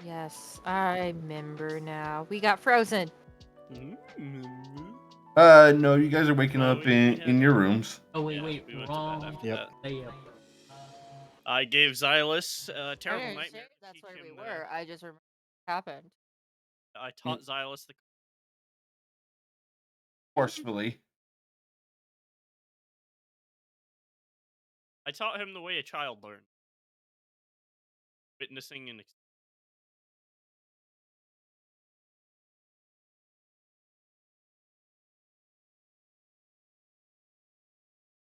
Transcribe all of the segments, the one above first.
Yes, I remember now. We got frozen. No, you guys are waking up in your rooms. Oh wait, Yeah, wait, we went to bed wrong. after Yep. that. Layup. I gave Xylus a I terrible didn't say nightmare. to that's teach where we him were. I just remember what happened. I taught Xylus the. Forcefully. I taught him the way a child learns. Witnessing and.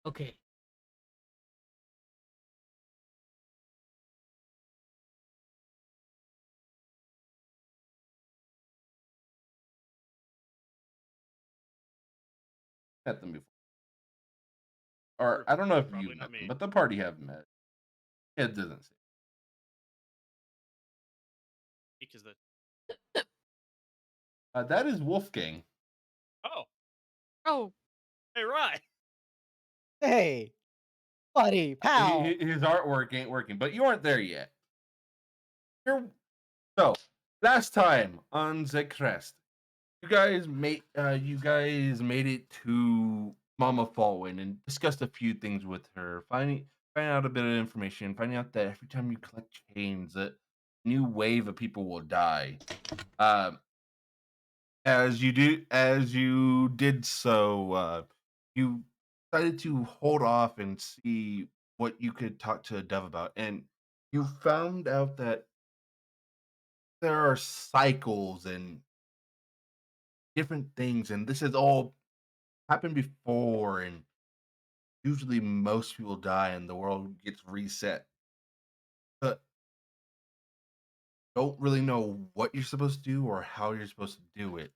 Okay. Met them before. Or I don't know if Probably you not met them, me. but the party have met. It doesn't say. Because the. That is Wolfgang. Oh, Oh, hey, Rye. Hey, buddy, pal. His artwork ain't working, but you aren't there yet. So last time on the crest, you guys made it to Mama Fallen and discussed a few things with her, finding out a bit of information, finding out that every time you collect chains, a new wave of people will die. Um, as you did so, you decided to hold off and see what you could talk to Dev about, and you found out that there are cycles and different things, and this has all happened before, and usually most people die and the world gets reset. But don't really know what you're supposed to do or how you're supposed to do it.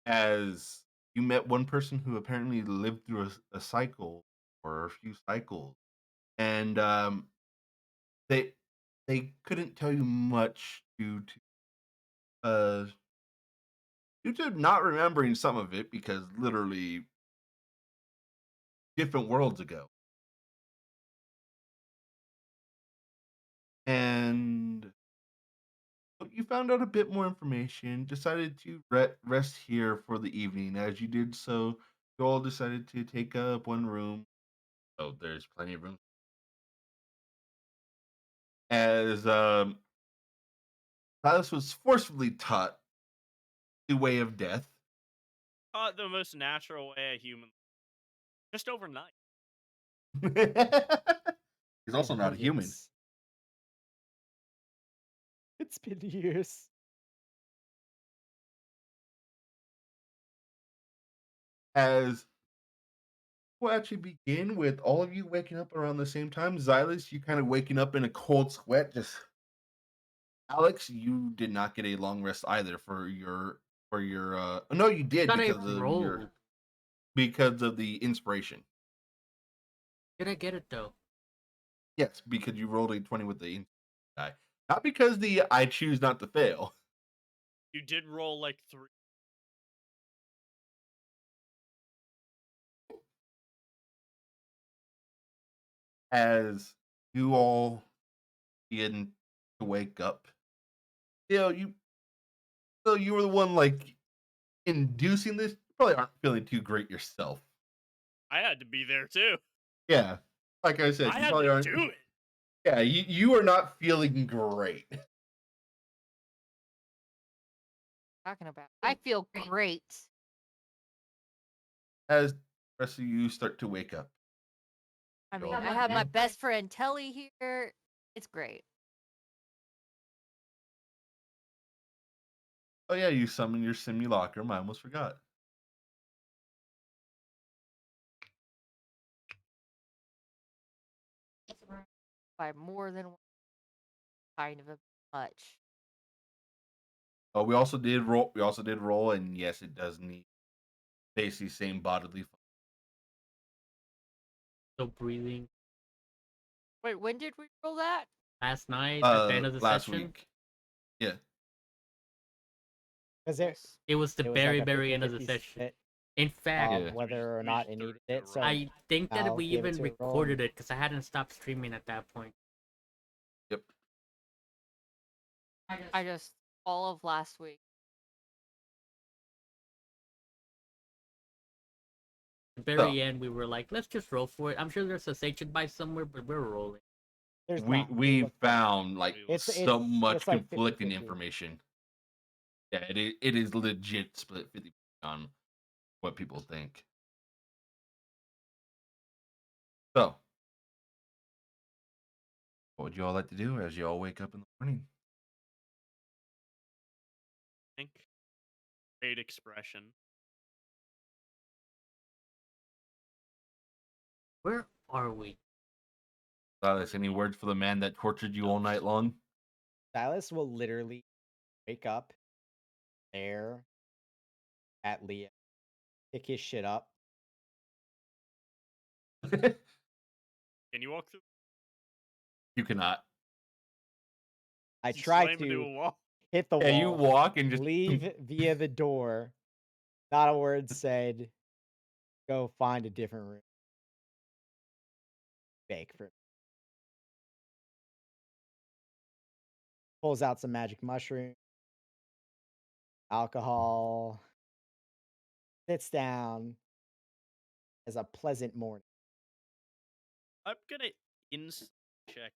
As you met one person who apparently lived through a cycle or a few cycles, and they they couldn't tell you much uh due to not remembering some of it because literally different worlds ago. And you found out a bit more information, decided to rest here for the evening. As you did so, you all decided to take up one room. Oh, there's plenty of room. As Silas was forcibly taught the way of death. Taught the most natural way a human. Just overnight. He's also not a human. It's been years. As we'll actually begin with all of you waking up around the same time. Xylus, you kind of waking up in a cold sweat. Just Alex, you did not get a long rest either for your no, you did Got a because of roll. because of the inspiration. Did I get it though? Yes, because you rolled a 20 with the die. Not because the I choose not to fail. You did roll like 3. As you all begin to wake up. You were the one like inducing this. You probably aren't feeling too great yourself. I had to be there too. Yeah. Like I said, I you had probably to aren't. do it. Yeah, you are not feeling great. talking about. I feel great. As the rest of you start to wake up. I mean, Go I on. have my best friend Telly here. It's great. Oh yeah, you summon your simulacrum. I almost forgot. By more than one kind of a much. Oh, we also did roll. We also did roll, and yes, it does need basically same bodily. So breathing. Wait, when did we roll that? Last night at the end of the Last session. week. Yeah. Because there, It was the it was very, like a very end of the 50-50 session. split In fact, of Yeah. whether or We not just it threw needed it to it. So roll. I think that I'll we give it even to a roll. recorded it because I hadn't stopped streaming at that point. Yep. I just all of last week. The So very end, we were like, let's just roll for it. I'm sure there's a station by somewhere, but we're rolling. There's we not. we Look for it. found like We It's looked. so much it's like 50 conflicting 50. information. Yeah, it is legit split 50 on what people think. So, what would you all like to do as you all wake up in the morning? Think. Great expression. Where are we? Silas, any words for the man that tortured you all night long? Silas will literally wake up there at Leah, pick his shit up. Can you walk through? You cannot. I You try slam into to a wall. hit the Yeah, you wall, walk and just leave via the door. Not a word said. Go find a different room. Bake for pulls out some magic mushroom, alcohol, sits down as a pleasant morning. I'm gonna insight check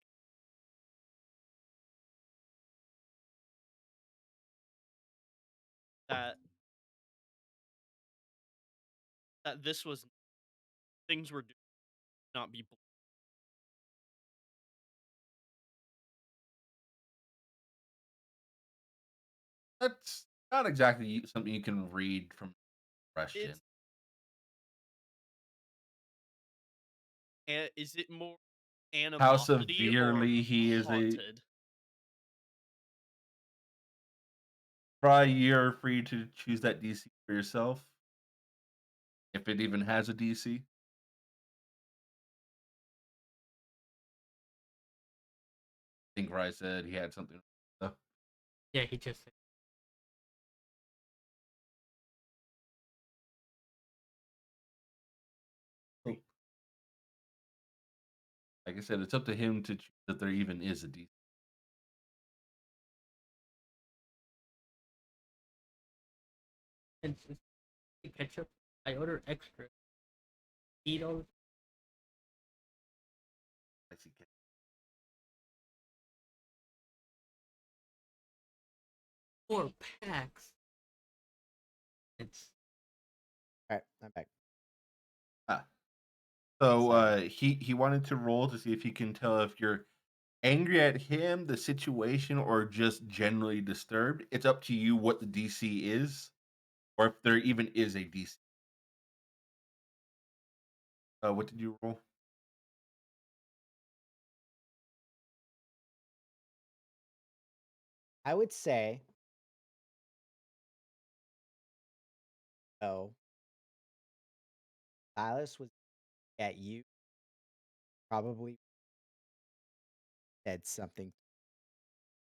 that this was things were doing not be. that's not exactly something you can read from question. It's is it more How animosity or severely he is a haunted? probably you're free to choose that DC for yourself. If it even has a DC. I think Rye said he had something. Yeah, he just said. Like I said, it's up to him to choose if there even is a DC. And ketchup. I order extra. Cheetos. Spicy cat. 4 packs. It's All right, I'm back. Ah. So Sorry. he wanted to roll to see if he can tell if you're angry at him, the situation, or just generally disturbed. It's up to you what the DC is, or if there even is a DC. What did you roll? I would say, oh, Silas was at you, probably said something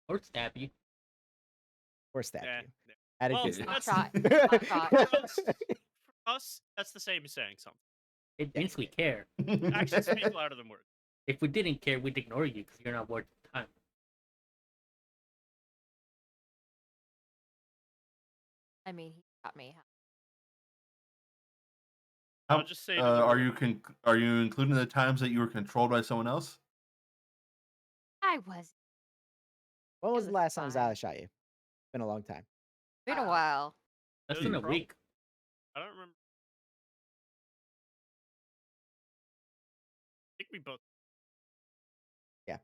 or stab you. or stabbed Yeah. you at a Well, distance. that's Shot. Shot. for us. That's the same as saying something. It Yeah. means we care. Actions speak louder than words. If we didn't care, we'd ignore you because you're not worth the time. I mean, he got me. I'll just say to the Are room. are you including the times that you were controlled by someone else? I was. When It was the was last time fine. Silas shot you? It's been a long time. Been a while. Less It than was a prob- week. I don't remember. I think we both. Yeah.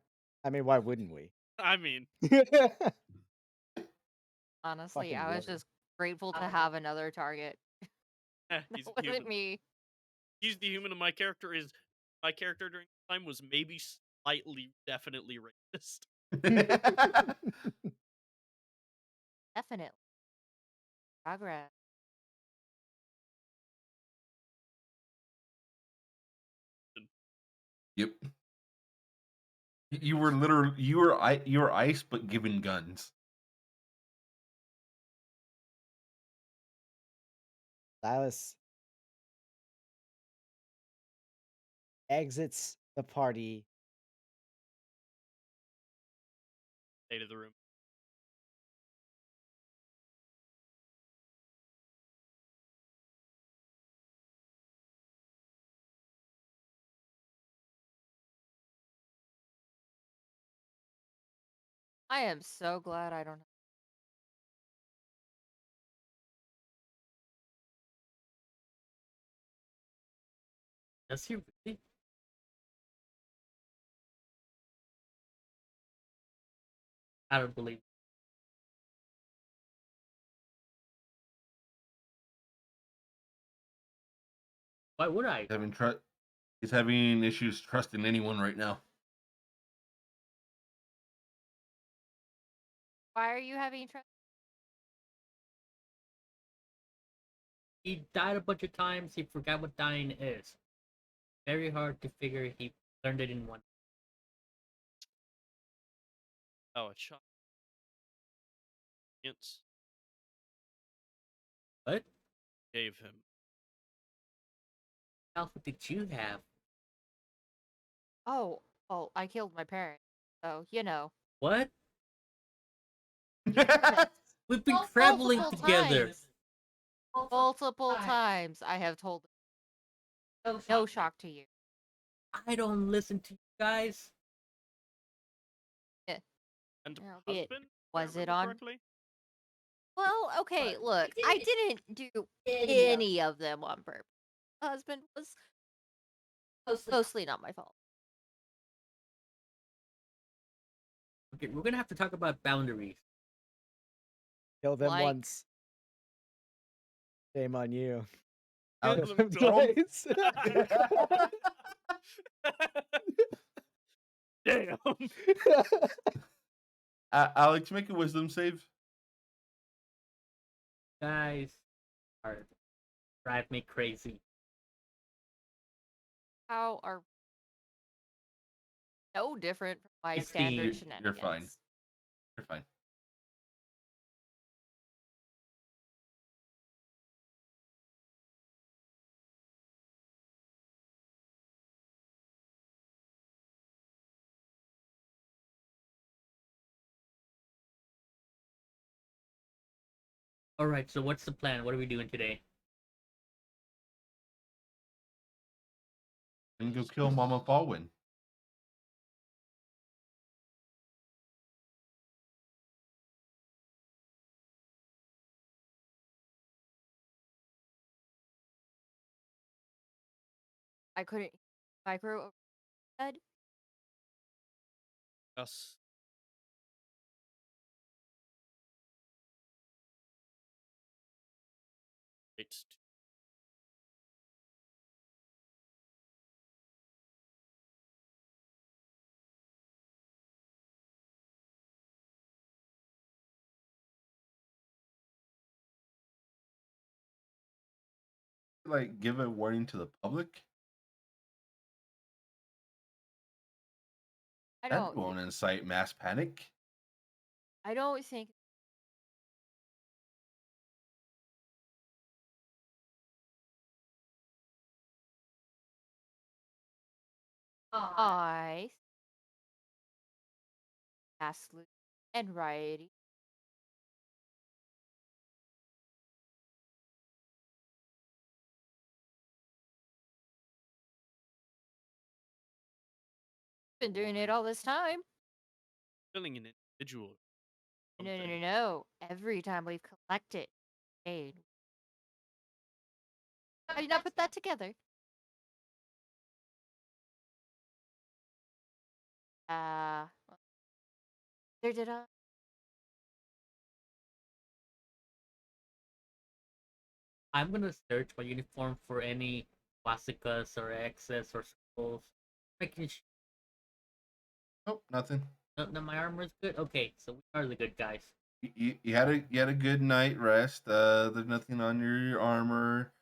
I mean, why wouldn't we? I mean, Honestly, Fucking I was water. just grateful to have another target. That he's wasn't human. me. He's the human, and my character during the time was maybe slightly, definitely racist. Definitely. Progress. Yep. You were literally you were ice but given guns. Silas exits the party. State of the room. I am so glad I don't. Does he really? I don't believe. Why would I? Having trust. He's having issues trusting anyone right now. Why are you having trouble? He died a bunch of times. He forgot what dying is. Very hard to figure. He learned it in one. Oh, a chance. What Gave him. else did you have? Oh, oh, I killed my parents. So, What? yes, We've been traveling multiple together. times. Multiple times I have told them. No shock to you. I don't listen to you guys. Yeah. And Albeit, husband? If I was it remember on? correctly? Well, okay, look, I didn't do any of them on purpose. Husband was mostly not my fault. Okay, we're gonna have to talk about boundaries. Kill them Like, once. Shame on you. Out- Kill Kill them them twice. twice. Damn. Alex, make a wisdom save. Guys are drive me crazy. how are no different from my 16. standard You're shenanigans. fine. You're fine. All right, so what's the plan? What are we doing today? And go kill Mama Baldwin. I couldn't micro overhead. Us. It's Like, give a warning to the public. I That don't. won't incite mass panic. I don't think. I absolute and righty. Been doing it all this time. killing an individual. No, no, no, Something. no. Every time we've collected aid. How did you not put that together? Uh, there did I. I'm gonna search my uniform for any swastikas or X's or skulls. Making sure Nope, nothing. no, my armor is good. Okay, so we are the good guys. You had a good night rest. There's nothing on your armor.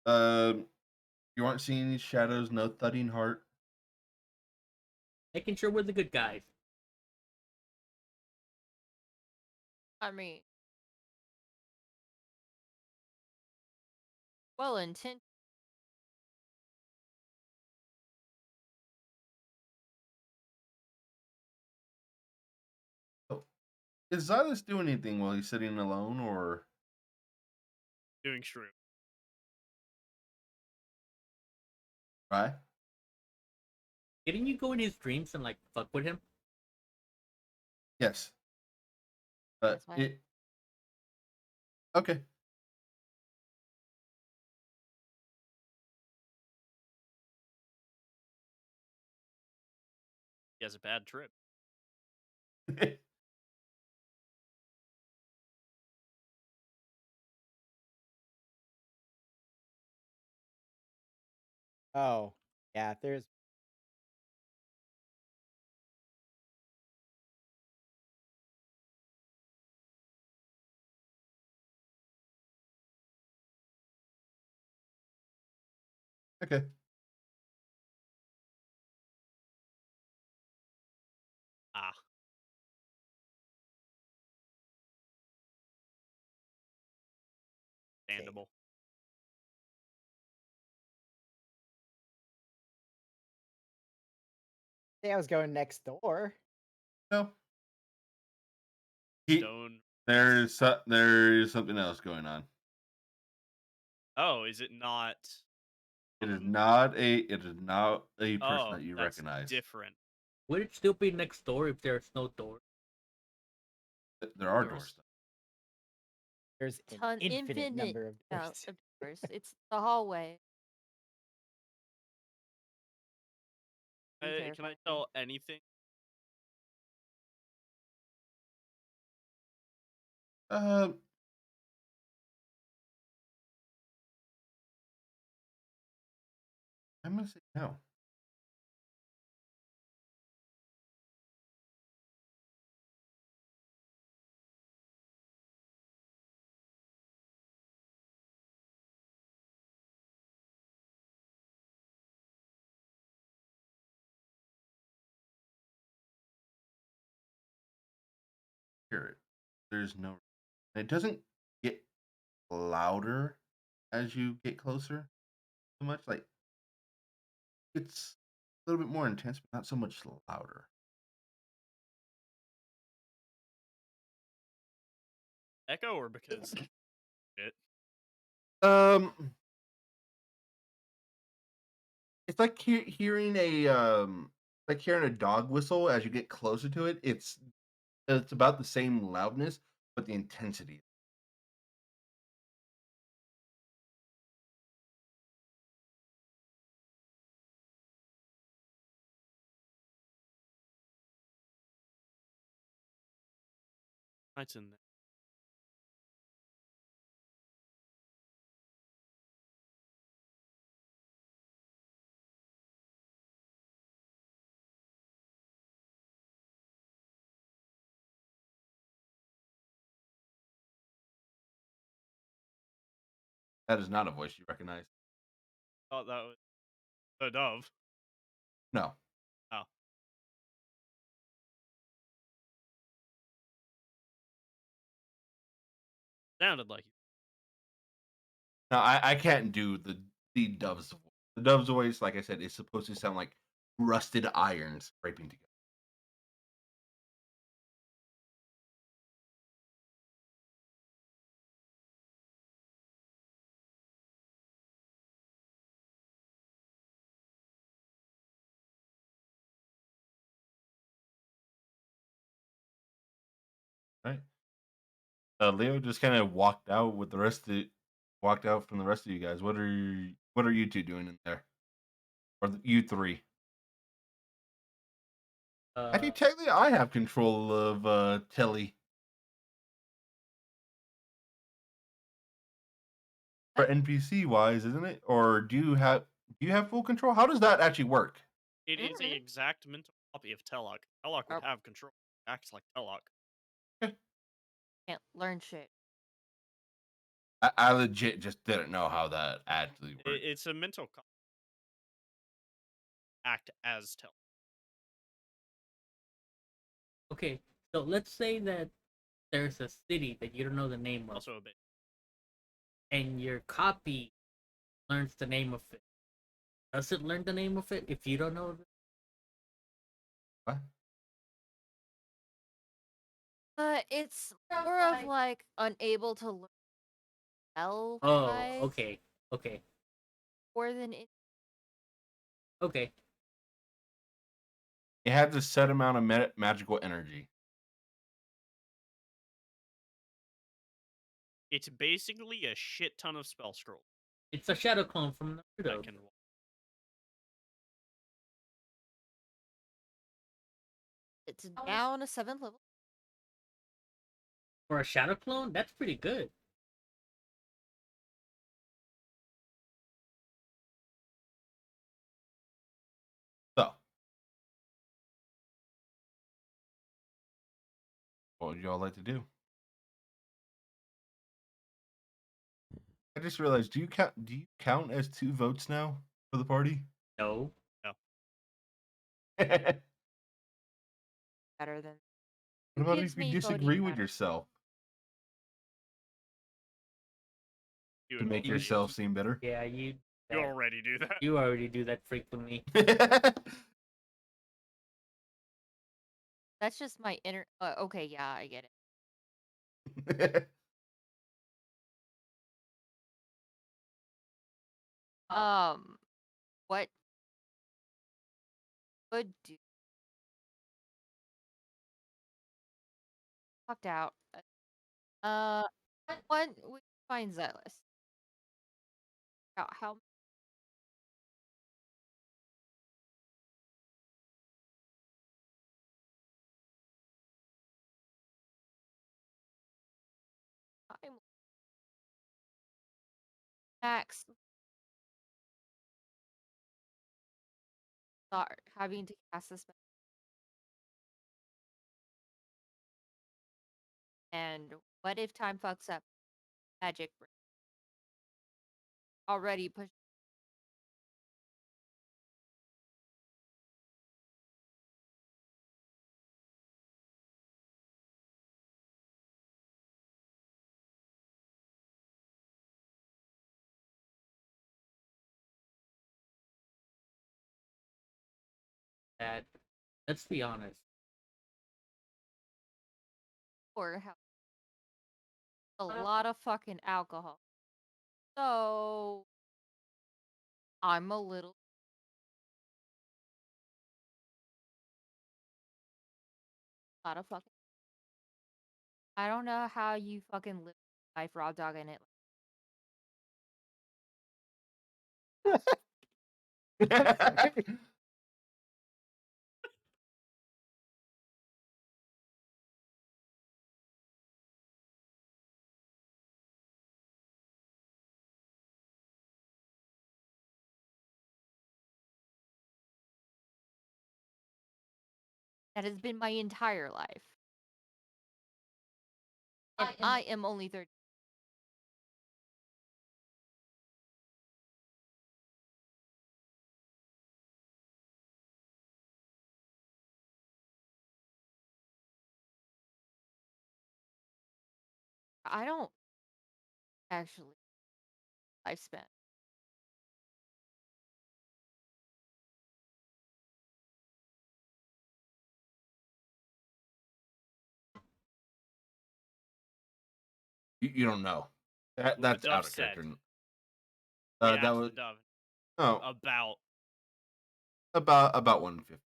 You aren't seeing any shadows. No thudding heart. Making sure we're the good guys. I mean, well intentioned. Oh, is Silas doing anything while he's sitting alone, or Doing shroom. right? Didn't you go in his dreams and like fuck with him? Yes. That's why. it okay. He has a bad trip. Oh, yeah, there's Okay. Ah, same. understandable. Say I was going next door. No. He Stone. there's something else going on. Oh, is it not? It is not a person Oh, that you that's recognize. different. Would it still be next door if there's no door? There are Doors. doors. There's an Ton infinite infinite number of amount doors. of doors. It's the hallway. Pretty Can I terrifying. tell anything? Uh, I'm gonna say no. Hear it. There's no. It doesn't get louder as you get closer. So much like it's a little bit more intense, but not so much louder. Echo or because it? Um, it's like hearing like hearing a dog whistle as you get closer to it. It's about the same loudness, but the intensity. It's in there. That is not a voice you recognize. Thought that was a dove. No. Oh, sounded like you. No, I can't do the dove's voice. The dove's voice, like I said, is supposed to sound like rusted iron scraping together. Right. Leo just kind of walked out from the rest of you guys. What are you two doing in there, or you three? I Uh, think technically I have control of Telly for I, NPC wise, isn't it? Or do you have full control? How does that actually work? It is a mm-hmm. exact mental copy of Telok. Telok would have control. Acts like Telok. Can't learn shit. I legit just didn't know how that actually worked. It's a mental copy. Act as Telok. okay, so let's say that there's a city that you don't know the name of, Also a bit. and your copy learns the name of it. Does it learn the name of it if you don't know? What? It's more of like unable to learn spell Oh, wise okay, okay, more than it. okay. It has a set amount of magical energy. It's basically a shit ton of spell scroll It's a shadow clone from that Naruto. can. It's down a 7th level. For a shadow clone, that's pretty good. So, what would y'all like to do? I just realized. Do you count? Do you count as 2 votes now for the party? No. What Better than. about Gives if you me disagree voting with power. yourself You to would make already- yourself seem better? Yeah, you. You already do that. You already do that frequently. That's just my inner. Okay, yeah, I get it. What would do? Popped out. One we find Xylus. How time max start having to cast this spell? And what if time fucks up? Magic break. Already push. That. Let's be honest. Or have a lot of fucking alcohol. So I'm a little lot of fucking. I don't know how you fucking live life raw dogging it. That has been my entire life. And I am only 30. I don't actually lifespan. You don't know. Well, That's the out Dove of said. character. We That asked was the Dove oh about 150.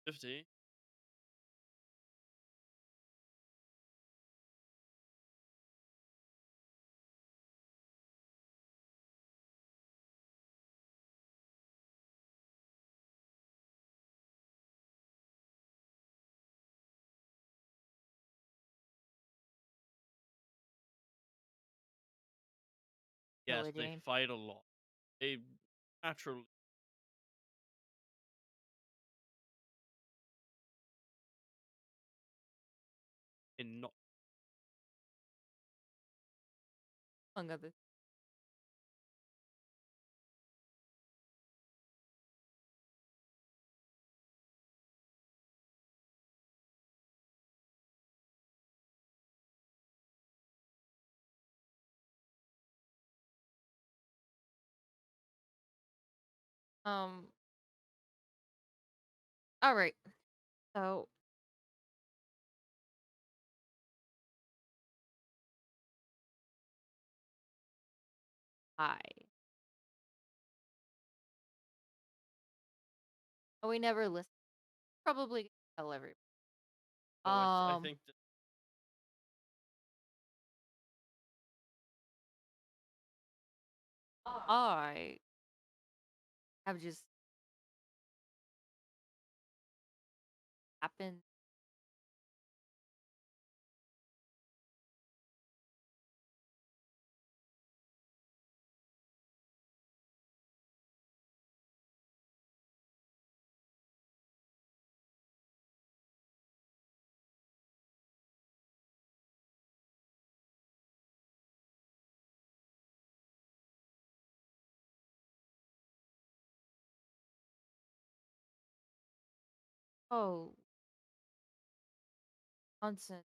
50. Yes, they Pillaging. fight a lot. They naturally. In not Among other. Um. All right. So I. We never listen. Probably tell everybody. Oh, I Um. think that I have just happened. Oh, nonsense.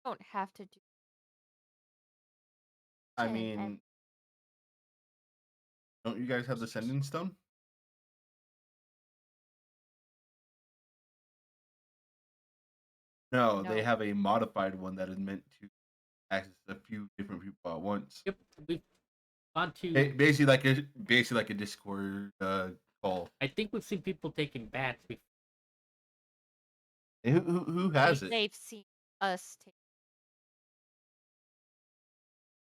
Don't have to do I it. And mean, don't you guys have the Sending Stone? No, they no. have a modified one that is meant to access a few different people at once. Yep, we've gone to. Basically like a Discord call. I think we've seen people taking baths before. Who has it? They've seen us take.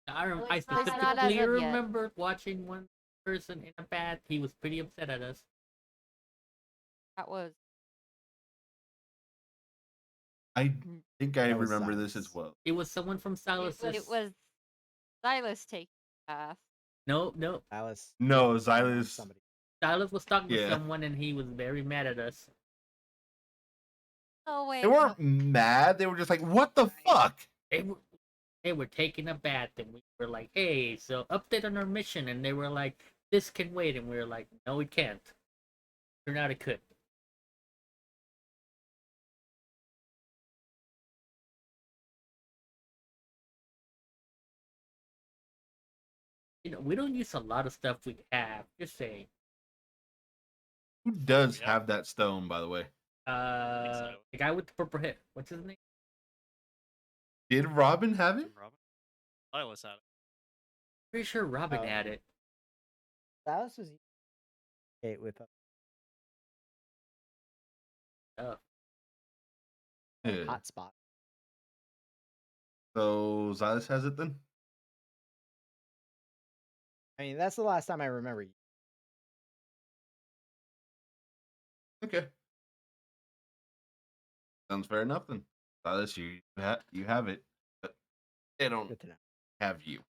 I Not as specifically of yet. remember watching one person in a bath. He was pretty upset at us. That was I think I That was remember this Silas. as well. It was someone from Silas's. it was Silas taking a bath. No. Alice. No, on Xylus. somebody. Silas was talking to Yeah. someone and he was very mad at us. Oh wait, They weren't mad. They were just like, "What the fuck?" They were taking a bath and we were like, hey, so update on our mission. And they were like, this can wait. And we were like, no, it can't. Turned out it could. We don't use a lot of stuff we have. Just saying. Who does Yeah. have that stone, by the way? The guy with the purple hair. What's his name? Did Robin have it? Robin? Silas had it. Pretty sure Robin Oh. had it. Alice was okay with Oh. Yeah. hotspot. So Xylus has it then? I mean, that's the last time I remember. Okay. Sounds fair enough then. Xylus, you have it, but they don't Good to know. have you.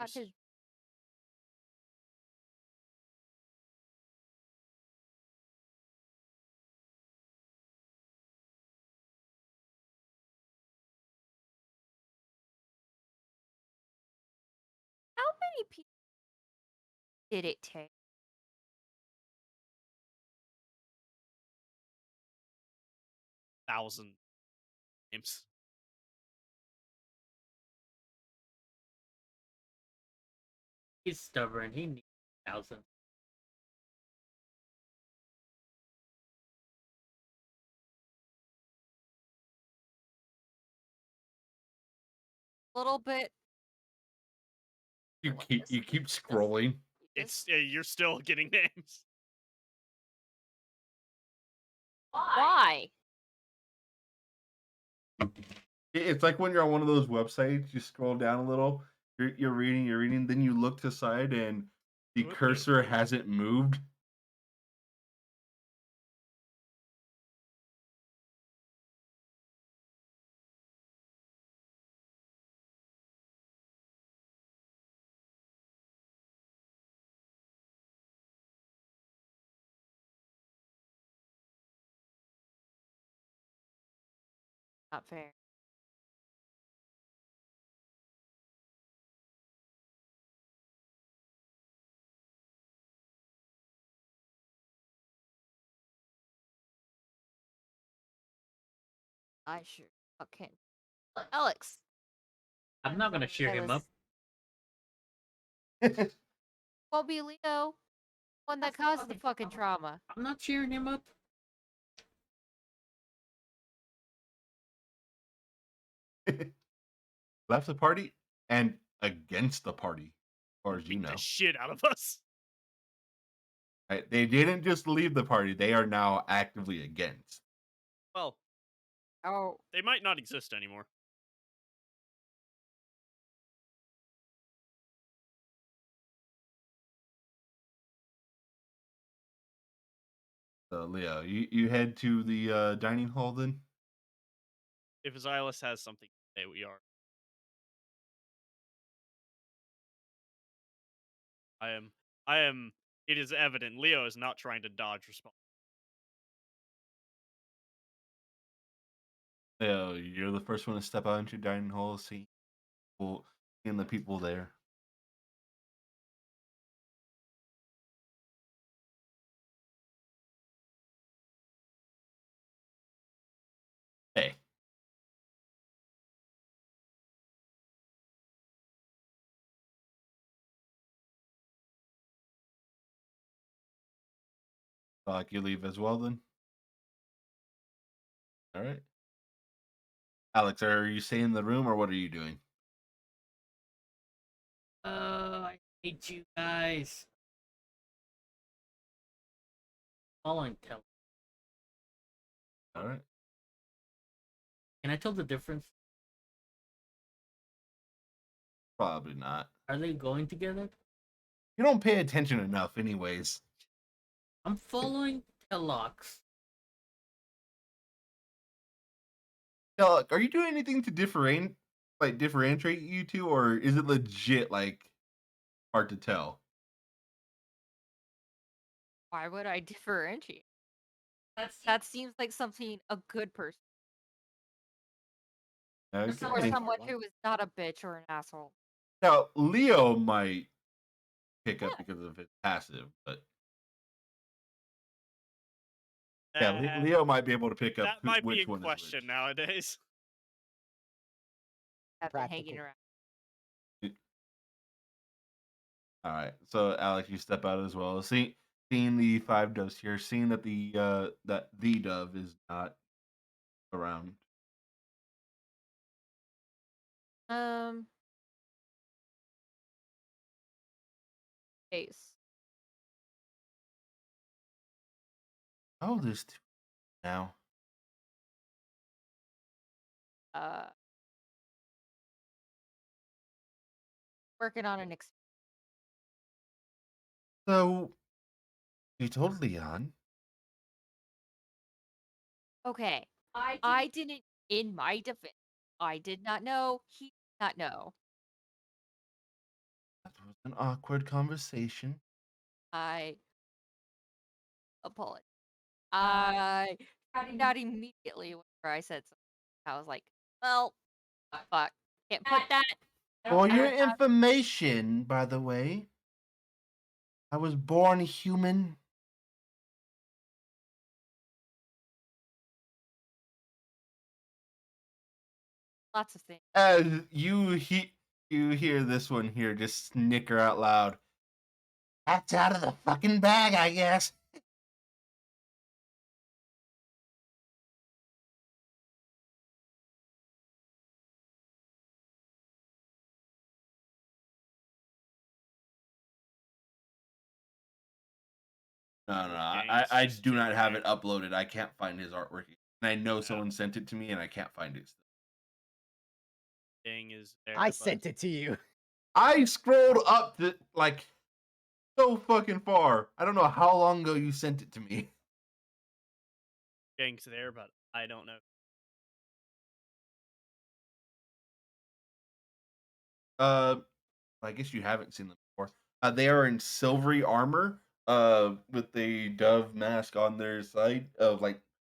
not his. How many people did it take? Thousand names. He's stubborn. He needs 1,000. Little bit. You keep scrolling. It's you're still getting names. Why? It's like when you're on one of those websites, you scroll down a little, you're reading, then you look to the side and the Okay. cursor hasn't moved. Not fair. I sure fucking Alex. I'm not gonna cheer him up. Won't be Leo, one that caused the fucking trauma. I'm not cheering him up. Left the party and against the party, as far as you Beat know. the shit out of us. Right? They didn't just leave the party; they are now actively against. Well, Oh, they might not exist anymore. So, Leo, you head to the dining hall then. If Xylus has something to say, we are. I am. I am. It is evident Leo is not trying to dodge response. Leo, you're the first one to step out into dining hall, seeing the people there. Hey. Like you leave as well then? All right. Alex, are you staying in the room or what are you doing? I hate you guys. Following tell. All right. Can I tell the difference? Probably not. Are they going together? You don't pay attention enough, anyways. I'm following Telox. Look, are you doing anything to differentiate you two, or is it legit hard to tell? why would I differentiate? That seems like something a good person or Okay. someone who is not a bitch or an asshole. Now Leo might pick up Yeah. because of his passive, but yeah, That, Leo might be able to pick up that might be which in one is question which. nowadays. I've been hanging Practical. around. All right, so Alex, you step out as well. Seeing the five doves here, seeing that the dove is not around. Um, Ace. Oh, there's two now. Uh, working on an So you told Leon. Okay. I didn't, in my defense, I did not know. He did not know. That was an awkward conversation. I apologize. I found out immediately whenever I said something. I was like, well, fuck. Can't put that. For your information, by the way, I was born human. Lots of things. As you hear this one here just snicker out loud. That's out of the fucking bag, I guess. No, Gang's I just do not chilling have there. it uploaded. I can't find his artwork. And I know Yeah. someone sent it to me and I can't find it. Gang is there. I but sent it to you. I scrolled up to so fucking far. I don't know how long ago you sent it to me. Gang's there, but I don't know. I guess you haven't seen them before. They are in silvery armor, with a dove mask on their side of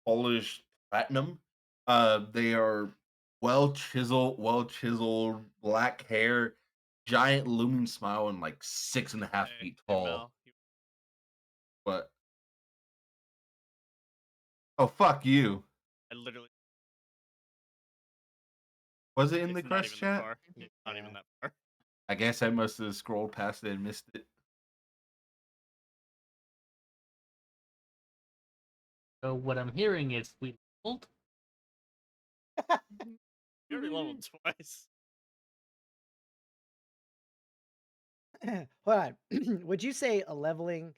polished platinum. They are well chiseled, black hair, giant looming smile, and 6.5 feet Hey, tall. Mel, But oh fuck you! I literally Was it in the It's not crest even that chat? far. It's not even Yeah. that far. I guess I must have scrolled past it and missed it. So what I'm hearing is we leveled. You already leveled twice. Hold on. Would you say a leveling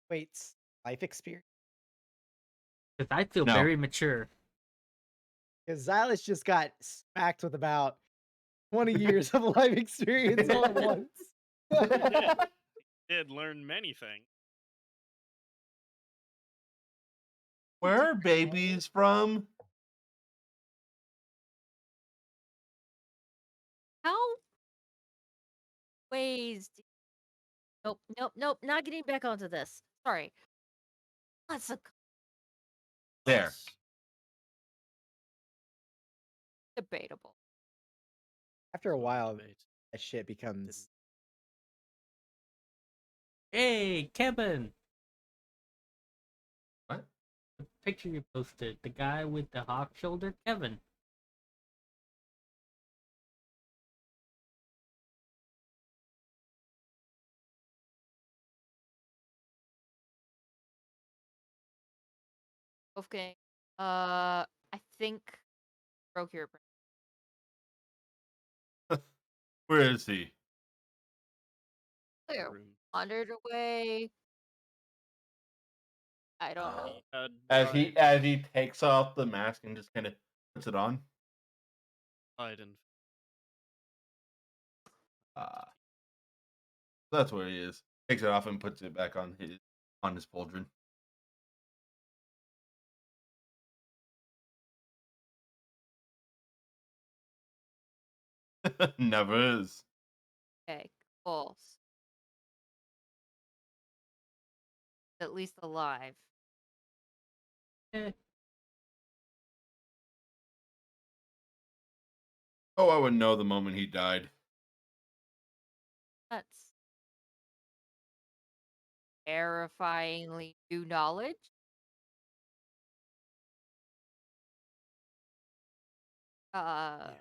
waits life experience? Because I feel No. very mature. Because Xylus just got smacked with about 20 years of life experience all at once. Did learn many things. Where are babies from? How ways? Nope, nope, nope. Not getting back onto this. Sorry. That's a There. Yes. debatable. After a So while, debate. that shit becomes. Hey, Kevin! What? The picture you posted, the guy with the hawk shoulder, Kevin. Wolfgang. I think broke your brain. Where is he? Clear. Room. Wandered away. I don't know. As he takes off the mask and just kind of puts it on. Biden. That's where he is. Takes it off and puts it back on his pauldron. Never is. Okay, cool. At least alive. Eh, Oh, I would know the moment he died. That's terrifyingly new knowledge. Uh,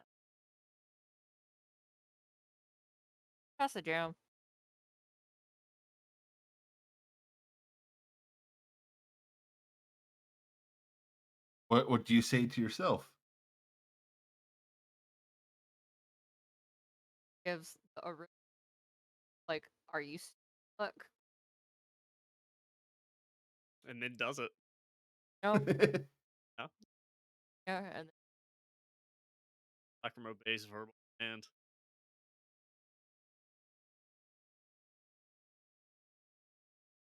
Pass the Jerome. What do you say to yourself? Gives like, are you look? And then does it. No, No? yeah, and Black from obeys verbal command.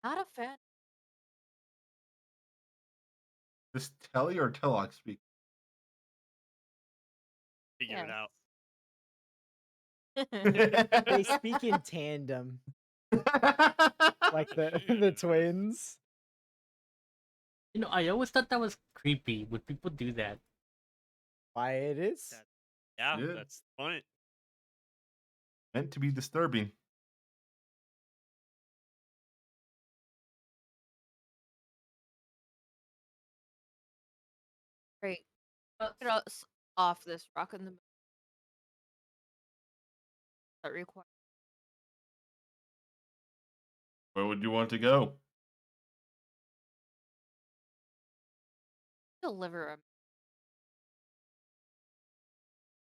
not a fan. This tele or telex speak? Figure it out. They speak in tandem, like the the twins. You know, I always thought that was creepy. Would people do that? Why it is? Yeah, Yeah. that's the point. Meant to be disturbing. Great. Get us off this rock in the middle. That requires Where would you want to go? deliver a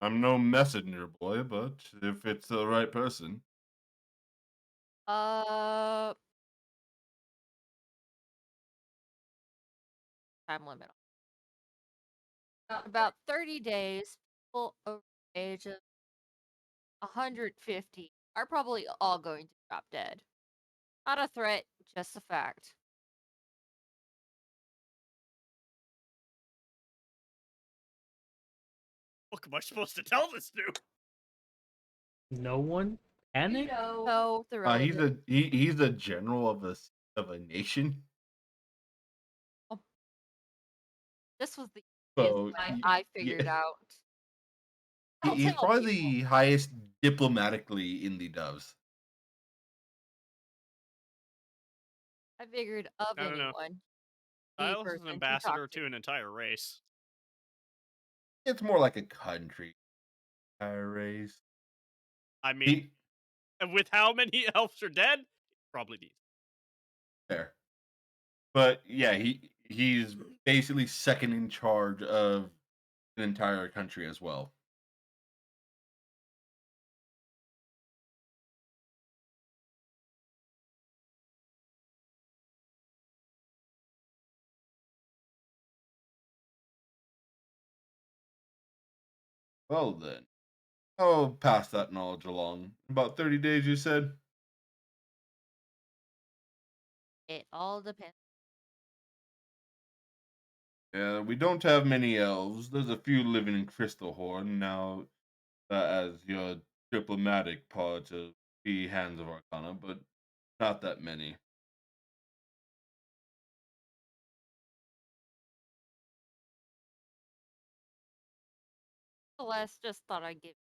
I'm no messenger boy, but if it's the right person. time limit. About 30 days. People over the age of 150 are probably all going to drop dead. Not a threat, just a fact. What am I supposed to tell this to? No one? Panic? No, the He's relative. he's a general of a nation. This was the So easiest I figured out. I'll he's tell probably people. the highest diplomatically in the doves. I figured of I don't know. anyone. The Silas is person an to talk ambassador to an entire race. It's more like a country. race. I mean, He and with how many elves are dead, probably needs. Fair. But yeah, he's basically second in charge of an entire country as well. Well then, I'll pass that knowledge along. About 30 days, you said? It all depends. Yeah, we don't have many elves. There's a few living in Crystal Horn now, as your diplomatic part to be Hands of Arcana, but not that many. Celeste just thought I'd give.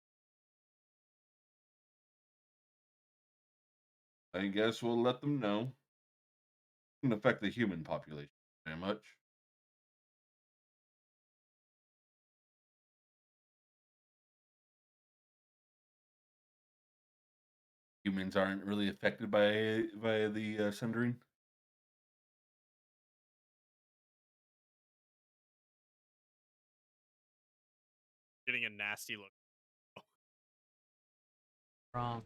I guess we'll let them know. Wouldn't affect the human population very much. Humans aren't really affected by the sundering. Getting a nasty look. Wrong.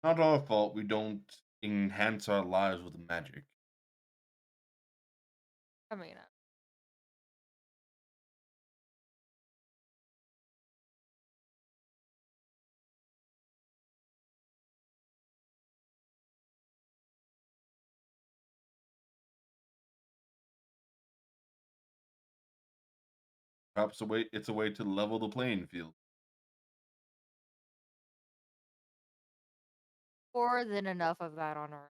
Not our fault we don't enhance our lives with magic. I mean, Perhaps it's a way to level the playing field. more than enough of that on our.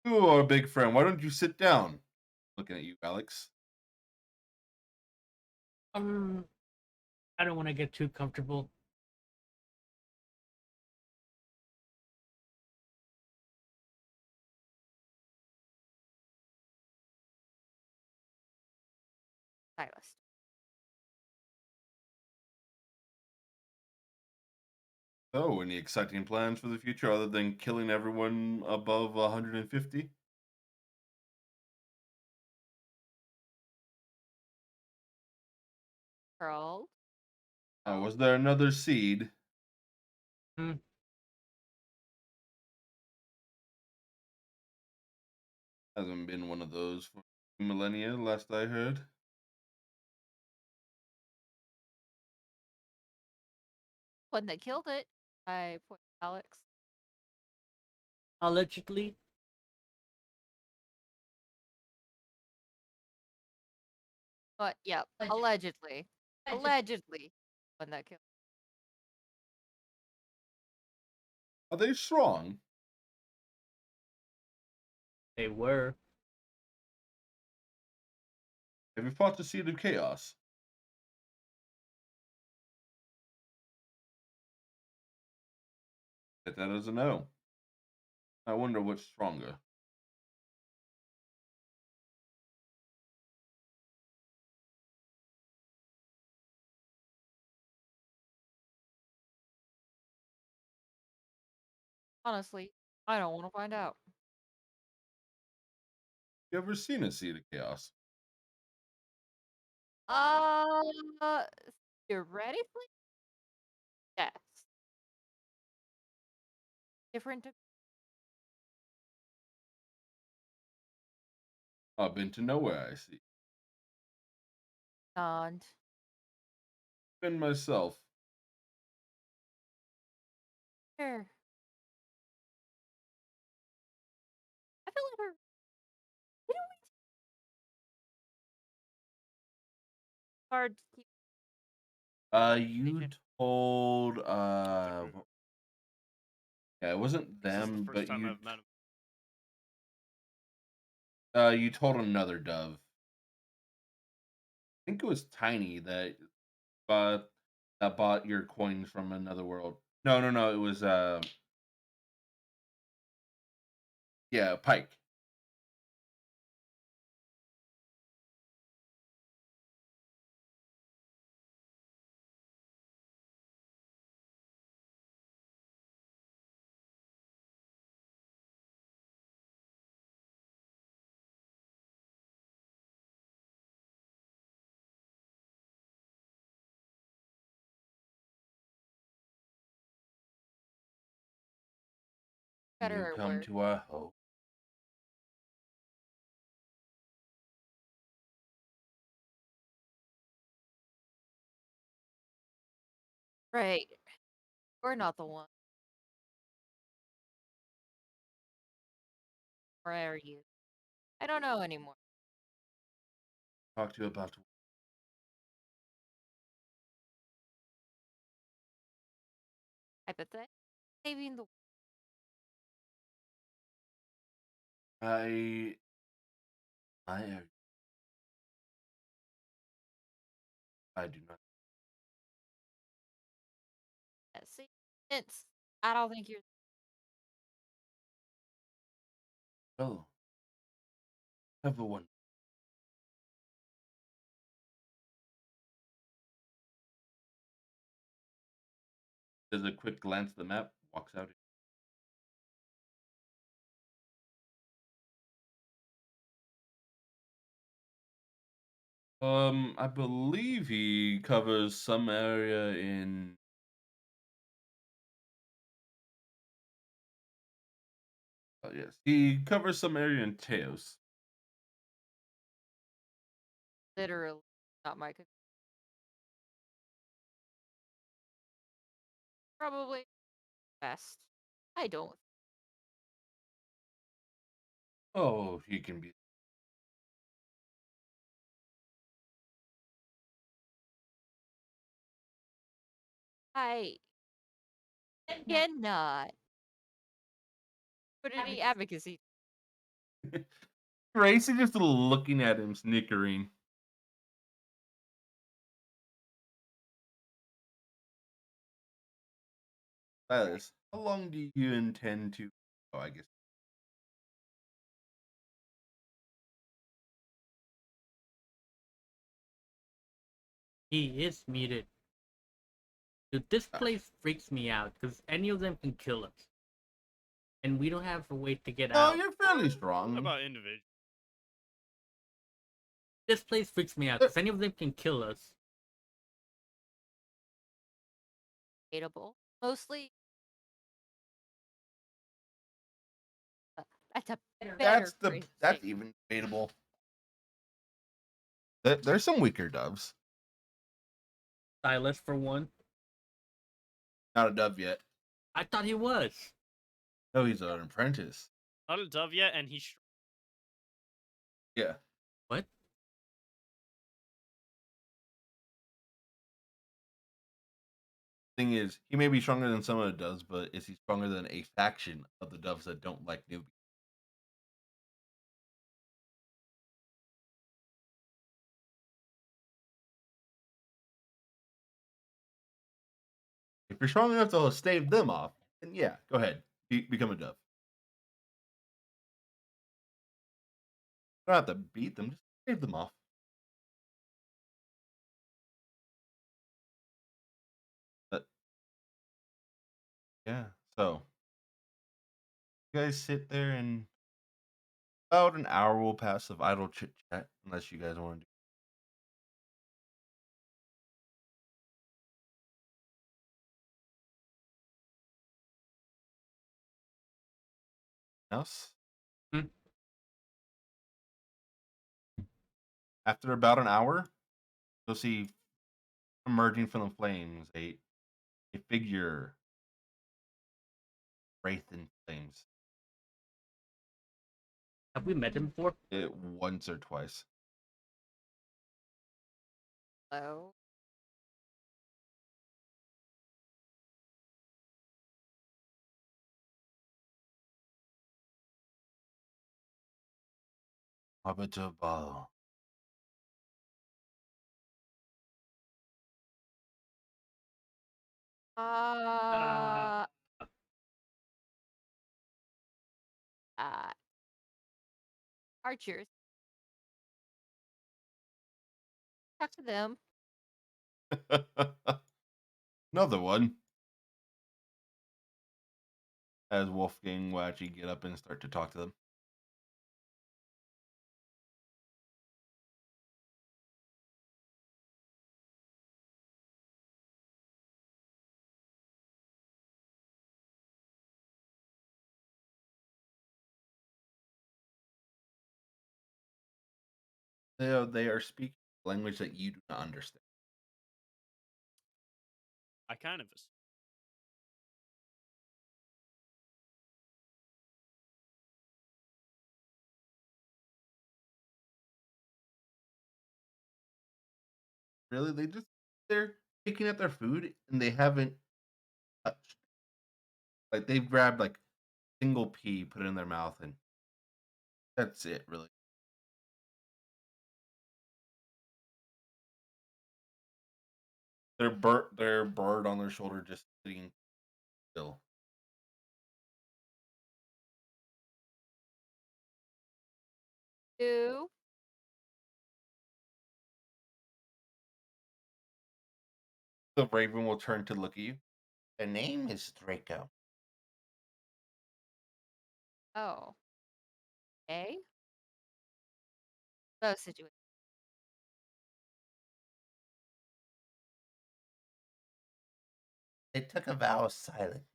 You are a big friend. Why don't you sit down? Looking at you, Alex. Um, I don't want to get too comfortable. Stylist. So, any exciting plans for the future other than killing everyone above 150? Girl. Was there another seed? Hmm. Hasn't been one of those for millennia, last I heard. One that killed it. I point to Alex. Allegedly, But yep, allegedly. Allegedly. One that killed. Are they strong? they were. Have you fought the Seed of Chaos? Get that as a no. I wonder what's stronger. Honestly, I don't want to find out. You ever seen a Seed of Chaos? Uh, theoretically, yes. Different. I've been to nowhere, I see. And Been myself. sure. I feel like we're. Didn't we hard to keep You conversation? told Different. yeah, it wasn't This is the them, first but time I've met him. you told another dove. I think it was Tiny that uh that bought your coins from another world. No, no, no. It was yeah, Pike. Better You or come worse. to our home. Right. We're not the one. Or are you? I don't know anymore. Talk to you about. Hypothetically, saving the I I I do not. see, it's. I don't think you're. Oh, have a one. Does a quick glance at the map, walks out. I believe he covers some area in. Oh, yes, he covers some area in Teos. Literally not my. Probably best. I don't. Oh, he can be. I cannot put any advocacy. Grace is just looking at him, snickering. Silas, how long do you intend to? Oh, I guess. He is muted. Dude, this Ah. place freaks me out because any of them can kill us. And we don't have a way to get No, out. you're fairly How strong. about individual? This place freaks me out because any of them can kill us. Debatable. Mostly. That's a better phrase to That's say. even debatable. There's some weaker doves. Silas, for one. Not a dove yet. I thought he was. No, he's an apprentice. Not a dove yet, and he's Yeah. What? Thing is, he may be stronger than some of the doves, but is he stronger than a faction of the doves that don't like newbies? If you're strong enough to stave them off, then yeah, go ahead. Become a dove. You don't have to beat them, just stave them off. But yeah, so you guys sit there and about an hour will pass of idle chit chat, unless you guys want to do anything else. Hmm. After about an hour, you'll see emerging from the flames a figure wraith in flames. Have we met him before? It once or twice. Hello. Habitable. Uh, uh, archers. Talk to them. Another one. As Wolfgang will actually get up and start to talk to them. They are speaking language that you do not understand. I kind of Really, they're picking at their food and they haven't touched. Like they've grabbed like single pea, put it in their mouth, and that's it. Really, their bird on their shoulder just sitting still. Two. The raven will turn to look at you. The name is Draco. Oh. Okay. So situation. They took a vow of silence.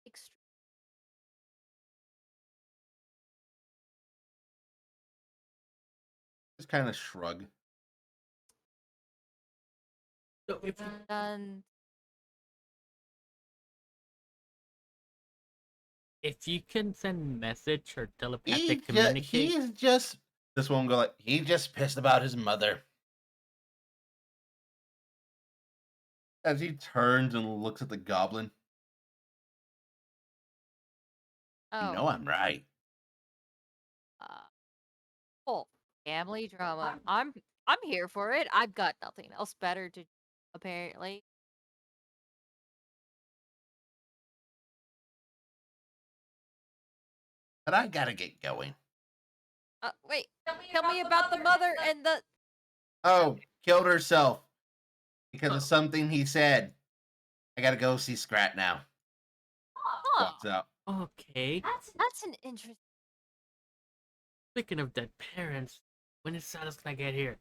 Extreme. Just kind of shrug. So Done. if you can send message or He telepathic communicate, he's just this one go like he just pissed about his mother. As he turns and looks at the goblin. You know Oh. I'm right. Uh, oh. Family drama. I'm here for it. I've got nothing else better to do, apparently. But I gotta get going. Wait. Tell me about the mother and the. Oh, killed herself because of something he said. I gotta go see Scrat now. Huh. Walks out. okay. That's an interesting. Speaking of dead parents, when is Silas gonna get here?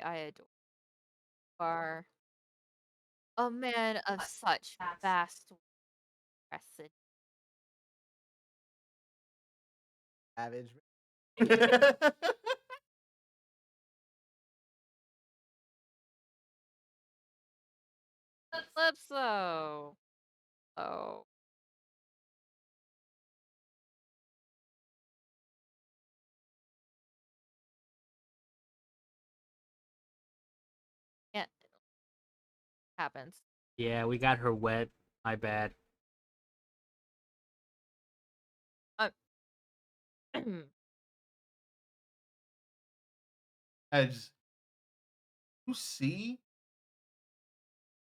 I adore. Are a man of such vast precedent. Savage. Calypso. Oh. Can't happens. Yeah, we got her wet. My bad. Uh, As you see,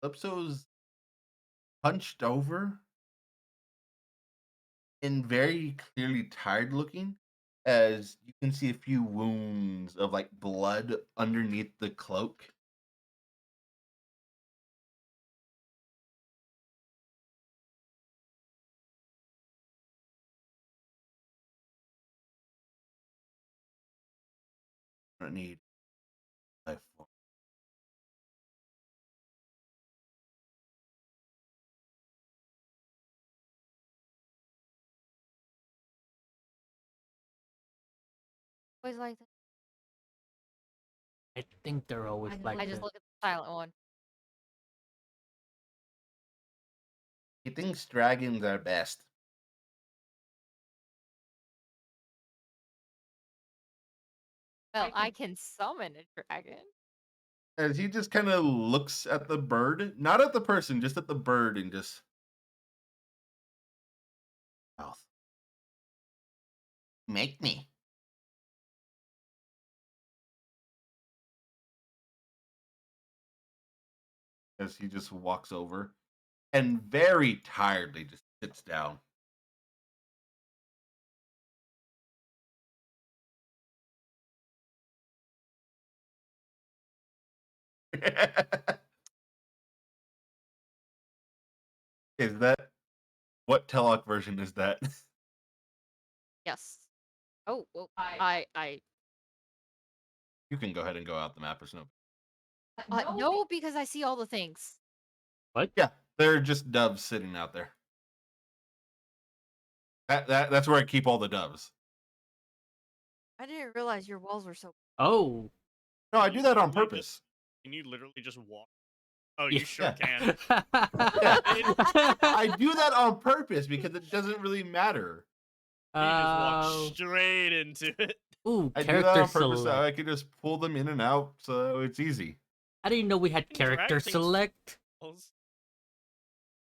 Calypso's hunched over and very clearly tired looking. As you can see a few wounds of like blood underneath the cloak. I don't need life form. always like that. I think they're always like I just that. look at the silent one. He thinks dragons are best. Well, I can summon a dragon. as he just kind of looks at the bird, not at the person, just at the bird, and just mouth. Make me. As he just walks over and very tiredly just sits down. Is that what Telok version is that? Yes. Oh, well, I You can go ahead and go out the map. There's no. no, because I see all the things. What? Yeah, they're just doves sitting out there. That's where I keep all the doves. I didn't realize your walls were so. Oh, No, I Can do you that on literally purpose. Can you literally just walk? Oh, yeah. you sure Yeah. can. Yeah, I do that on purpose because it doesn't really matter. You just walk Oh. straight into it. Ooh, I do that character on purpose so select. I can just pull them in and out, so it's easy. I didn't know we had character Drag things select.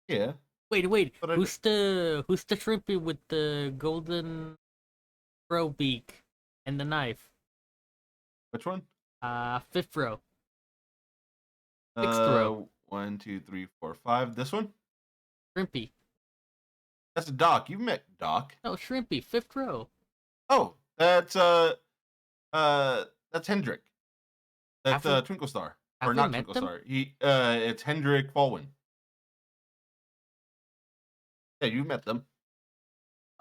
Yeah, Wait. but I Who's the shrimpy with the golden row beak and the knife? which one? Fifth row. Sixth row. 1, 2, 3, 4, 5. This one? Shrimpy. That's Doc. You've met Doc. No, shrimpy. Fifth row. Oh, that's Hendrik. That's Have we- Twinkle Star. have Or we not met Twinkle them? Star. It's Hendrik Falwin. Yeah, you met them.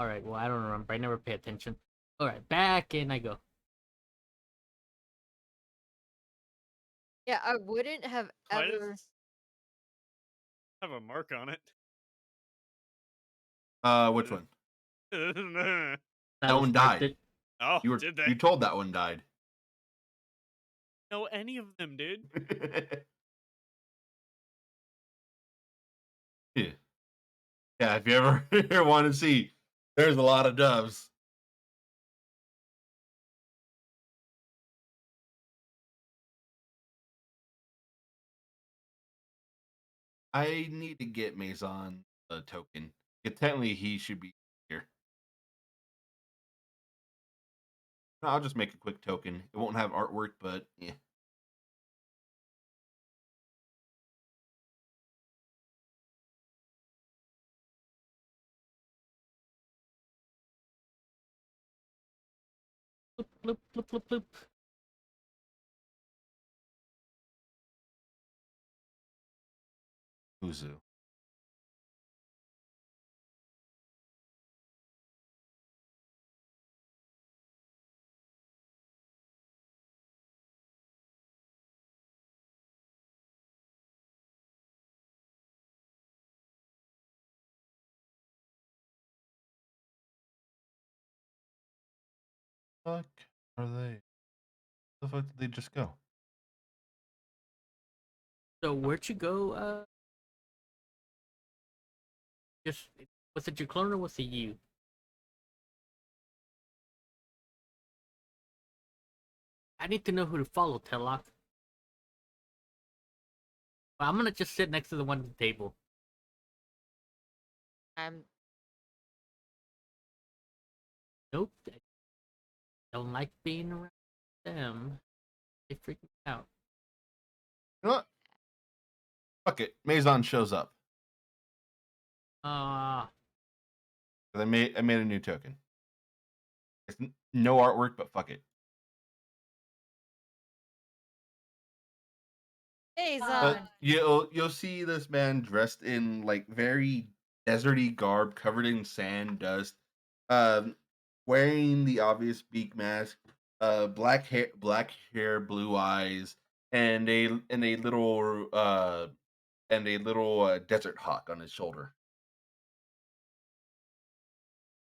All right. Well, I don't remember. I never pay attention. All right, back in I go. Yeah, I wouldn't have Why does ever. have a mark on it? Which one? Oh, That one died. did they? You told that one died. Know any of them, dude? Yeah. Yeah, if you ever want to see, there's a lot of doves. I need to get Maison a token. Technically, he should be here. I'll just make a quick token. It won't have artwork, but yeah. Bloop, bloop, bloop, bloop, bloop. Uzu. Fuck are they? The fuck did they just go? So where'd you go? Just was it your clone or was it you? I need to know who to follow, Telok. Well, I'm gonna just sit next to the one at the table. I'm. Nope. I don't like being around them. They freak me out. You know what? Fuck it. Maison shows up. Ah, I made a new token. It's no artwork, but fuck it. Hey, But Zon. you'll see this man dressed in like very deserty garb, covered in sand, dust, um, wearing the obvious beak mask, black hair, blue eyes, and a little desert hawk on his shoulder.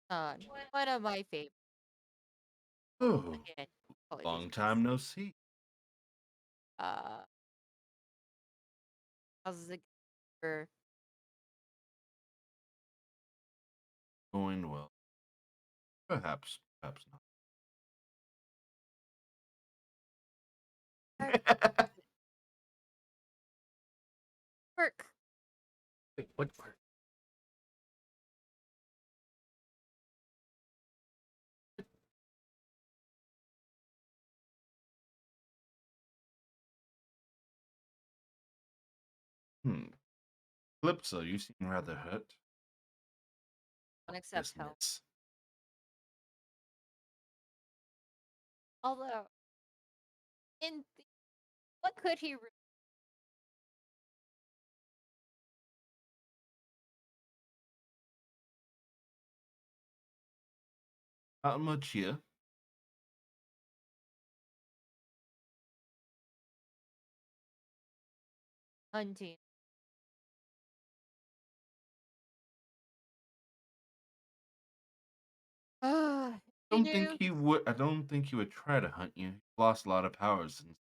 One of my favorites. Oh, Again, probably long because, time no see. Uh, how's it for Going well. Perhaps Alright. not. work. Wait, what word? Hmm. Calypso, you seem rather hurt. Don't accept This help. miss. Although, what could he? Not much here. Hunting. You do. I don't think he would try to hunt you. He's lost a lot of powers since.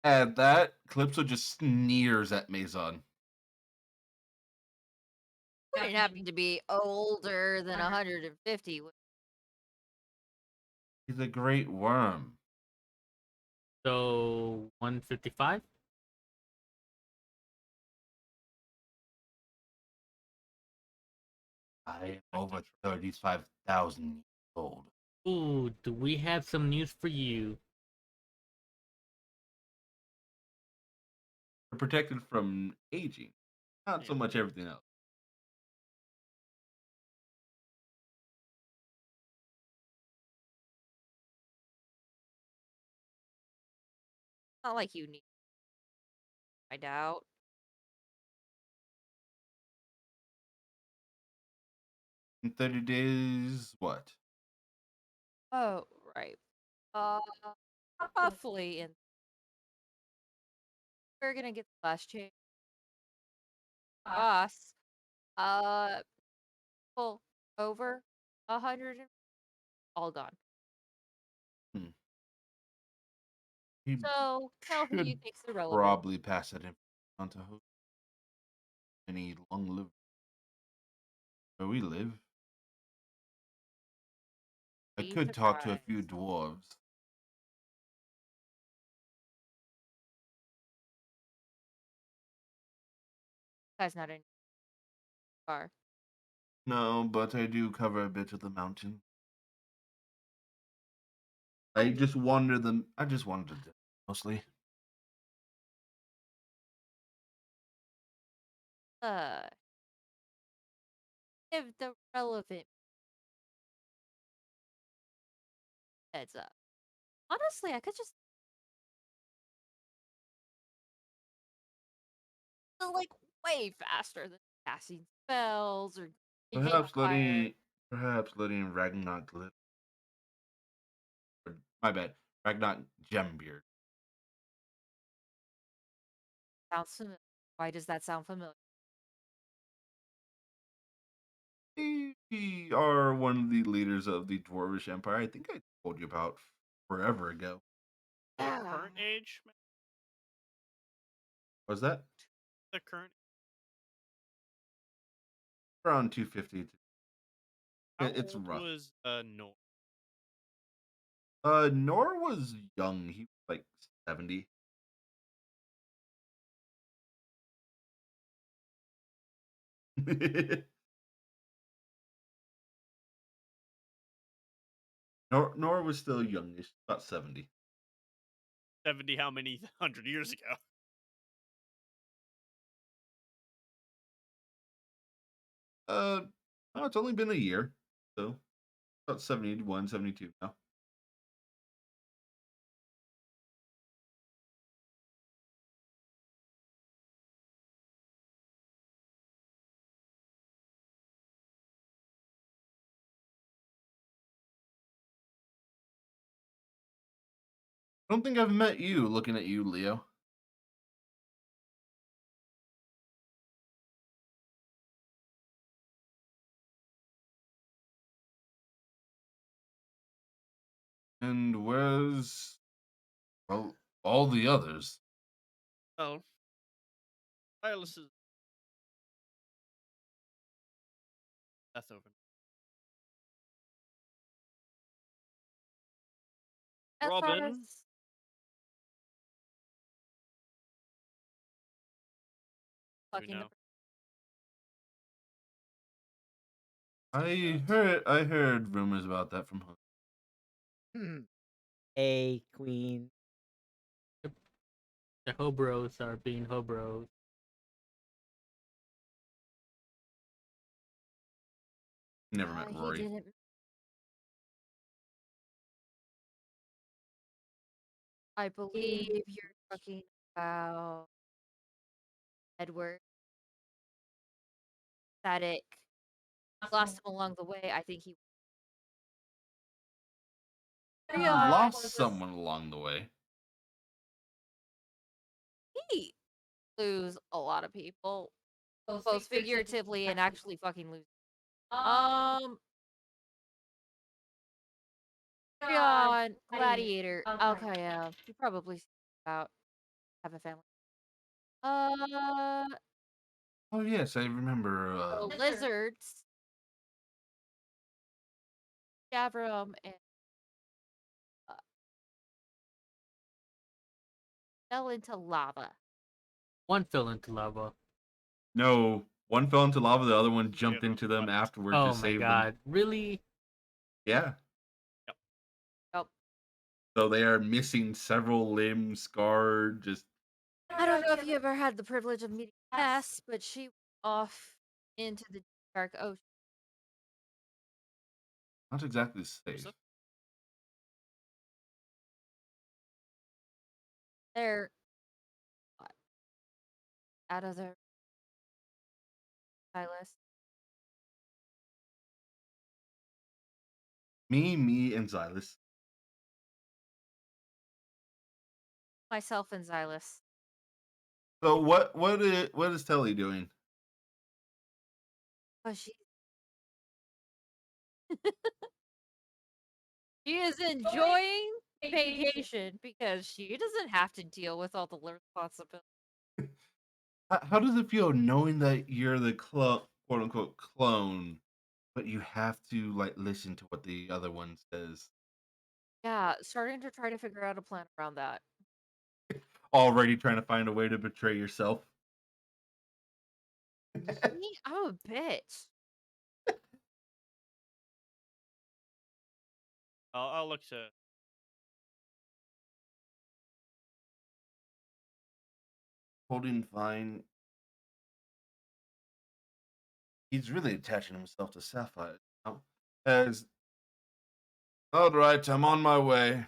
At that, Calypso just sneers at Maison. Wouldn't happen to be older than 150. He's a great worm. So 155. I am over 35,000 years old. Ooh, do we have some news for you? We're protected from aging. Not so Yeah. much everything else. Not like you need. I doubt. In 30 days, what? Oh, right. Uh, roughly, and we're gonna get the last change. Boss. Uh, well, over 100, all gone. Hmm. He So tell who you should think's irrelevant. probably pass that information on to who. Any long live where we live. I Be could talk to a few surprised. dwarves. Guy's not in car. No, but I do cover a bit of the mountain. I do. I just wandered them mostly. Uh, give the relevant heads up. Honestly, I could just like way faster than casting spells or making Perhaps fire. letting Ragnarok live. My bad. Ragnarok Gembeard. Sounds familiar. Why does that sound familiar? They are one of the leaders of the Dwarvish Empire. I think I told you about forever ago. The Yeah. current age? Was that The current. around 250? How It's old rough. was Nor? Nor was young. He was like 70. Nor was still youngish, about 70. 70 how many 100 years ago? Uh, oh, it's only been a year, so about 71, 72 now. I don't think I've met you. Looking at you, Leo. And where's well all the others? Oh, Silas is death over. As far as Robin, fucking know. I heard rumors about that from home. A queen. The hobros are being hobros. Never met he Rory. didn't. I believe you're talking about Edward. Static lost him along the way. I think he. He Freon lost someone along the way. he lose a lot of people, both figuratively and actually fucking lose. Freon Gladiator. Okay, yeah, you probably see about have a family. Uh, Oh yes, I remember. the lizards, Javram, and uh, fell into lava. One fell into lava. No, one fell into lava. The other one Yeah, jumped into them afterward Oh to my save them. god. Really? Yeah. Yep. So they are missing several limbs, scarred. Just I don't know if you ever had the privilege of meeting Tess, but she went off into the dark ocean. not exactly safe. Joseph? They're out of their Silas. Me, and Xylus. Myself and Xylus. So what is Telly doing? But she is enjoying vacation because she doesn't have to deal with all the responsibility. How does it feel knowing that you're the quote unquote clone, but you have to like listen to what the other one says? Yeah, starting to try to figure out a plan around that. Already trying to find a way to betray yourself. Me? I'm a bitch. I'll look to. Holding fine. He's really attaching himself to Sapphire now. As all right, I'm on my way.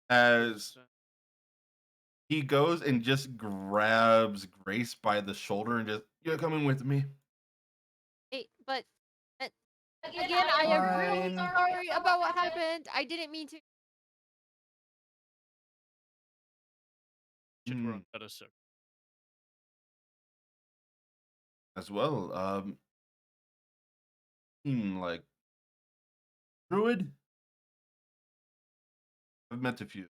As he goes and just grabs Grace by the shoulder and just, you're coming with me. Hey, but again, I am really Fine. sorry about what happened. I didn't mean to. Shit, we're on Hmm. better so. As well, like Druid. I've met a few.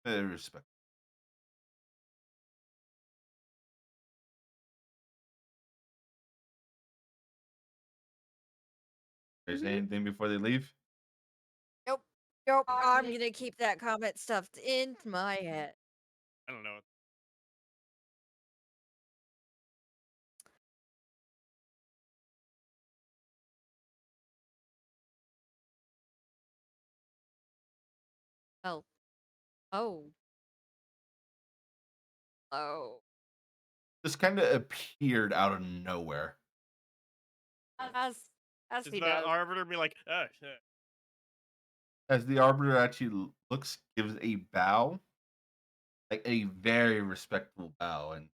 Very respect. Is there anything before they leave? Nope. Nope. I'm gonna keep that comment stuffed in my head. I don't know. Oh. Oh. Oh. Just kind of appeared out of nowhere. As Is he the does. arbiter be like, oh shit? As the arbiter actually looks, gives a bow, like a very respectful bow, and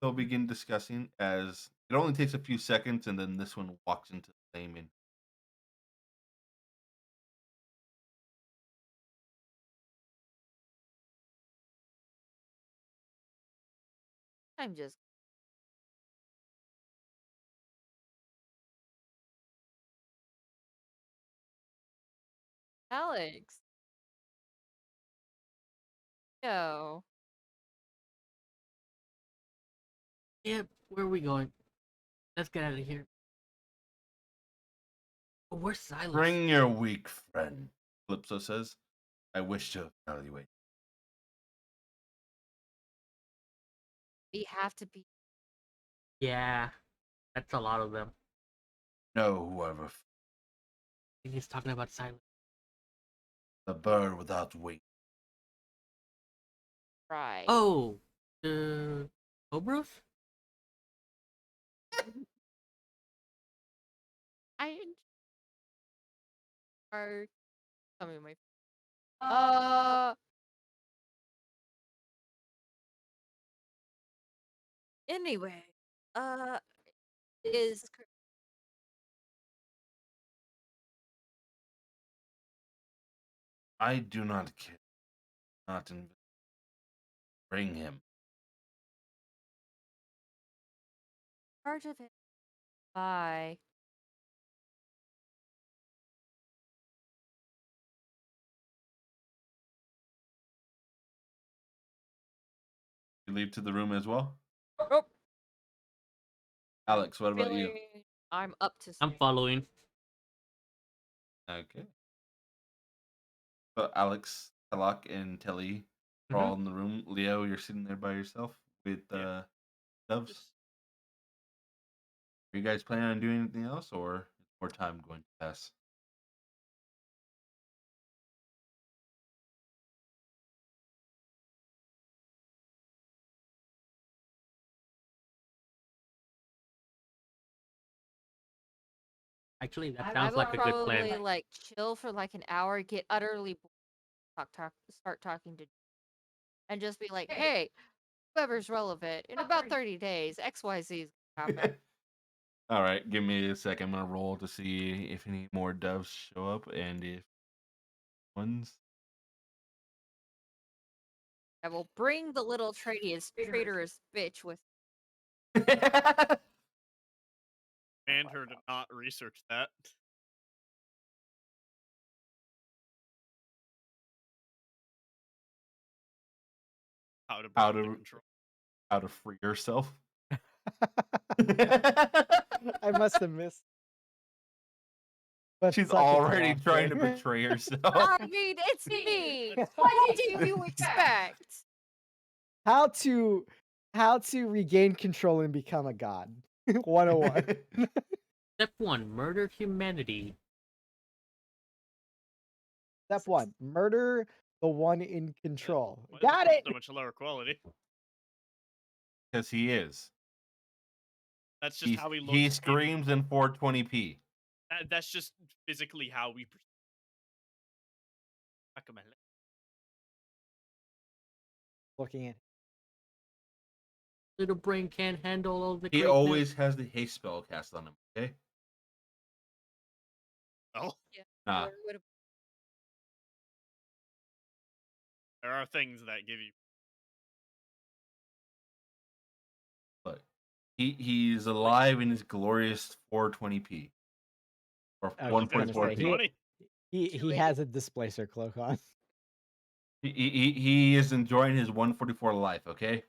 they'll begin discussing. As it only takes a few seconds, and then this one walks into the flaming. I'm just. Alex. Yo. Yep. Where are we going? Let's get out of here. Oh, where's Silas? Bring your weak friend, Calypso says. I wish to evaluate. we have to be. Yeah, that's a lot of them. No, whoever I think he's talking about silence. the bird without wings. Right. Oh, the Cobras? I are coming my uh anyway. Uh is I do not care. Not in. Bring him. part of it. Bye. You leave to the room as well. Oh, Alex, what about you? feeling I'm up to I'm following. Okay. So Alex, Talak, and Telly are all in the room. Leo, you're sitting there by yourself with Yeah. doves. Just Are you guys planning on doing anything else, or is more time going to pass? Actually, that I sounds would like a good plan. probably like chill for like an hour, get utterly bored, start talking to, and just be like, "Hey, whoever's relevant in about 30 days, XYZ is gonna happen." All right, give me a second. I'm gonna roll to see if any more doves show up, and if ones. I will bring the little traitorous bitch with. command her to not research that. How to bring How it to to control. how to free yourself. I must have missed. But She's such a already twat trying to thing. betray herself. I mean, it's me. What do you expect? How to regain control and become a god. 101. Step 1, murder humanity. Step 1, murder the one in control. Why is Got it it. so much lower quality? Because he is. That's just how he looks. He screams in 420p. That's just physically how we. Looking at Little brain can't handle all the He greatness. always has the haste spell cast on him. Okay. Oh, Yeah. Nah. Or would've- there are things that give you. But he's alive in his glorious 420p or I was just gonna say, 144p. he has a displacer cloak on. He is enjoying his 144 life. Okay.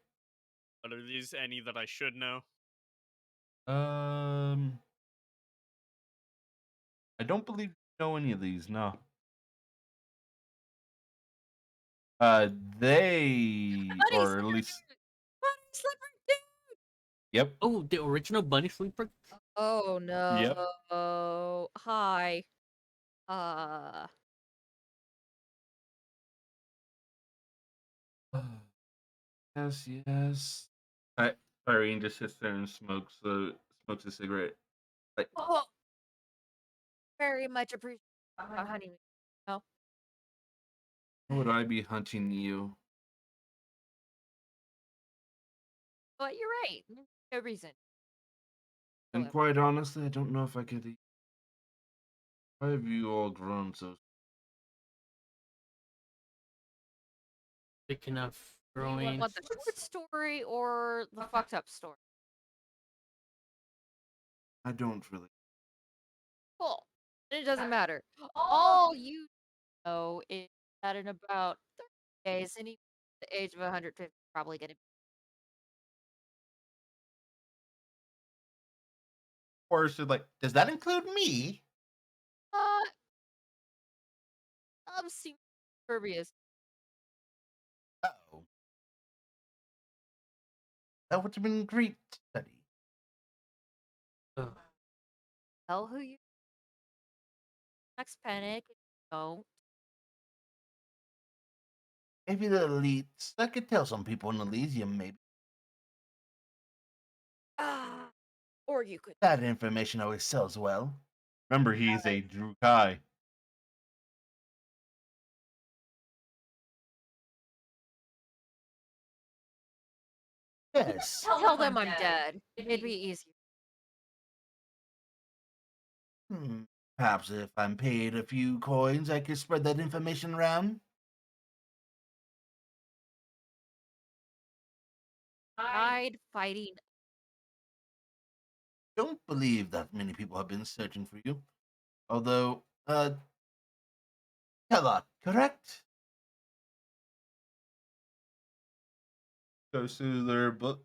But are these any that I should know? I don't believe you know any of these. No. They Bunny or at slipper least dude! Bunny slipper dude! yep. Oh, the original bunny sleeper? Oh Yep. no. Hi. Uh Yes, yes. Irene just sits there and smokes a cigarette. Like, oh, very much appreciate honey. No. why would I be hunting you? But you're right. No reason. And However. quite honestly, I don't know if I could. Why have you all grown so? Speaking of You growing, want the short story or the fucked up story? I don't really. Cool. It doesn't matter. All you know is that in about 30 days, and the age of 150 probably gonna be. Or is it like, does that include me? Uh, I'm super impervious. Oh, That would have been great study. Ugh. Tell who you next panic. If you don't. Maybe the elites. I could tell some people in Elysium, maybe. Ah, or you could. That information always sells well. Remember, he's a Drukai. Yes. Tell them I'm dead. It'd be easier. Hmm. Perhaps if I'm paid a few coins, I could spread that information around. Died fighting. Don't believe that many people have been searching for you. Although, Kellogg, correct? Goes through their book.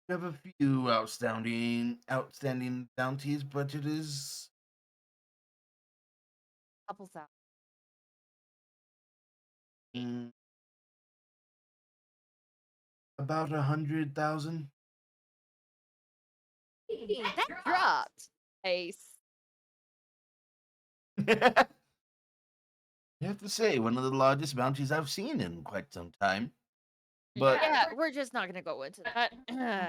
We have a few outstanding bounties, but it is Couples out. mm, about 100,000. Hey, that dropped. Ace. I have to say, one of the largest bounties I've seen in quite some time. But Yeah, we're just not gonna go into that.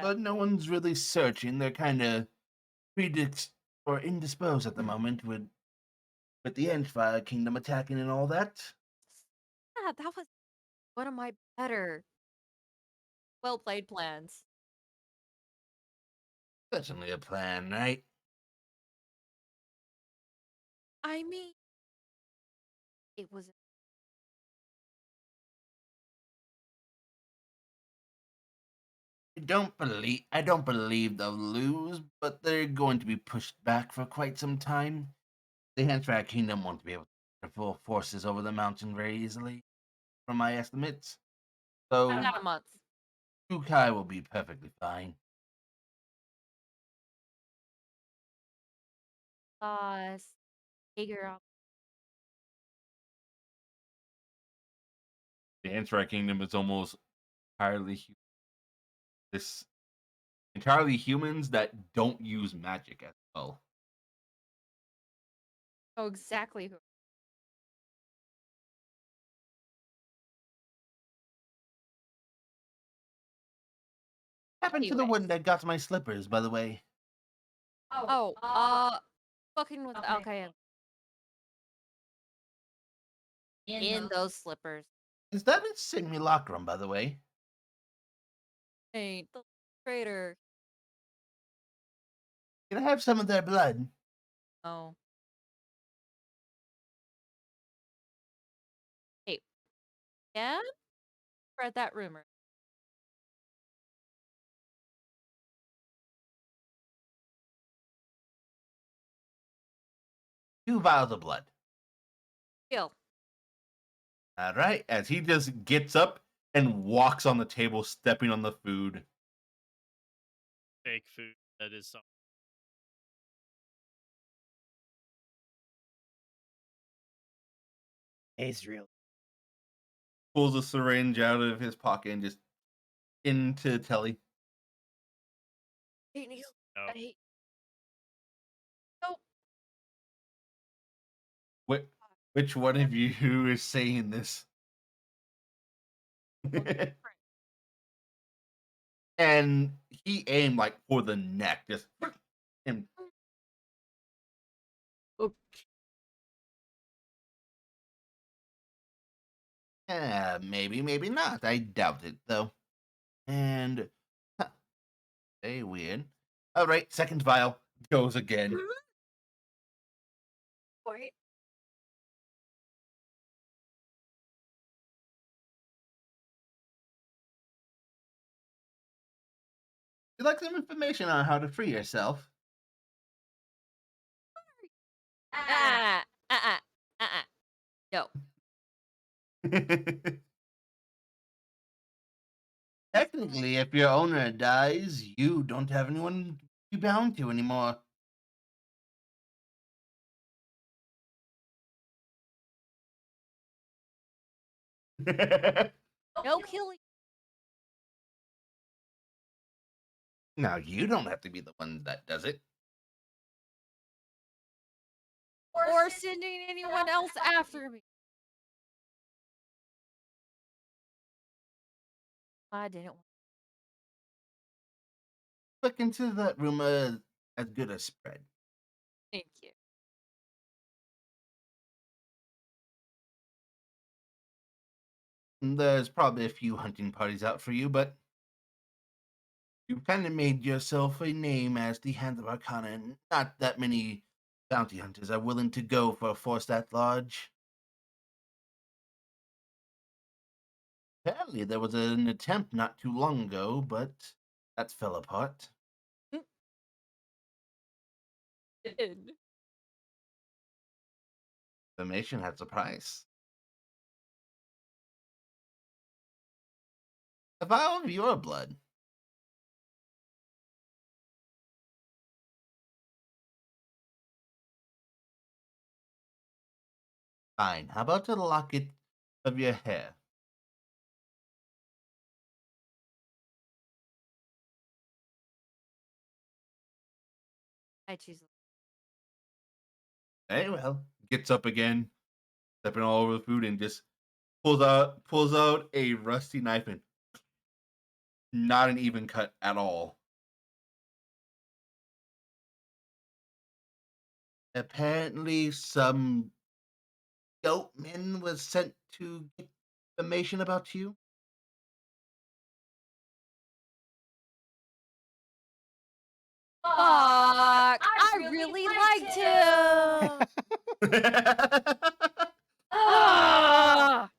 but no one's really searching. They're kind of or indisposed at the moment with the Empire Kingdom attacking and all that. Yeah, that was one of my better, well played plans. Certainly a plan, right? I mean, it was. I don't believe they'll lose, but they're going to be pushed back for quite some time. The Empire Kingdom won't be able to put full forces over the mountain very easily, from my estimates. So About a month. Kukai will be perfectly fine. Figure out. The Empire Kingdom is almost entirely this entirely humans that don't use magic as well. Know exactly who. Happened to the Anyways. one that got my slippers, by the way. Oh, fucking with Alkaid in those slippers. Is that a simulacrum, by the way? Hey, the traitor. Can I have some of their blood? Oh. Hey, yeah? Spread that rumor. 2 vials of blood. Kill. All right, as he just gets up and walks on the table, stepping on the food. Fake food. That is something. Israel. Pulls a syringe out of his pocket and just into Telly. Hey, Neil. No. I hate. Nope. Which one of you is saying this? And he aimed like for the neck, just and maybe, maybe not. I doubt it though. And huh, very weird. All right, second vial goes again. Wait. You like some information on how to free yourself? Uh-uh. No. Technically, if your owner dies, you don't have anyone to be bound to anymore. No killing. Now you don't have to be the one that does it. Or sending anyone else after me. I didn't want. Look into that rumor as good as spread. Thank you. There's probably a few hunting parties out for you, but you've kind of made yourself a name as the Hand of Arcana, and not that many bounty hunters are willing to go for a force that large. Apparently, there was an attempt not too long ago, but that fell apart. Did. Information has a price. A vial of your blood. Fine. How about a locket of your hair? I choose. Very well. Gets up again, stepping all over the food, and just pulls out a rusty knife, and not an even cut at all. Apparently, some goatman was sent to get information about you. Fuck! I really liked him. Ah!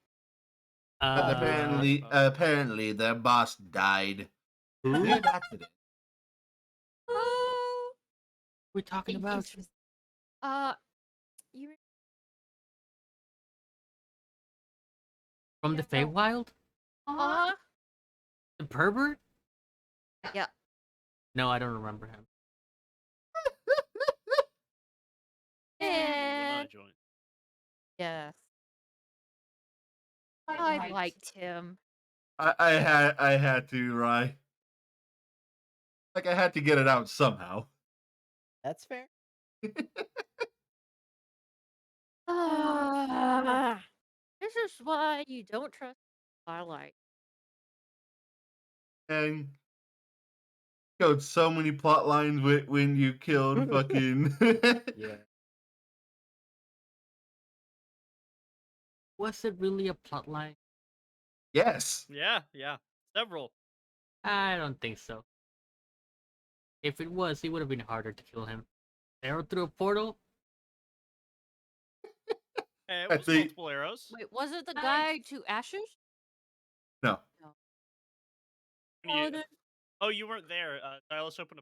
But apparently, their boss died. Weird accident. Who? We're talking about Interesting. You. from the Feywild? Uh. The pervert? Yeah. No, I don't remember him. And join. yes, I liked him. I had to, Rye. Like I had to get it out somehow. That's fair. This is why you don't trust Twilight. And killed so many plot lines when you killed fucking. Yeah. Was it really a plotline? Yes. Yeah, several. I don't think so. If it was, it would have been harder to kill him. Arrow through a portal? Hey, it I was think- multiple arrows. Wait, was it the guy to Ashes? No. You- oh, you weren't there. Silas opened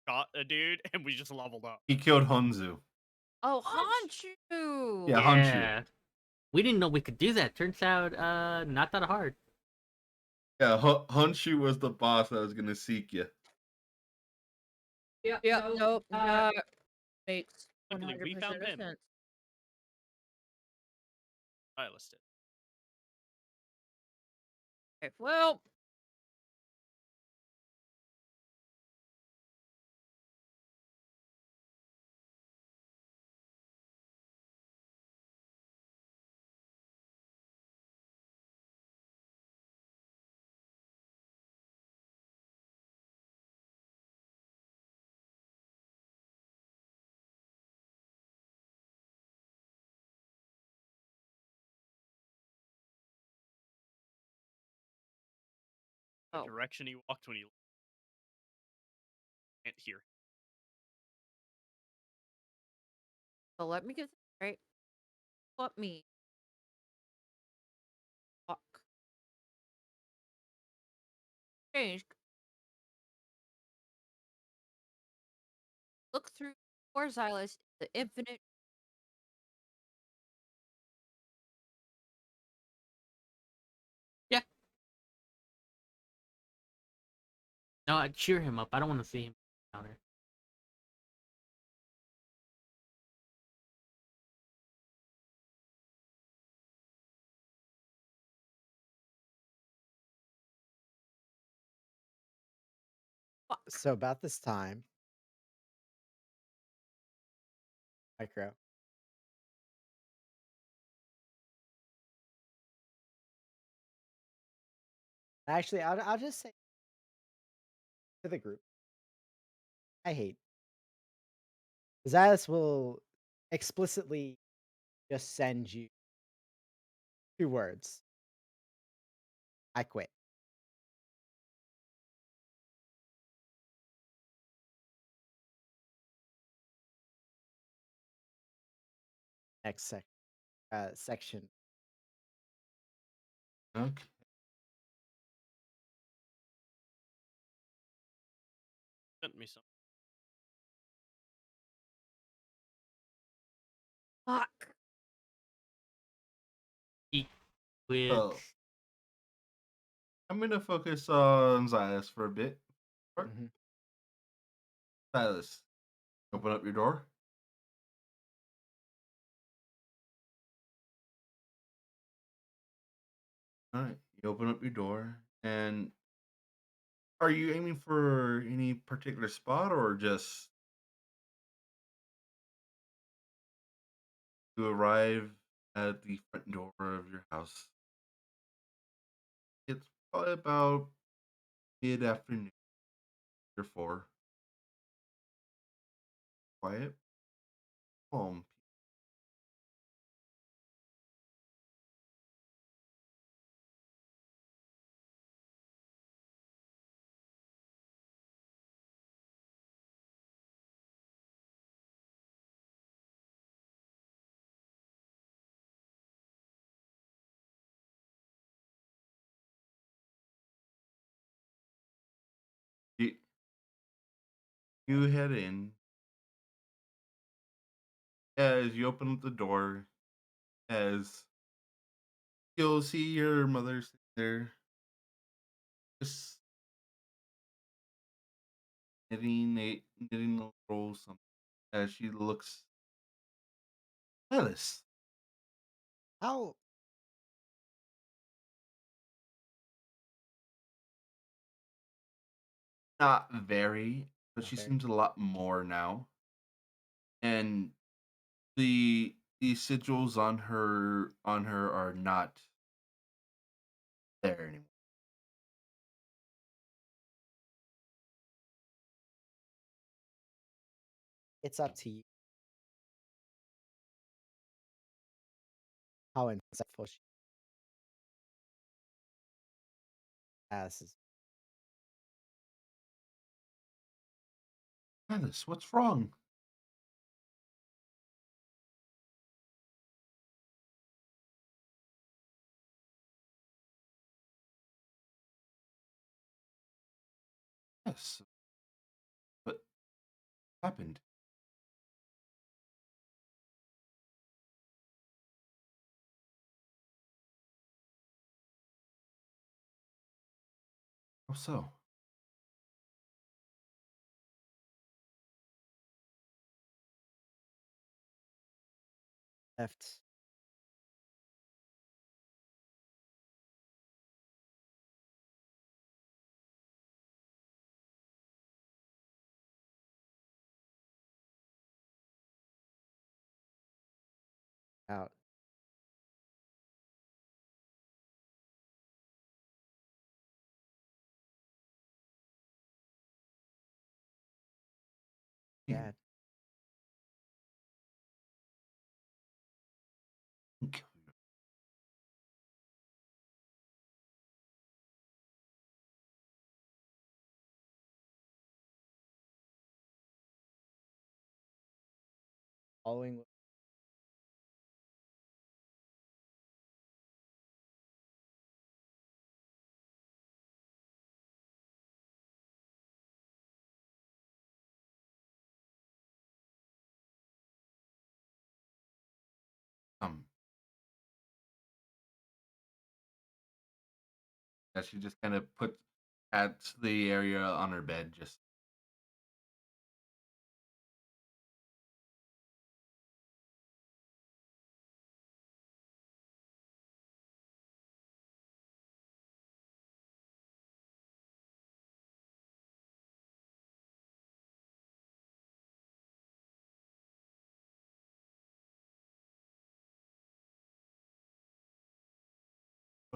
shot a dude, and we just leveled up. He killed Honzu. Oh, Honshu! Yeah, Honshu. We didn't know we could do that. Turns out, not that hard. Yeah, Honshu was the boss that was gonna seek you. Yep, nope, that makes Luckily, we 100% found of him. sense. Silas did. Okay, well, The Oh. direction he walked when he can't hear. so let me get this right. What me? Fuck. Change. Look through for Xylus, the infinite. No, I'd cheer him up. I don't want to see him counter. So about this time, micro. Actually, I'll just say to the group, I hate. Xalis will explicitly just send you 2 words. I quit. Next section. Okay. Sent me some. Fuck. He quit. So I'm gonna focus on Silas for a bit. Alright, Mhm. Silas, open up your door. All right, you open up your door, and are you aiming for any particular spot, or just to arrive at the front door of your house? It's probably about mid-afternoon or 4. Quiet, calm. You, you head in. As you open up the door, as you'll see your mother sitting there, just knitting a little something. As she looks, Alice, How not very, but not she very. seems a lot more now. And the sigils on her are not there anymore. It's up to you how insightful she has. Alice, what's wrong? Yes, what happened? How so? Left out. You Dad. can kill you. Following Um, that she just kind of put at the area on her bed, just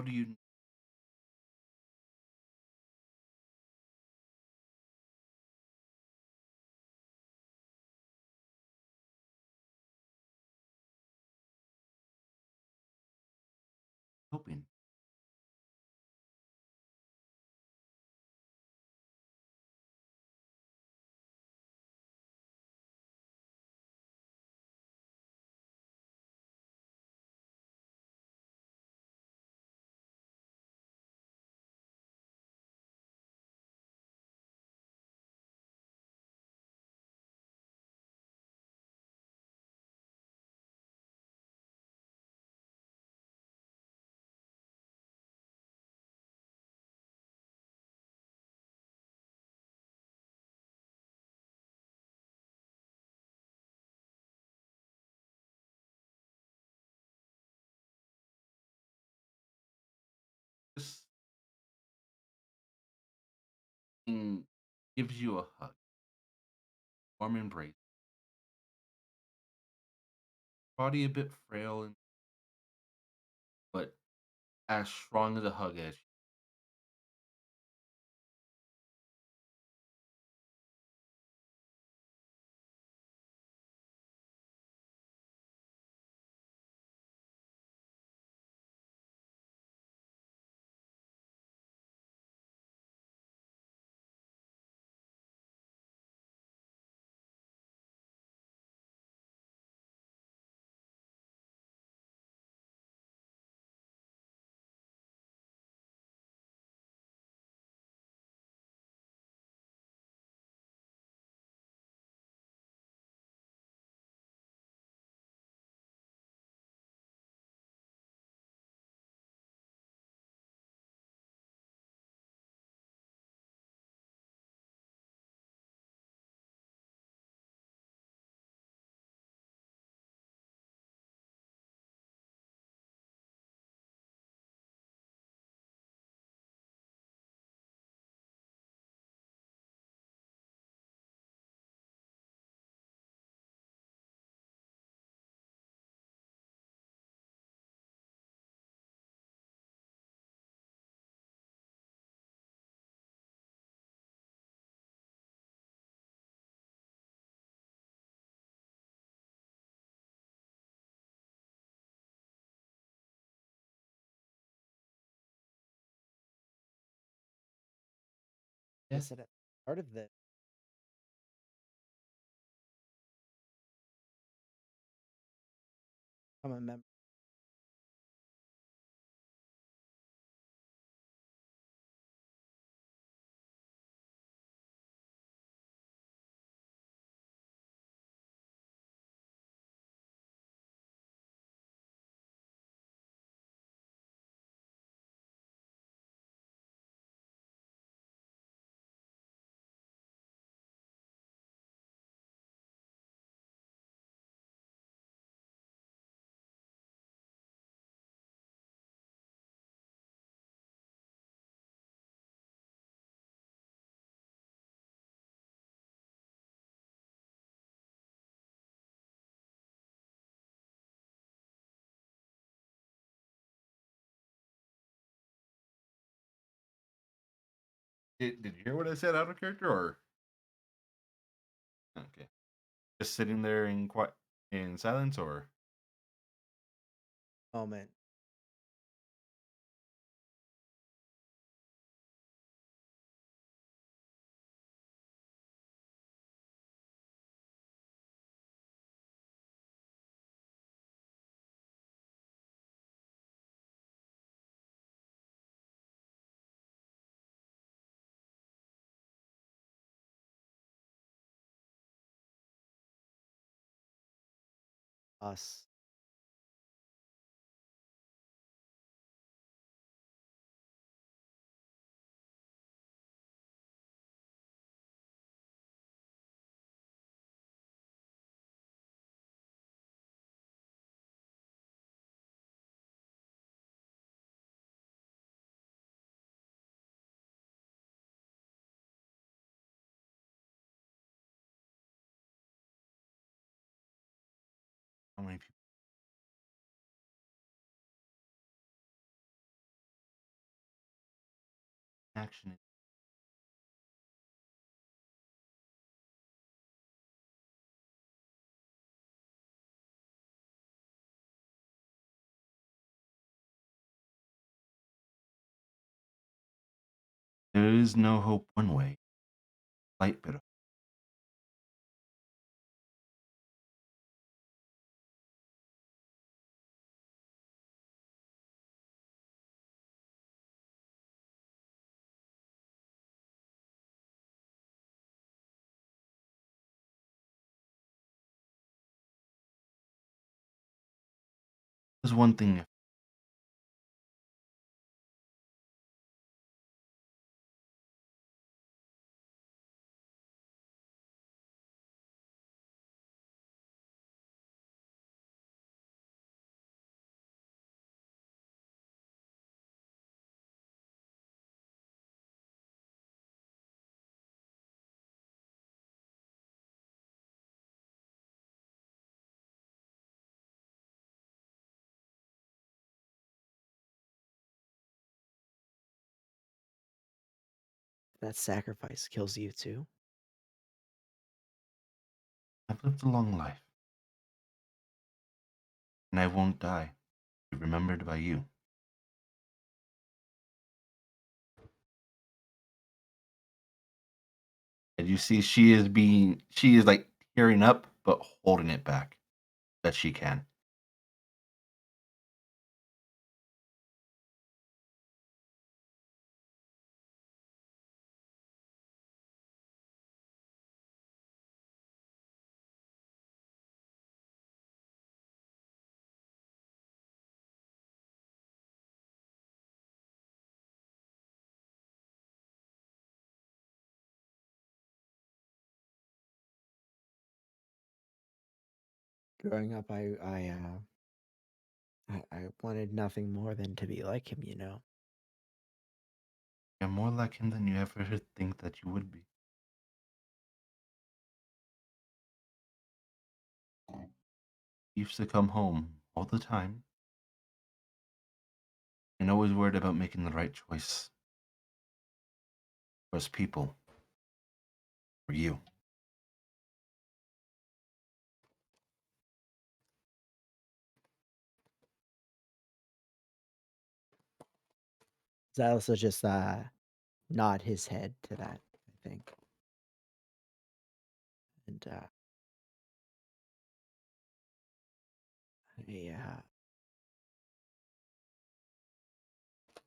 What do you hoping? This thing gives you a hug, warm embrace. Body a bit frail, but as strong as a hug as I yeah. said at the start of the I'm a member. Did you hear what I said out of character or okay? Just sitting there in quiet in silence or Moment. Us. how many people? action. There is no hope one way, light bit of there's one thing. That sacrifice kills you too. I've lived a long life, and I won't die. Be remembered by you. And you see, she is like tearing up, but holding it back that she can. Growing up, I wanted nothing more than to be like him. You know. You're more like him than you ever think that you would be. He used to come home all the time and always worried about making the right choice for his people, for you. So I also just nod his head to that. I think, and yeah,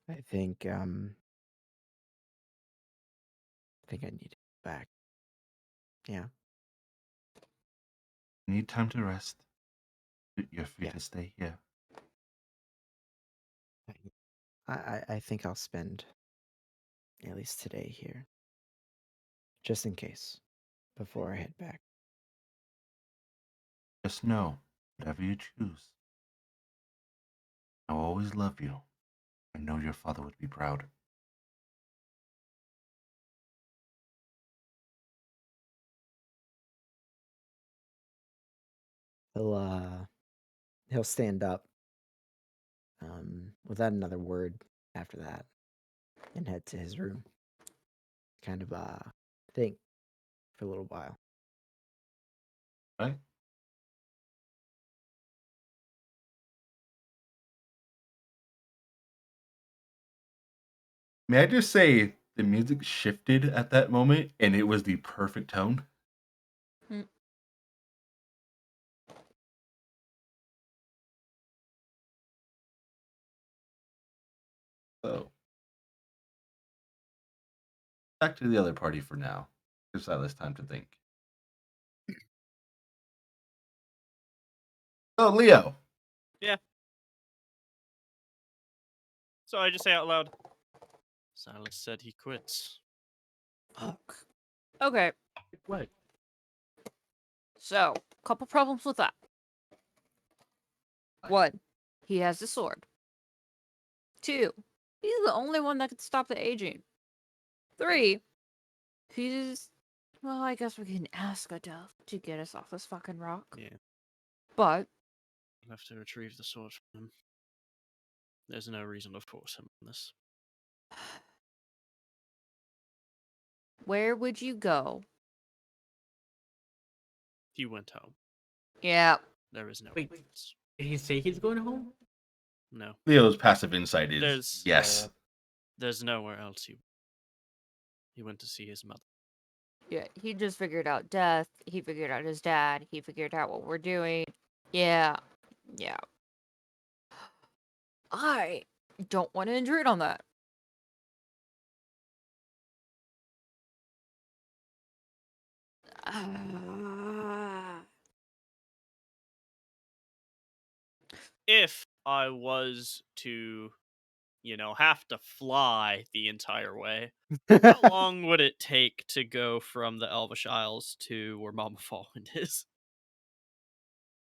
I think I need to go back. Yeah, You need time to rest. You're free yeah. to stay here. I think I'll spend at least today here, just in case, before I head back. Just know, whatever you choose, I'll always love you. I know your father would be proud. He'll he'll stand up, without another word after that, and head to his room. Kind of think for a little while. Right? May I just say the music shifted at that moment and it was the perfect tone? Hmm. So, back to the other party for now. Give Silas time to think. So, Leo, Yeah. So I just say out loud. Silas said he quits. Fuck. Okay, What? so couple problems with that. One, he has the sword. Two, he's the only one that can stop the aging. Three, he's well, I guess we can ask a dove to get us off this fucking rock. Yeah. But I'll have to retrieve the sword from him. There's no reason to force him on this. Where would you go? He went home. Yeah. There is no Wait. evidence. Did he say he's going home? No. Leo's passive insight is There's yes. There's nowhere else he went to see his mother. Yeah, he just figured out death. He figured out his dad. He figured out what we're doing. Yeah. Yeah. I don't want to intrude on that. Ah. If I was to, have to fly the entire way, how long would it take to go from the Elvish Isles to where Mama Fallen is?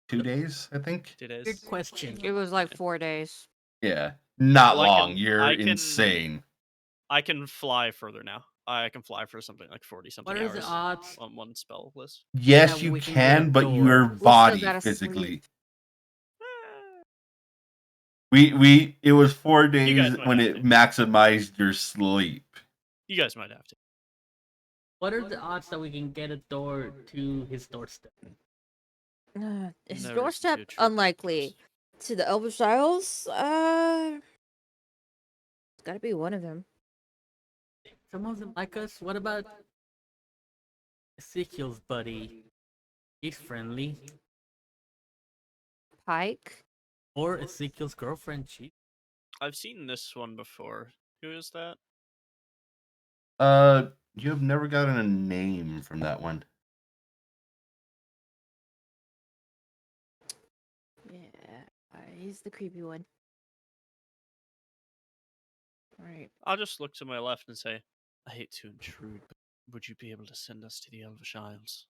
2 days, I think. 2 Good days. question. It was like 4 days. Yeah, not Well, long. You're I can- insane. I can fly further now. I can fly for something like 40 something What are the hours odds? on one spell list. Yes, that you we can get a can, but door? your We still body gotta physically. sleep. It was 4 guys days might when have it to. maximized your sleep. You guys might have to. What are the odds that we can get a door to his doorstep? His No reason doorstep, to attribute unlikely. this. To the Elvish Isles, it's gotta be one of them. Some of them like us. What about Ezekiel's buddy? He's friendly. Pike? Or Ezekiel's girlfriend. I've seen this one before. Who is that? You have never gotten a name from that one. Yeah, he's the creepy one. Alright. I'll just look to my left and say, I hate to intrude, but would you be able to send us to the Elvish Isles?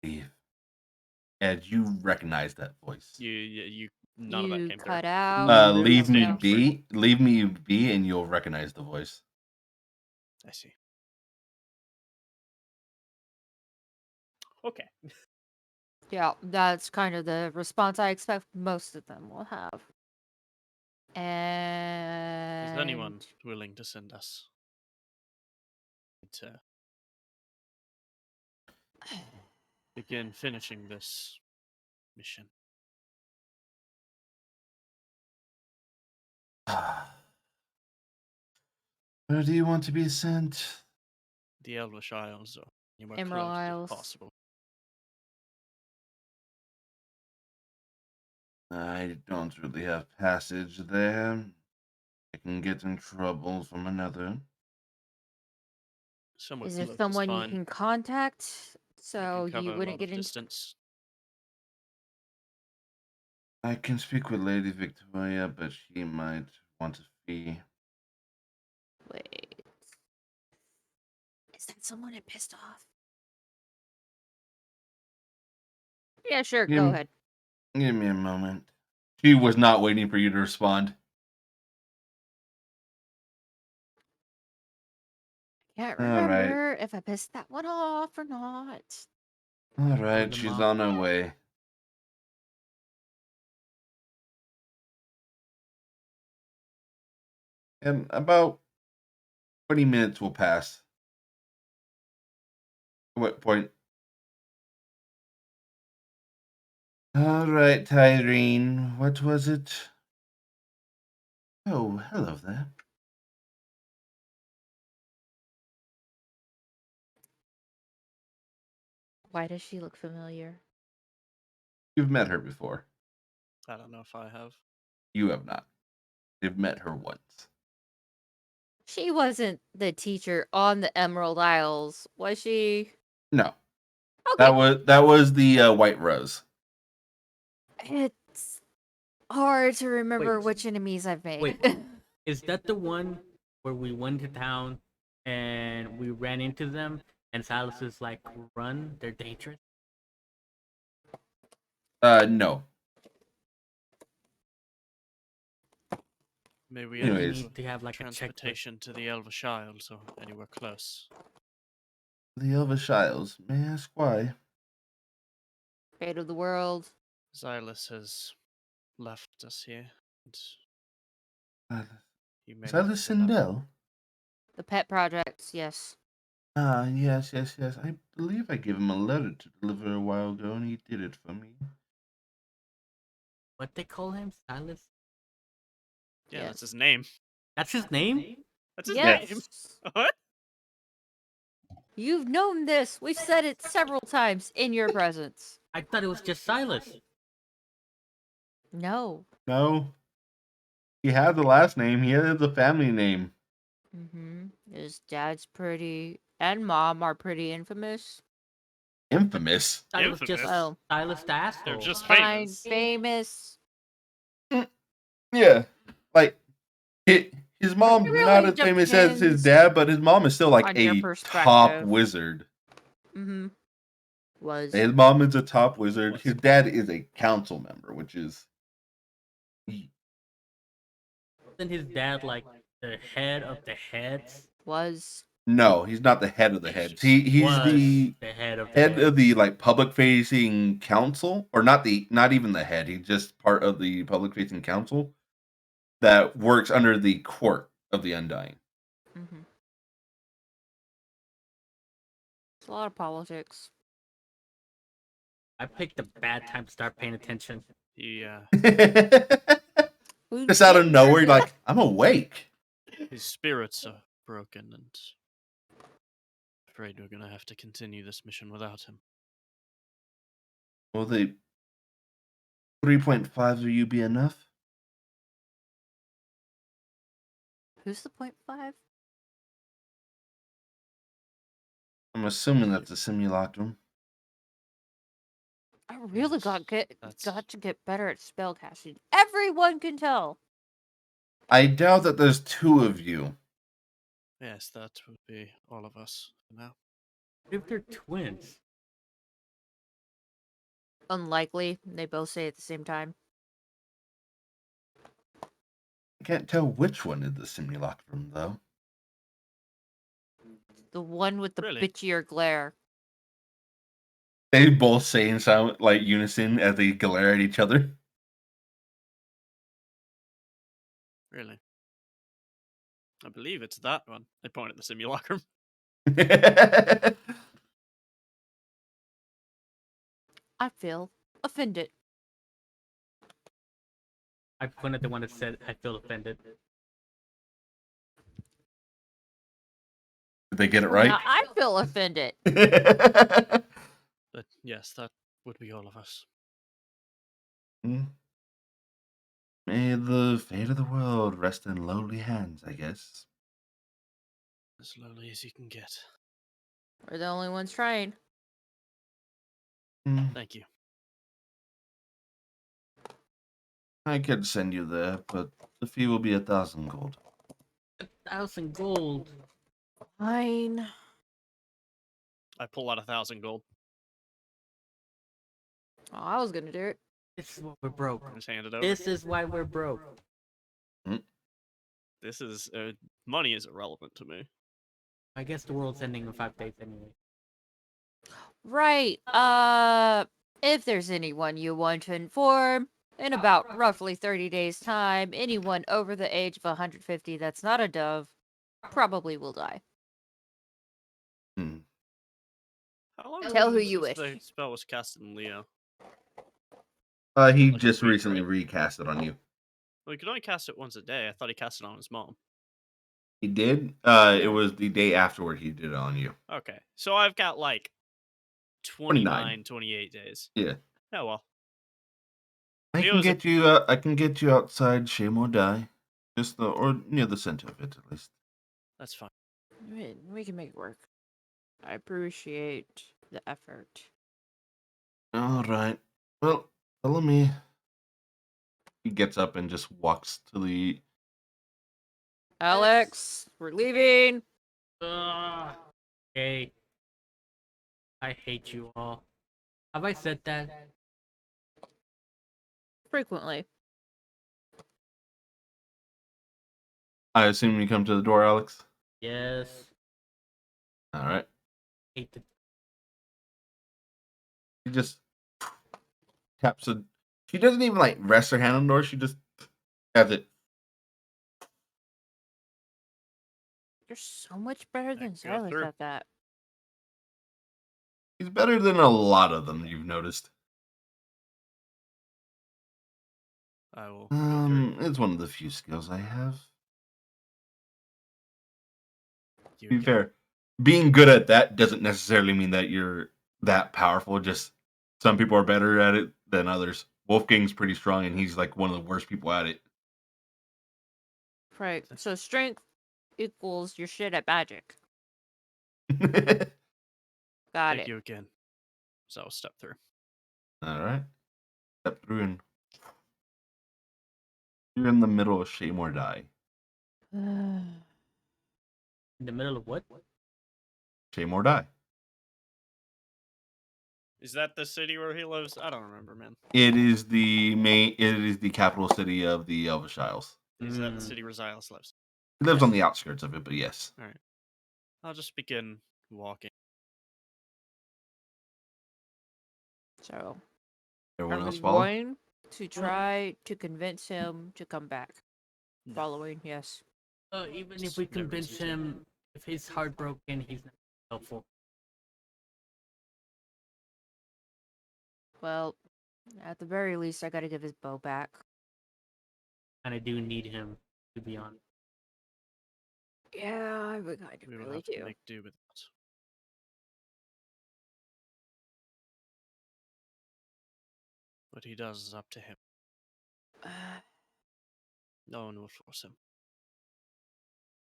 Leave. Ed, you recognize that voice. None of that You came cut through. out. Leave me Stand be. Leave me be, and you'll recognize the voice. I see. Okay. Yeah, that's kind of the response I expect most of them will have. And Is anyone willing to send us to begin finishing this mission? Where do you want to be sent? The Elvish Isles or anywhere Emerald close Isles. if possible. I don't really have passage there. I can get in trouble from another. Somewhere is there close is someone you fine. can contact I so can cover you a wouldn't lot get of into distance. I can speak with Lady Victoria, but she might want a fee. Wait. Is that someone that pissed off? Yeah, sure, go Give- ahead. Give me a moment. She was not waiting for you to respond. Can't All right. remember if I pissed that one off or not. All right, them she's off. on her way. And about 20 minutes will pass. At what point? All right, Tyrene. What was it? Oh, hello there. Why does she look familiar? You've met her before. I don't know if I have. You have not. You've met her once. She wasn't the teacher on the Emerald Isles, was she? No, Okay. that was the White Rose. It's hard to remember Wait. which enemies I've made. Wait. Is that the one where we went to town and we ran into them and Silas is like, run, they're dangerous? No. Maybe we Anyways. need to have like a checklist. transportation to the Elvish Isles or anywhere close. The Elvish Isles. May I ask why? Fate of the world. Xylus has left us here. And he may Is not that the be without- Sindel? The pet projects, yes. Ah, yes. I believe I gave him a letter to deliver a while ago, and he did it for me. What they call him? Silas? Yeah, Yes. that's his name. That's his name? That's his Yes. name. What? You've known this. We've said it several times in your presence. I thought it was just Silas. No. No. He had the last name. He had the family name. His dad's pretty, and mom are pretty infamous. Infamous. I thought it was just Infamous. Well, Silas the asshole. They're just fine, famous. famous. Yeah. Like, his mom, It really not as famous as his depends dad, but his mom is still like on your a perspective. top wizard. Was. His mom is a top wizard. His dad is a council member, which is. Wasn't his dad like the head of the heads? Was. No, he's not the head of the heads. He's Was the head of the head of the heads. like public facing council, or not even the head. He's just part of the public facing council that works under the court of the Undying. It's a lot of politics. I picked a bad time to start paying attention. Yeah. Just out of nowhere, you're like, I'm awake. His spirits are broken, and afraid we're gonna have to continue this mission without him. Will the 3.5 of you be enough? Who's the 0.5? I'm assuming that's a simulacrum. I really Yes, got that's- to get better at spellcasting. Everyone can tell. I doubt that there's two of you. Yes, that would be all of us for now. What if they're twins? Unlikely. They both say it at the same time. I can't tell which one is the simulacrum, though. The one with the Really? bitchier glare. They both say in sound like unison as they glare at each other. Really? I believe it's that one. I point at the simulacrum. I feel offended. I pointed at the one that said I feel offended. Did they get it Now right? I feel offended. But yes, that would be all of us. May the fate of the world rest in lowly hands, I guess. As slowly as you can get. We're the only ones trying. Thank you. I could send you there, but the fee will be 1,000 gold. 1,000 gold. Fine. I pull out 1,000 gold. Oh, I was gonna do it. This is what we're broke. Just hand it over. This is why we're broke. This is money is irrelevant to me. I guess the world's ending in 5 days anyway. Right. If there's anyone you want to inform, in about roughly 30 days' time, anyone over the age of 150 that's not a dove probably will die. How long Tell ago who you since wish. The spell was cast in Leo. He Like a just week, recently right? recast it on you. Well, he could only cast it once a day. I thought he cast it on his mom. He did? It was the day afterward he did it on you. Okay, so I've got like 29, 28 days. Yeah. Oh well. I He can was a- get you. I can get you outside Shame or Die, or near the center of it at least. That's fine. We can make it work. I appreciate the effort. All right. Well, follow me. He gets up and just walks to the. Alex, we're leaving. Okay. I hate you all. Have I said that? Frequently. I assume you come to the door, Alex. Yes. All right. Hate the He just taps She doesn't even like rest her hand on the door. She just has it. You're so much better than Go Silas through. at that. He's better than a lot of them you've noticed. I will go through. It's one of the few skills I have. You To be again. fair, being good at that doesn't necessarily mean that you're that powerful. Just some people are better at it than others. Wolfgang's pretty strong, and he's like one of the worst people at it. Right. So strength equals your shit at magic. Got Thank it. you again. So I'll step through. All right, step through, and you're in the middle of Shame or Die. In the middle of what? Shame or Die. Is that the city where he lives? I don't remember, man. It is the main. It is the capital city of the Elvish Isles. Is that the city where Xylus lives? He lives on the outskirts of it, but yes. All right. I'll just begin walking. So Everyone are else we follow. going to try to convince him to come back? No. Following, yes. Even if we No convince reason to. him, if he's heartbroken, he's not helpful. Well, at the very least, I gotta give his bow back. And I do need him, to be honest. Yeah, I would kind of We will really have to do. make do with that. What he does is up to him. No one will force him.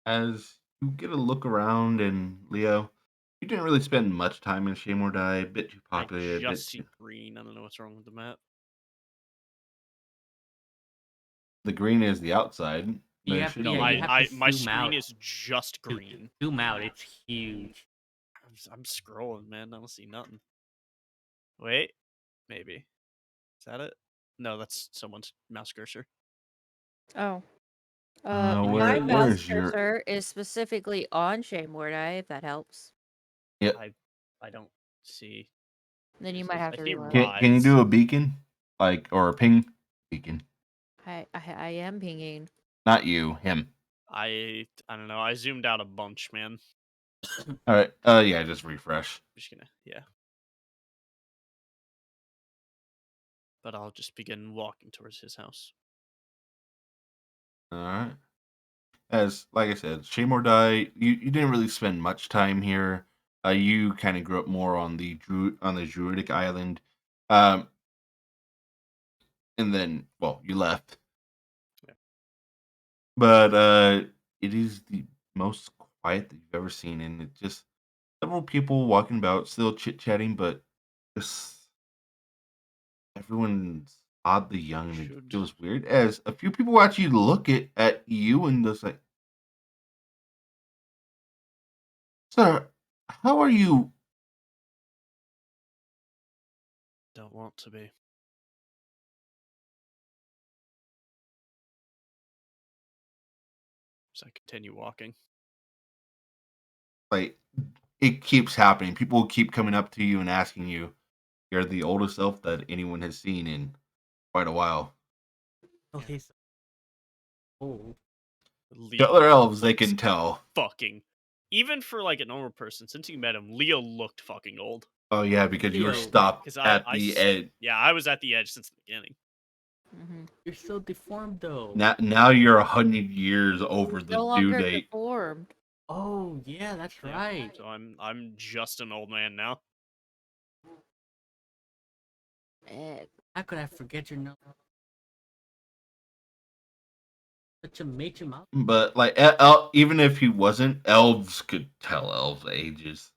As you get a look around, and Leo, you didn't really spend much time in Shame or Die. A bit too populated. I A bit just see too... green. I don't know what's wrong with the map. The green is the outside. You There have- should No, yeah, be- you have to my zoom screen out. is just Dude, green. zoom out, it's huge. I'm scrolling, man. I don't see nothing. Wait, maybe. Is that it? No, that's someone's mouse cursor. Oh. where- My mouse where's your- cursor is specifically on Shame Mordai, if that helps. I don't see. Then you This might is- have I to see reload. Can you rise. do a beacon, or a ping beacon? I am pinging. Not you, him. I don't know. I zoomed out a bunch, man. All right. Yeah, just refresh. I'm just gonna, yeah. But I'll just begin walking towards his house. All right. As like I said, Shame or Die. You didn't really spend much time here. You kind of grew up more on the Druidic island, and then you left. Yeah. But it is the most quiet that you've ever seen, and it's just several people walking about, still chit chatting, but just everyone's oddly young, and it Should- feels weird. As a few people actually look at you and just like, "Sir, how are you?" Don't want to be. So I continue walking. Like, it keeps happening. People keep coming up to you and asking you. You're the oldest elf that anyone has seen in quite a while. Oh, he's old. The other Leo elves, they looks can tell. fucking. Even for like a normal person, since you met him, Leo looked fucking old. Oh yeah, because you were Leo, stopped 'Cause at I the s- edge. Yeah, I was at the edge since the beginning. Mm-hmm. You're so deformed, though. Now you're 100 years over the No due longer date. deformed. Oh, yeah, that's Yeah, right. So I'm just an old man now. How could I forget your name? Such a major mouth. But like, even if he wasn't, elves could tell elves' ages.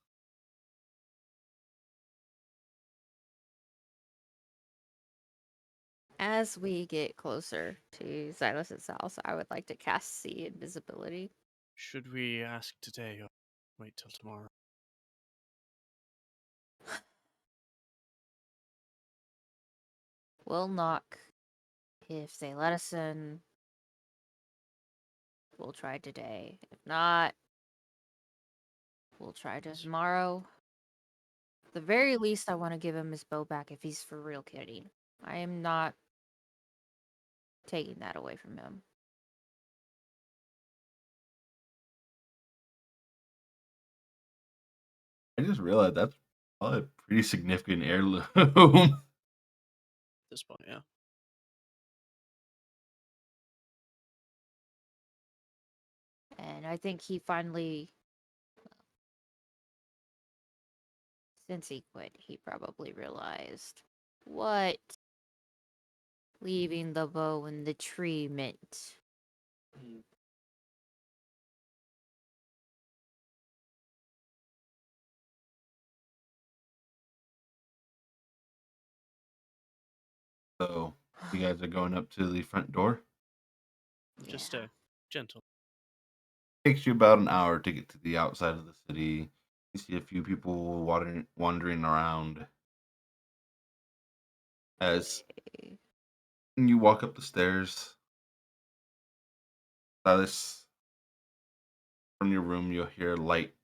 As we get closer to Silas's house, I would like to cast See Invisibility. Should we ask today or wait till tomorrow? We'll knock. If they let us in, we'll try today. If not, we'll try tomorrow. At the very least, I want to give him his bow back if he's for real kidding. I am not taking that away from him. I just realized that's probably a pretty significant heirloom. At this point, yeah. And I think he finally, since he quit, he probably realized what leaving the bow in the tree meant. So you guys are going up to the front door. Just Yeah. gentle. Takes you about an hour to get to the outside of the city. You see a few people wandering around. As Okay. you walk up the stairs, Silas, from your room, you'll hear light.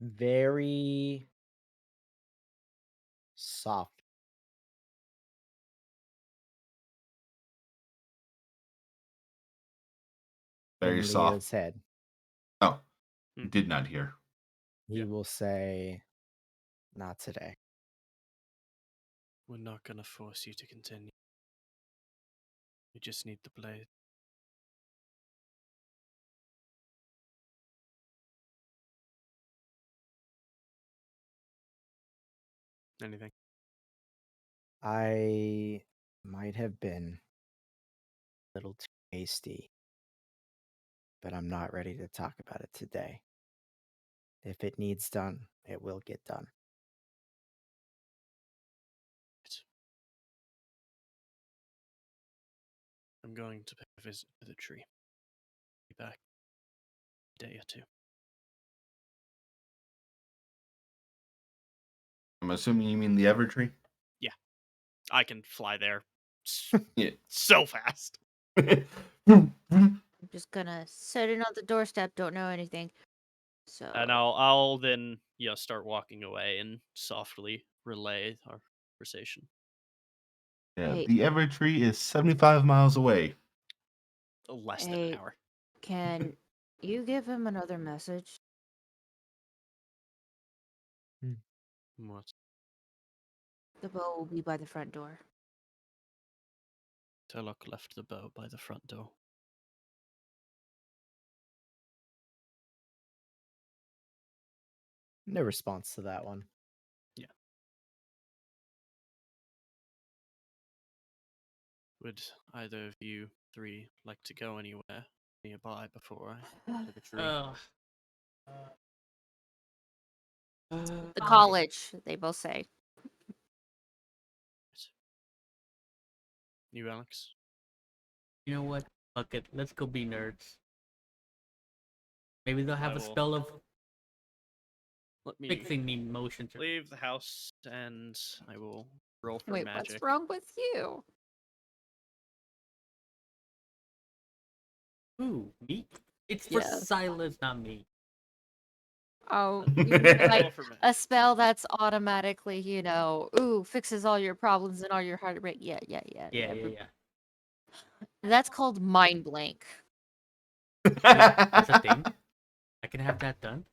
Very soft. Very In soft. Leo's head. Oh, Hmm. did not hear. He Yeah. will say, "Not today." We're not gonna force you to continue. We just need the blade. Anything? I might have been a little too hasty, but I'm not ready to talk about it today. If it needs done, it will get done. I'm going to pay a visit to the tree. Be back in a day or two. I'm assuming you mean the Evertree? I can fly there Yeah. so fast. I'm just gonna sit in on the doorstep, don't know anything. So And I'll then start walking away and softly relay our conversation. Yeah, Hey. the Evertree is 75 miles away. Less than Hey. an hour. can you give him another message? What? The bow will be by the front door. Turlock left the bow by the front door. No response to that one. Would either of you three like to go anywhere nearby before I head to the tree? The college, they both say. You, Alex? You know what? Fuck it. Let's go be nerds. Maybe they'll have I a will- spell of Let me fixing me motion. leave the house and I will roll for Wait, magic. what's wrong with you? Ooh, me? It's for Yes. Silas, not me. Oh, You you mean mean like Roll for magic. a spell that's automatically, fixes all your problems and all your heart rate. Yeah. Yeah. That's called mind blank. Wait, that's a thing? I can have that done?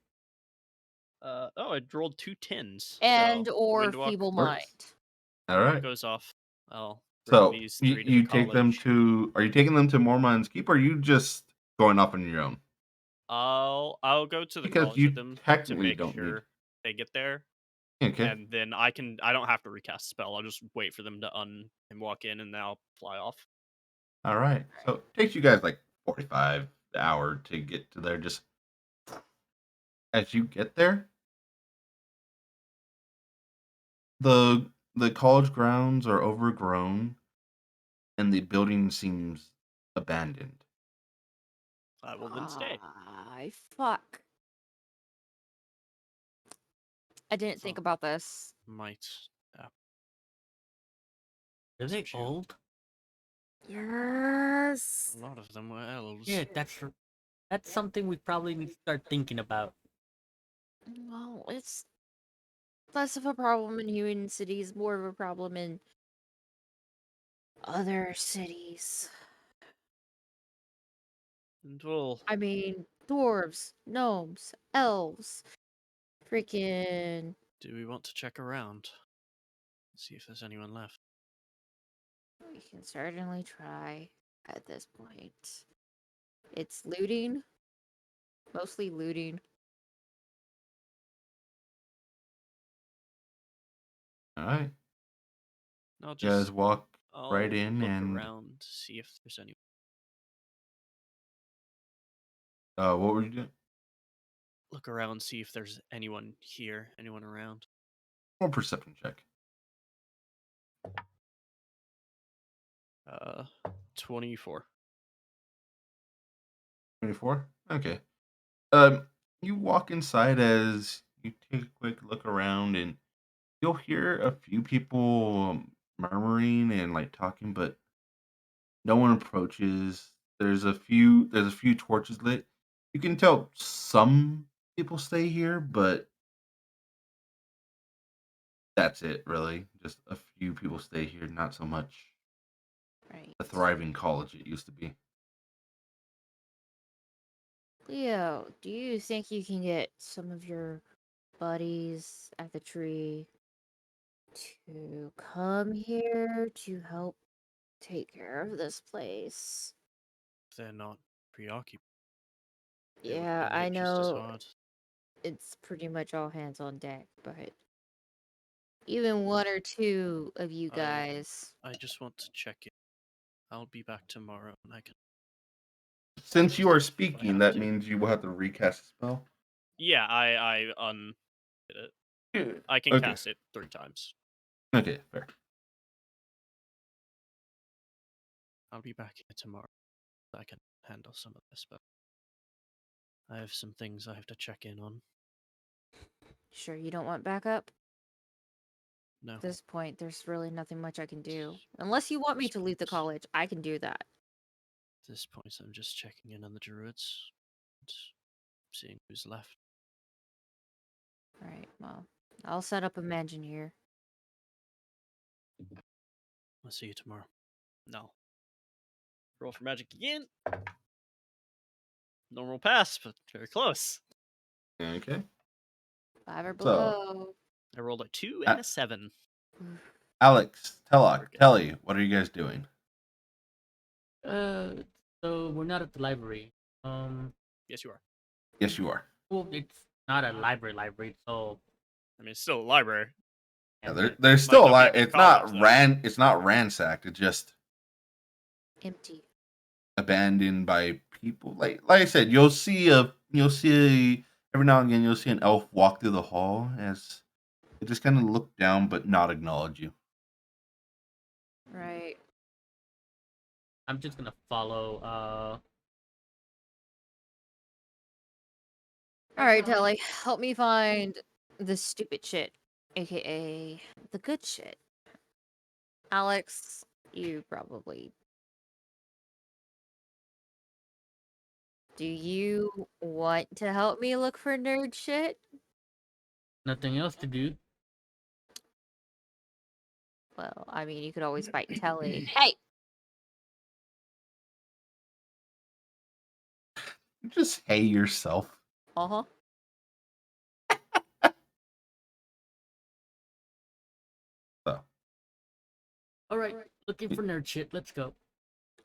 I rolled 2 10s. And so or Windwalk feeble Works. mind. All right. goes off. I'll bring So these you, three to you the take them college. to? Are you taking them to Mormon's Keep? Or are you just going off on your own? I'll go to the Because college you with them to technically make don't need- sure they get there, Okay. and then I don't have to recast the spell. I'll just wait for them to and walk in, and then I'll fly off. All right. So it takes you guys like 45 hour to get to there. Just as you get there, the college grounds are overgrown, and the building seems abandoned. I will then stay. Fuck. I didn't think So- about this. Might. Are they Sure. old? Yes. A lot of them were elves. Yeah, that's something we probably need to start thinking about. Well, it's less of a problem in human cities, more of a problem in other cities. And well, I mean, dwarves, gnomes, elves, freaking. do we want to check around? See if there's anyone left. We can certainly try at this point. It's looting, mostly looting. All right. I'll You guys just walk right I'll in, look and around to see if there's any. what were you doing? Look around, see if there's anyone here, anyone around. One perception check. 24. 24. Okay. You walk inside as you take a quick look around, and you'll hear a few people murmuring and like talking, but no one approaches. There's a few torches lit. You can tell some people stay here, but that's it really. Just a few people stay here, not so much Right. a thriving college it used to be. Leo, do you think you can get some of your buddies at the tree to come here to help take care of this place? They're not preoccupied. They would Yeah, get I hit just as know hard. it's pretty much all hands on deck, but even one or two of you I- guys. I just want to check it. I'll be back tomorrow and I can. Since you are If I speaking, have that to. means you will have to recast a spell. Yeah, I did it. Yeah. I can Okay. cast it 3 times. Okay, fair. I'll be back here tomorrow. I can handle some of this, but I have some things I have to check in on. Sure, you don't want backup? No. At this point, there's really nothing much I can do. Unless you want me to leave the college, I can do that. At this point, I'm just checking in on the druids and seeing who's left. Right, well, I'll set up a mansion here. I'll see you tomorrow. No. Roll for magic again. Normal pass, but very close. Okay. 5 or So, below. I rolled a 2 Uh, and a 7. Alex, Telok, Okay. Telly, what are you guys doing? So we're not at the library. Yes, you are. Yes, you are. Well, it's not a library, so I mean, it's still a library. Yeah, and there's Might still a not lot. be a It's not college, though. It's not ransacked. It's just Empty. abandoned by people. Like I said, every now and again you'll see an elf walk through the hall as they just kind of look down but not acknowledge you. Right. I'm just gonna follow. Alright, Telly, help me find the stupid shit, aka the good shit. Alex, you probably. Do you want to help me look for nerd shit? Nothing else to do. Well, I mean, you could always fight Telly. Hey! Just hey yourself. Uh huh. So All right, looking for nerd shit. Let's go.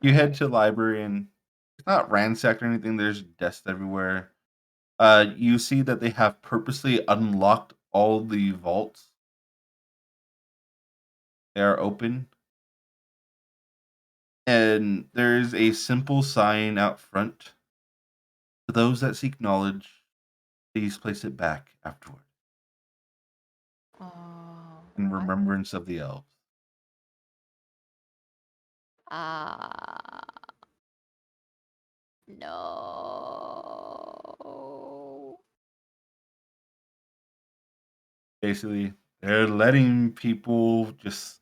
you head to the library and it's not ransacked or anything. There's desks everywhere. You see that they have purposely unlocked all the vaults. They are open. And there's a simple sign out front. For those that seek knowledge, please place it back afterward Oh, in what? remembrance of the elves. Ah. No. Basically, they're letting people just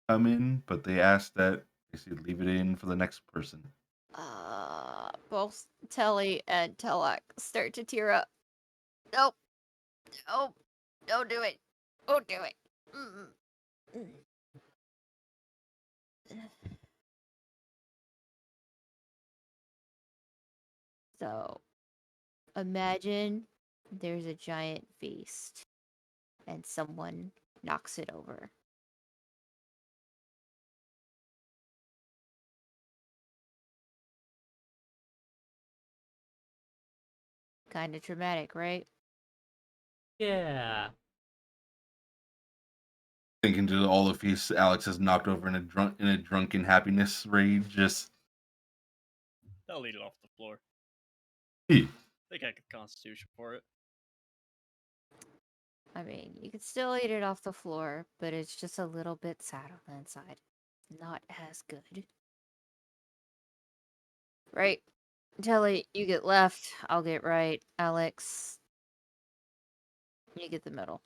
come in, but they ask that guess you leave it in for the next person. Both Telly and Telak start to tear up. Nope. Nope. Don't do it. Don't do it. Mm-mm. So, imagine there's a giant feast and someone knocks it over. Kind of traumatic, right? Yeah. Thinking to all the feasts Alex has knocked over in a drunken happiness rage. Just I'll eat it off the floor. "Hey, I think I could Constitution for it. I mean, you could still eat it off the floor, but it's just a little bit sad on the inside. Not as good. Right. Telly, you get left. I'll get right. Alex, you get the middle.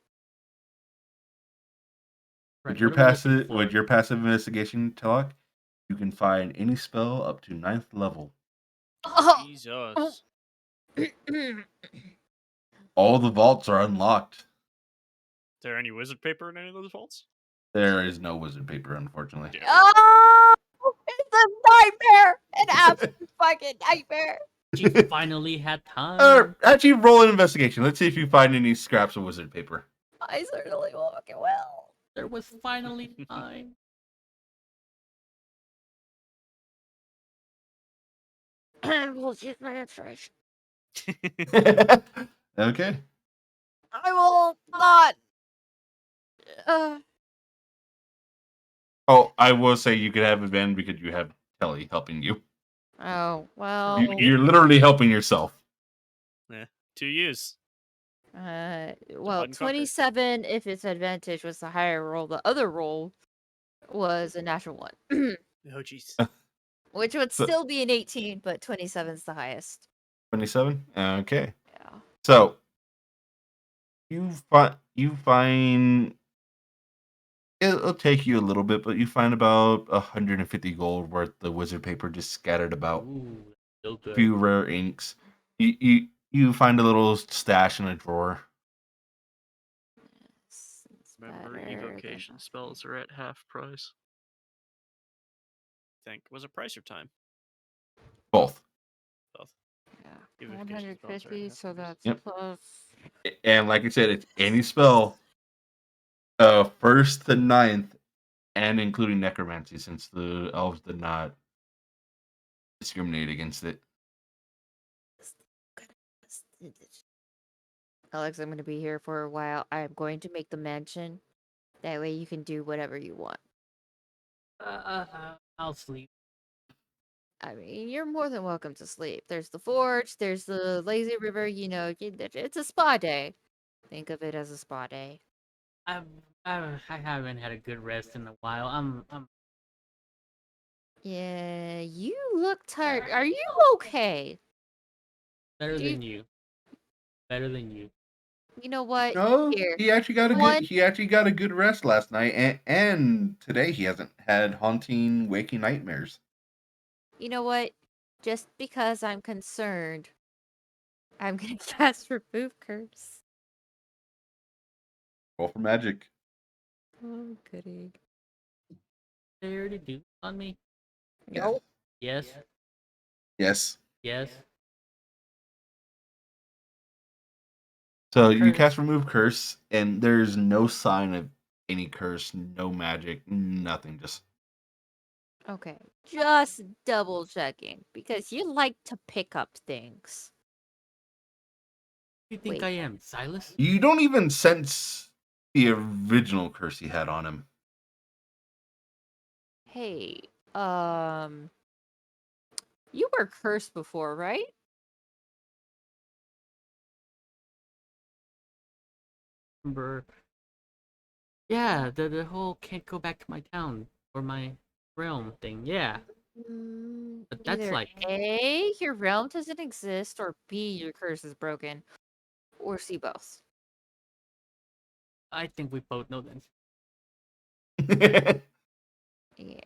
Right. with your What are we looking passive with for? your passive investigation talk, you can find any spell up to 9th level. Oh! Jesus. All the vaults are unlocked. Is there any wizard paper in any of those vaults? There is no wizard paper, unfortunately. Damn. Oh! It's a nightmare! An absolute fucking nightmare! She finally had time. Actually, roll an investigation. Let's see if you find any scraps of wizard paper. I certainly will fucking will. There was finally time. We'll choose my inspiration. Okay. I will not. Oh, I will say you could have advantage because you have Kelly helping you. Oh, well. You're literally helping yourself. To use. Well, and conquer. 27 if it's advantage was the higher roll. The other roll was a natural one, Oh, jeez. which would So- still be an 18, but 27 is the highest. 27? Okay. Yeah. So you find it'll take you a little bit, but you find about 150 gold worth of wizard paper just scattered about. Ooh, so A good. few rare inks. You find a little stash in a drawer. It's Remember, better evocation than spells are at half price. Was it price or time? Both. Both. yeah. Evocation spells are at 150, half so price. that's Yep. plus. And like I said, it's any spell, first to 9th, and including necromancy, since the elves did not discriminate against it. Alex, I'm going to be here for a while. I'm going to make the mansion. That way you can do whatever you want. I'll sleep. I mean, you're more than welcome to sleep. There's the forge, there's the lazy river, it's a spa day. Think of it as a spa day. I haven't had a good rest in a while. I'm Yeah, you look tired. Are you okay? better Do you- than you. Better than you. You know what? No, Here. he actually got a One- good rest last night, and today he hasn't had haunting, waking nightmares. You know what? Just because I'm concerned, I'm gonna cast Remove Curse. Roll for magic. Oh, goody. They already do on me. Nope. Yes. Yes. Yes. So you Curse. cast remove curse, and there's no sign of any curse, no magic, nothing. Just Okay. Just double checking because you like to pick up things. Who do you think Wait. I am, Silas? you don't even sense the original curse he had on him. Hey, you were cursed before, right? Remember? Yeah, the whole can't go back to my town or my realm thing. Yeah. But that's Either like A, your realm doesn't exist, or B, your curse is broken, or C, both. I think we both know then. Yeah.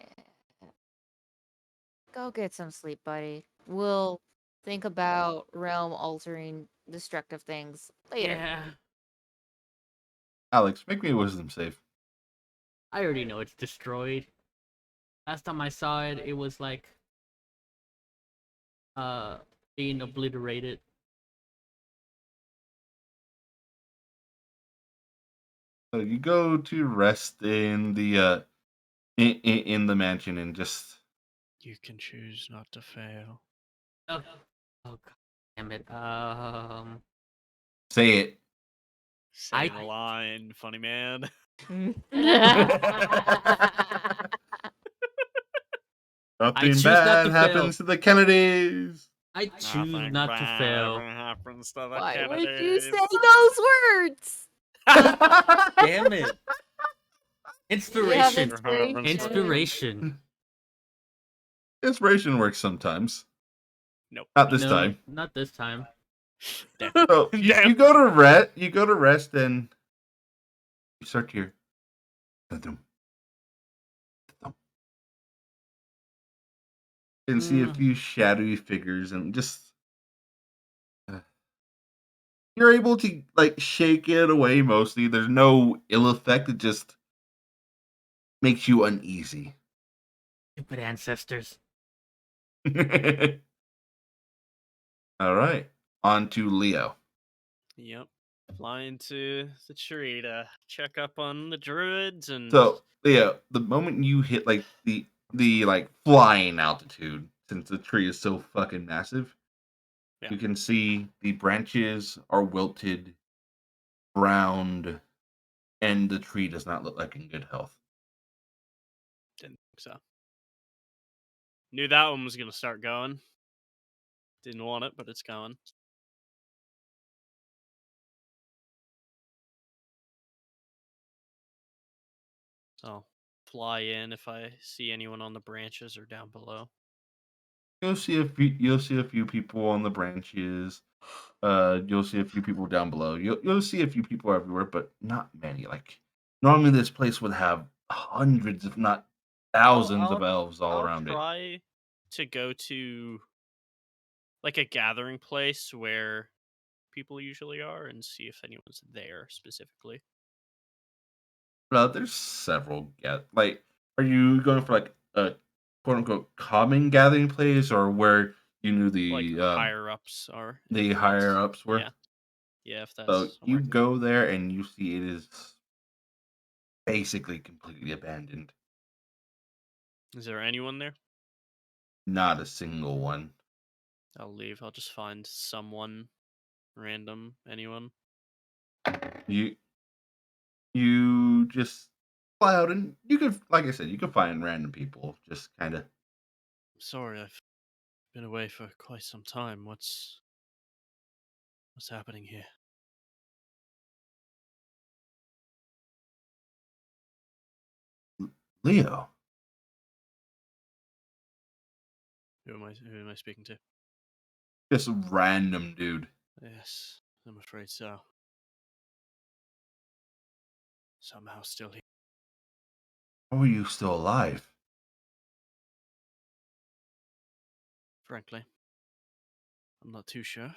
Go get some sleep, buddy. We'll think about realm altering destructive things later. Yeah. Alex, make me a wisdom save. I already know it's destroyed. Last time I saw it, it was like being obliterated. So you go to rest in the in the mansion and just You can choose not to fail. Oh, oh god damn it. say it. Say the line, funny man. Nothing choose not bad to happens to the Kennedys. I choose Nothing not to bad fail. ever happens to the Why would you Kennedys. say those words? Damn it. You have Inspiration. inspiration. Inspiration. Inspiration works sometimes. Nope. Not this No, time. not this time. Damn. So you go to rest. You go to rest, and you start to hear. Thump, thump, and see a few shadowy figures, and just you're able to like shake it away mostly. There's no ill effect. It just makes you uneasy. Stupid ancestors. All right, on to Leo. Yep. Flying to the tree to check up on the druids and So Leo, the moment you hit like the like flying altitude, since the tree is so fucking massive, Yeah. you can see the branches are wilted, browned, and the tree does not look like in good health. didn't think so. Knew that one was gonna start going. Didn't want it, but it's going. So fly in if I see anyone on the branches or down below. You'll see a few people on the branches. You'll see a few people down below. You'll see a few people everywhere, but not many. Like normally, this place would have hundreds, if not thousands, of elves all I'll around it. try to go to like a gathering place where people usually are and see if anyone's there specifically. There's several. Like, are you going for like a quote unquote common gathering place, or where you knew Like higher ups are. the if higher that's- ups were? Yeah. Yeah, if that's So you somewhere. go there and you see it is basically completely abandoned. Is there anyone there? Not a single one. I'll leave. I'll just find someone random, anyone. You just fly out and you could, like I said, you could find random people. Just kind of. Sorry, I've been away for quite some time. What's happening here? Leo. Who am I speaking to? Just a random dude. Yes, I'm afraid so. Somehow still here. How are you still alive? Frankly, I'm not too sure.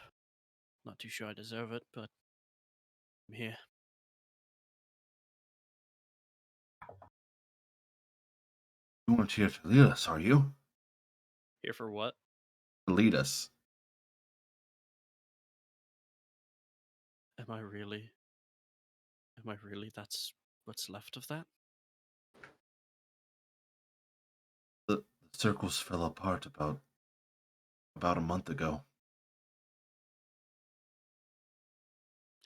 Not too sure I deserve it, but I'm here. You weren't here to lead us, are you? Here for what? To lead us. Am I really? That's what's left of that? The circles fell apart about a month ago.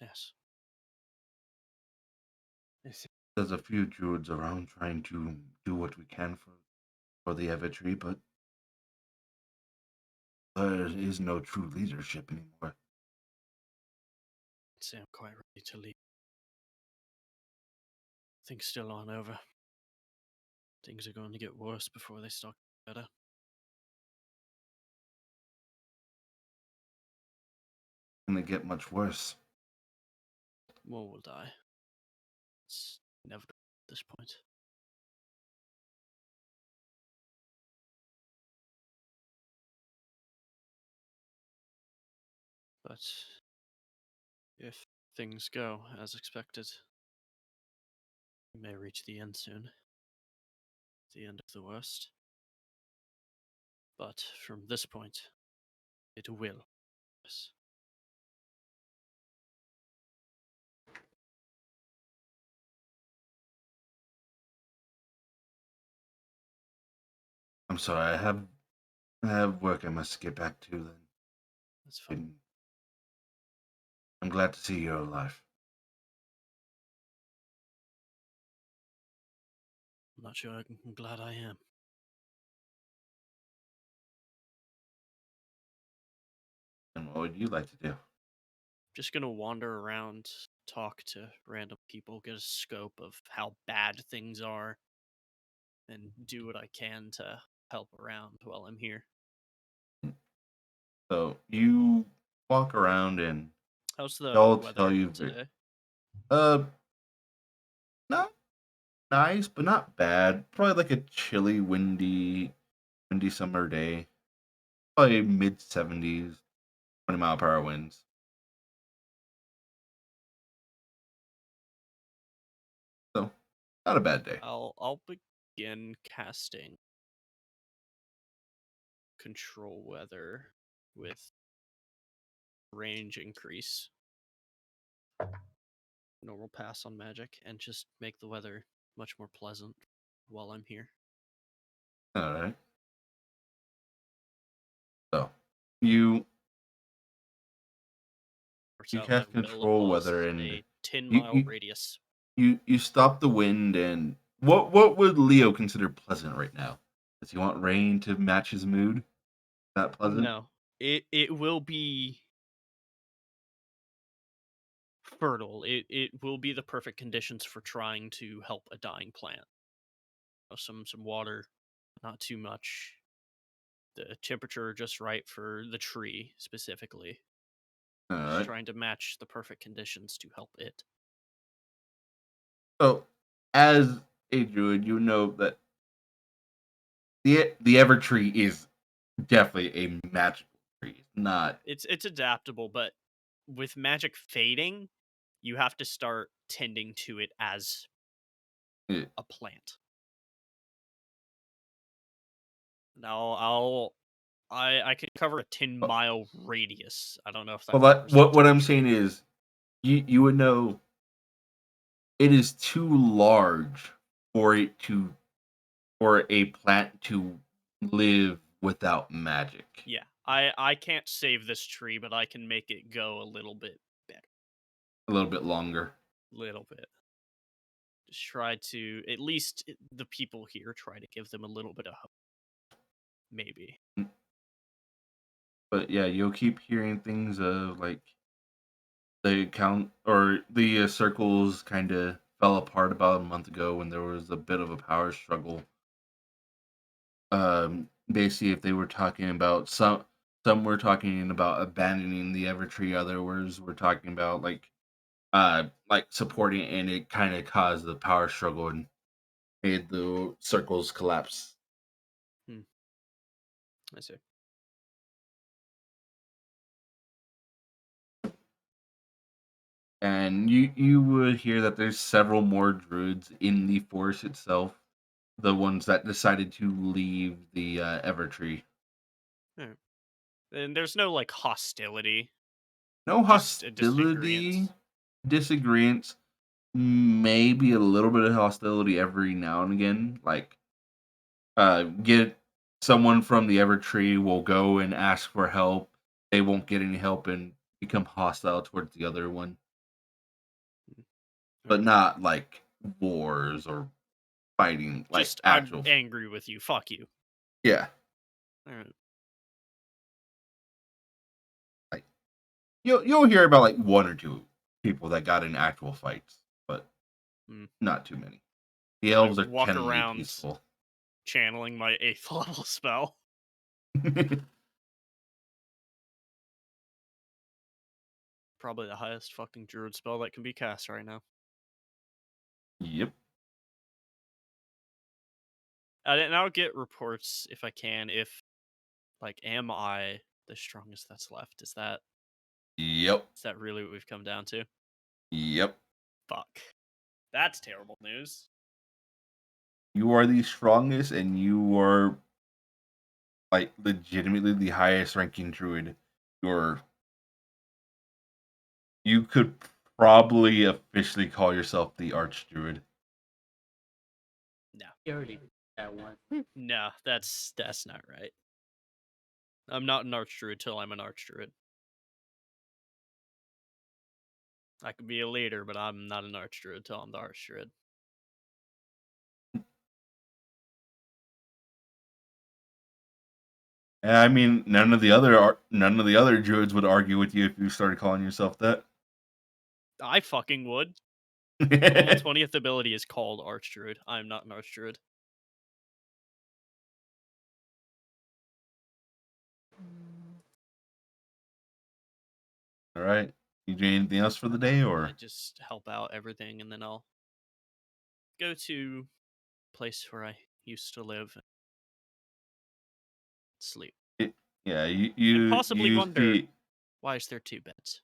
Yes. There's a few druids around trying to do what we can for the Evertree, but there is no true leadership anymore. I'd say I'm quite ready to leave. Things still aren't over. Things are going to get worse before they start getting better. And they get much worse. More will die. It's inevitable at this point. But if things go as expected, we may reach the end soon. The end of the worst. But from this point, it will. Yes. I'm sorry, I have work I must get back to then. That's fine. And I'm glad to see you're alive. I'm not sure I'm glad I am. And what would you like to do? Just gonna wander around, talk to random people, get a scope of how bad things are, and do what I can to help around while I'm here. So you walk around and How's they the all tell weather you, today? uh, not nice, but not bad. Probably like a chilly, windy summer day. Probably mid 70s, 20-mile-per-hour winds. So not a bad day. I'll begin casting control weather with range increase, normal pass on magic, and just make the weather much more pleasant while I'm here. All right. So you Works you out my cast will control applause weather and a 10 you mile you radius. you stop the wind. And what would Leo consider pleasant right now? Does he want rain to match his mood? Not pleasant. No, it will be fertile. It will be the perfect conditions for trying to help a dying plant. Some water, not too much. The temperature just right for the tree specifically. All Just right. trying to match the perfect conditions to help it. So as a druid, you know that the ever tree is definitely a magical tree. It's not. It's adaptable, but with magic fading, you have to start tending to it as It, a plant. Now I can cover a 10-mile radius. I don't know if that well, covers the what entire I'm tree. saying is, you would know it is too large for it to for a plant to live without magic. Yeah, I can't save this tree, but I can make it go a little bit better. A little bit longer. Little bit. Just try to, at least the people here, try to give them a little bit of hope. Maybe. But yeah, you'll keep hearing things of like the count or the circles kind of fell apart about a month ago when there was a bit of a power struggle. Basically, if they were talking about some were talking about abandoning the Evertree, others were talking about like supporting it, and it kind of caused the power struggle and made the circles collapse. I see. And you would hear that there's several more druids in the forest itself, the ones that decided to leave the Evertree. Alright. And there's no, like, hostility. No Just a hostility, disagreement. disagreements, maybe a little bit of hostility every now and again. Like, get someone from the Evertree will go and ask for help. They won't get any help and become hostile towards the other one, but Alright. not like wars or fighting, like Just, I'm actual. angry with you. Fuck you. Yeah, Alright. like you'll hear about like one or two people that got in actual fights, but not too many. The I elves are walk generally around peaceful. channeling my 8th level spell. Probably the highest fucking druid spell that can be cast right now. Yep. And I'll get reports if I can. If, like, am I the strongest that's left? Is that Yep. Is that really what we've come down to? Yep. Fuck. That's terrible news. You are the strongest, and you are like legitimately the highest ranking druid. You could probably officially call yourself the arch druid. No. You already did that one. No, that's not right. I'm not an archdruid till I'm an archdruid. I could be a leader, but I'm not an archdruid till I'm the archdruid. I mean, none of the other druids would argue with you if you started calling yourself that. I fucking would. The level 20th ability is called archdruid. I'm not an archdruid. All right. You doing anything else for the day, or I just help out everything, and then I'll go to a place where I used to live and sleep. yeah, you And possibly wonder see why is there 2 beds?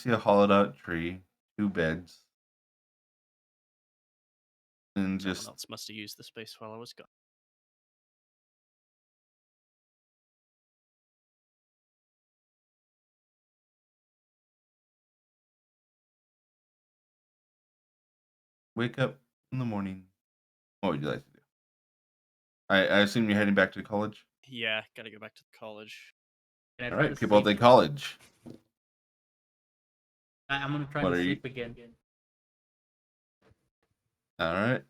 a hollowed out tree, 2 beds, and Someone just else must have used the space while I was gone. wake up in the morning. What would you like to do? I assume you're heading back to college. Yeah, gotta go back to the college. Can I All try right, to people at sleep? the college. I'm gonna try What to are you- sleep again. All right,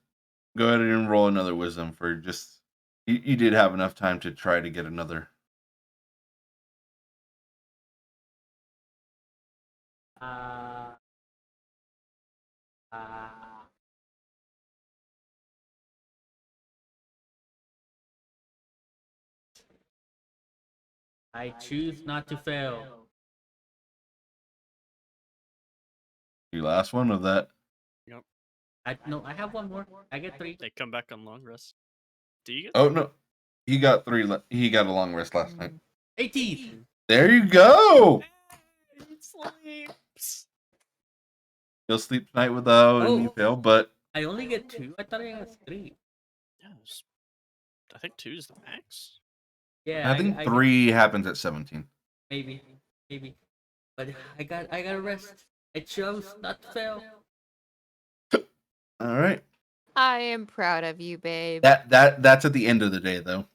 go ahead and roll another wisdom for just. You did have enough time to try to get another. Uh, uh, I choose not to fail. Your last one of that. Yep. I have one more. I get 3. They come back on long rest. Do you get Oh no, he got 3. He got a long rest last night. 18. There you go. He sleeps. You'll sleep tonight without any Oh. fail, but I only get 2. I thought I got 3. Yeah, I think 2 is the max. Yeah, I think I 3 happens at 17. maybe. But I got a rest. I chose not to fail. All right. I am proud of you, babe. That's at the end of the day, though.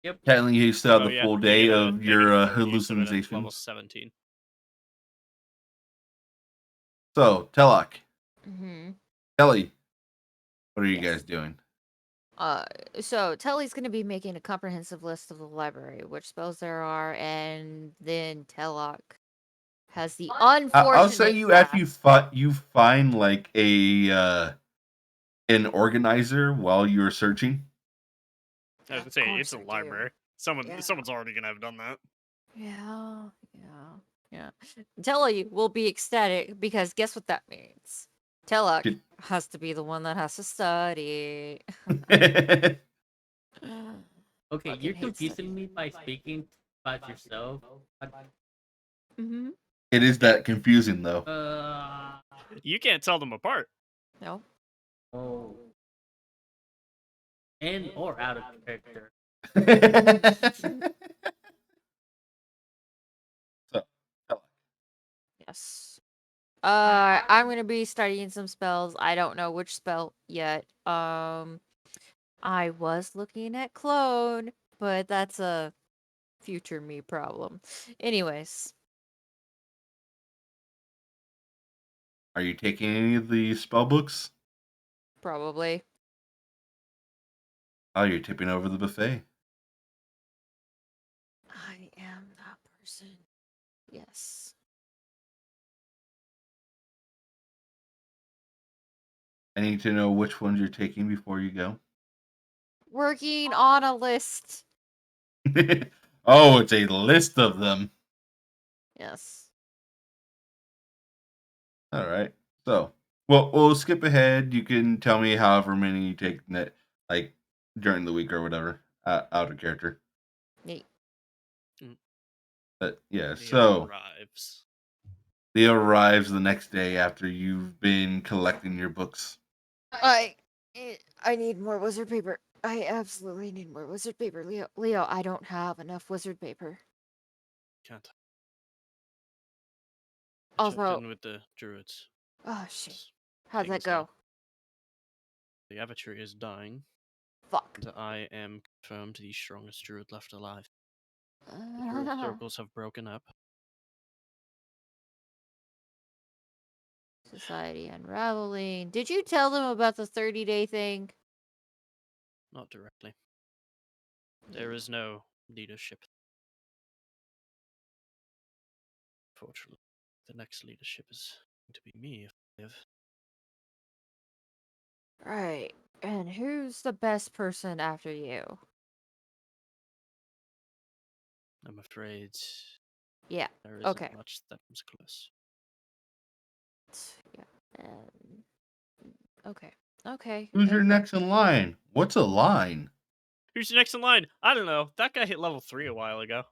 Yep. Technically, you still have Oh, the yeah, full you day get a of negative your 30 to it at hallucinations. level 17. So, Telok, Mm-hmm. Kelly, what are you Yes. guys doing? So Telly's gonna be making a comprehensive list of the library, which spells there are, and then Telok has the unfortunate I'll say you after task. you find like an organizer while you're searching. I was Of gonna say course it's a I do. library. Yeah. Someone's already gonna have done that. Yeah. Telly will be ecstatic because guess what that means? Telok Did- has to be the one that has to study. Okay, Fucking you're hate confusing studying. me by speaking about yourself. Mm-hmm. It is that confusing though. You can't tell them apart. No. Oh. In or out of character. So, Telok, Yes. I'm gonna be studying some spells. I don't know which spell yet. I was looking at clone, but that's a future me problem. Anyways, are you taking any of the spell books? probably. Oh, you're tipping over the buffet. I am that person. Yes. I need to know which ones you're taking before you go. Working on a list. Oh, it's a list of them. Yes. All right. So, well, we'll skip ahead. You can tell me however many you take like during the week or whatever, out of character. Neat. Yeah, Leo so arrives. Leo arrives the next day after you've been collecting your books. I need more wizard paper. I absolutely need more wizard paper, Leo. Leo, I don't have enough wizard paper. Can't. I checked Also, in with the druids. oh shit, It's how'd that things now. go? The avatary is dying, Fuck. and I am confirmed the strongest druid left alive. The druid circles have broken up. Society unraveling. Did you tell them about the 30-day thing? Not directly. There is no leadership. Fortunately, the next leadership is going to be me if I live. Right. And who's the best person after you? I'm afraid Yeah. there isn't Okay. much that comes close. Yeah. Okay. Okay. Who's your Okay. next in line? What's a line? Who's next in line? I don't know. That guy hit level 3 a while ago.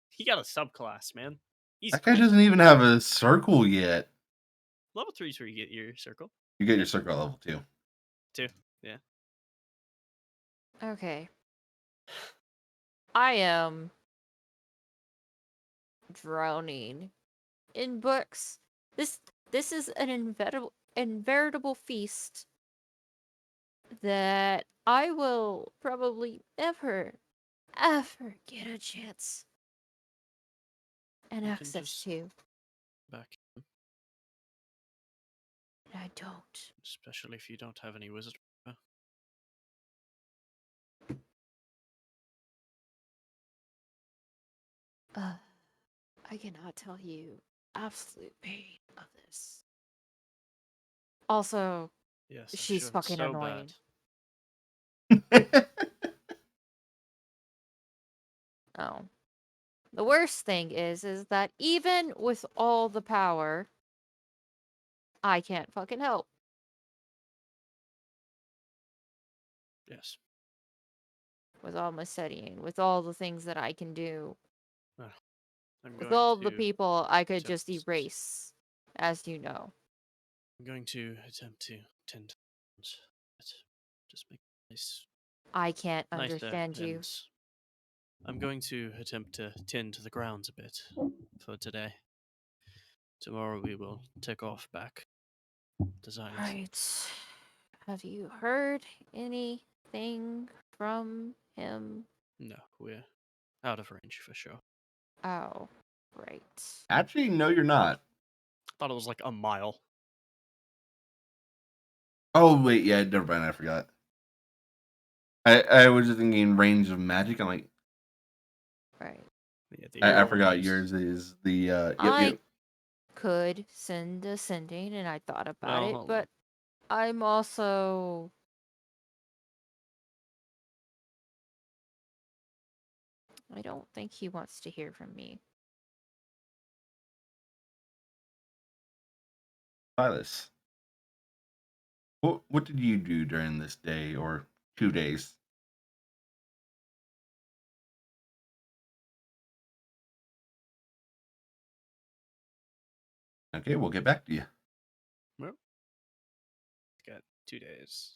He got a subclass, man. He's That guy clean. doesn't even have a circle yet. Level 3 is where you get your circle. You get your circle at level 2. 2. Yeah. Okay. I am drowning in books. This is an inveritable feast that I will probably never get a chance and You can access just to. back in, And I don't. especially if you don't have any wizard. I cannot tell you absolute pain of this. Also, Yes, I'm she's sure it's fucking so annoying. bad. Oh. The worst thing is that even with all the power, I can't fucking help. Yes. With all my studying, with all the things that I can do, Well, I'm with going all the to people I could just attempt. erase, as you know. I'm going to attempt to tend to it. Just make a I can't nice day, understand you. and I'm going to attempt to tend to the grounds a bit for today. Tomorrow we will take off back to Xylus. Right. Have you heard anything from him? No, we're out of range for sure. Oh, right. Actually, no, you're not. Thought it was like a mile. Oh, wait, yeah, never mind, I forgot. I was just thinking range of magic. I'm like, Right. Yeah, the I arrow forgot range. yours is the, yep, I yep. could send a sending, and I thought about Well, it, hold but I'm also I don't think he wants to hear from me. Silas, what did you do during this day or 2 days? Okay, we'll get back to you. Well, got 2 days.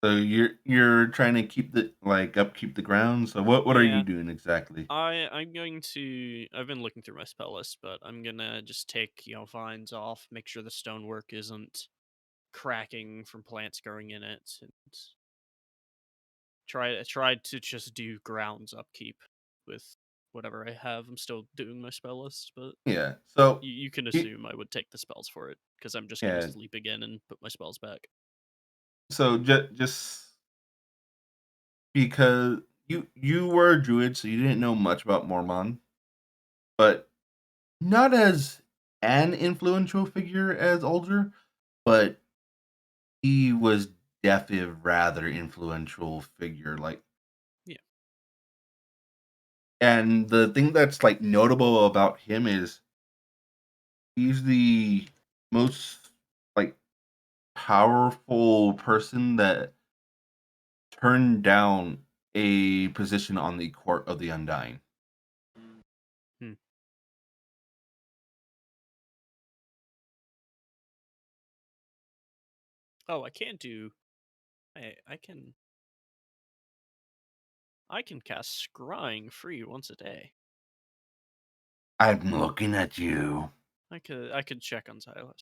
So you're trying to keep the upkeep the ground. So what are you Yeah. doing exactly? I'm going to. I've been looking through my spell list, but I'm gonna just take vines off, make sure the stonework isn't cracking from plants growing in it, and try to just do grounds upkeep with whatever I have. I'm still doing my spell list, but Yeah. So you can y- assume I would take the spells for it because I'm just gonna yeah. sleep again and put my spells back. So just because you were a druid, so you didn't know much about Mormon, but not as an influential figure as Older, but he was definitely a rather influential figure. Like, Yeah. and the thing that's like notable about him is he's the most like powerful person that turned down a position on the Court of the Undying. Oh, I can do. I can. I can cast scrying free once a day. I'm looking at you. I could check on Silas.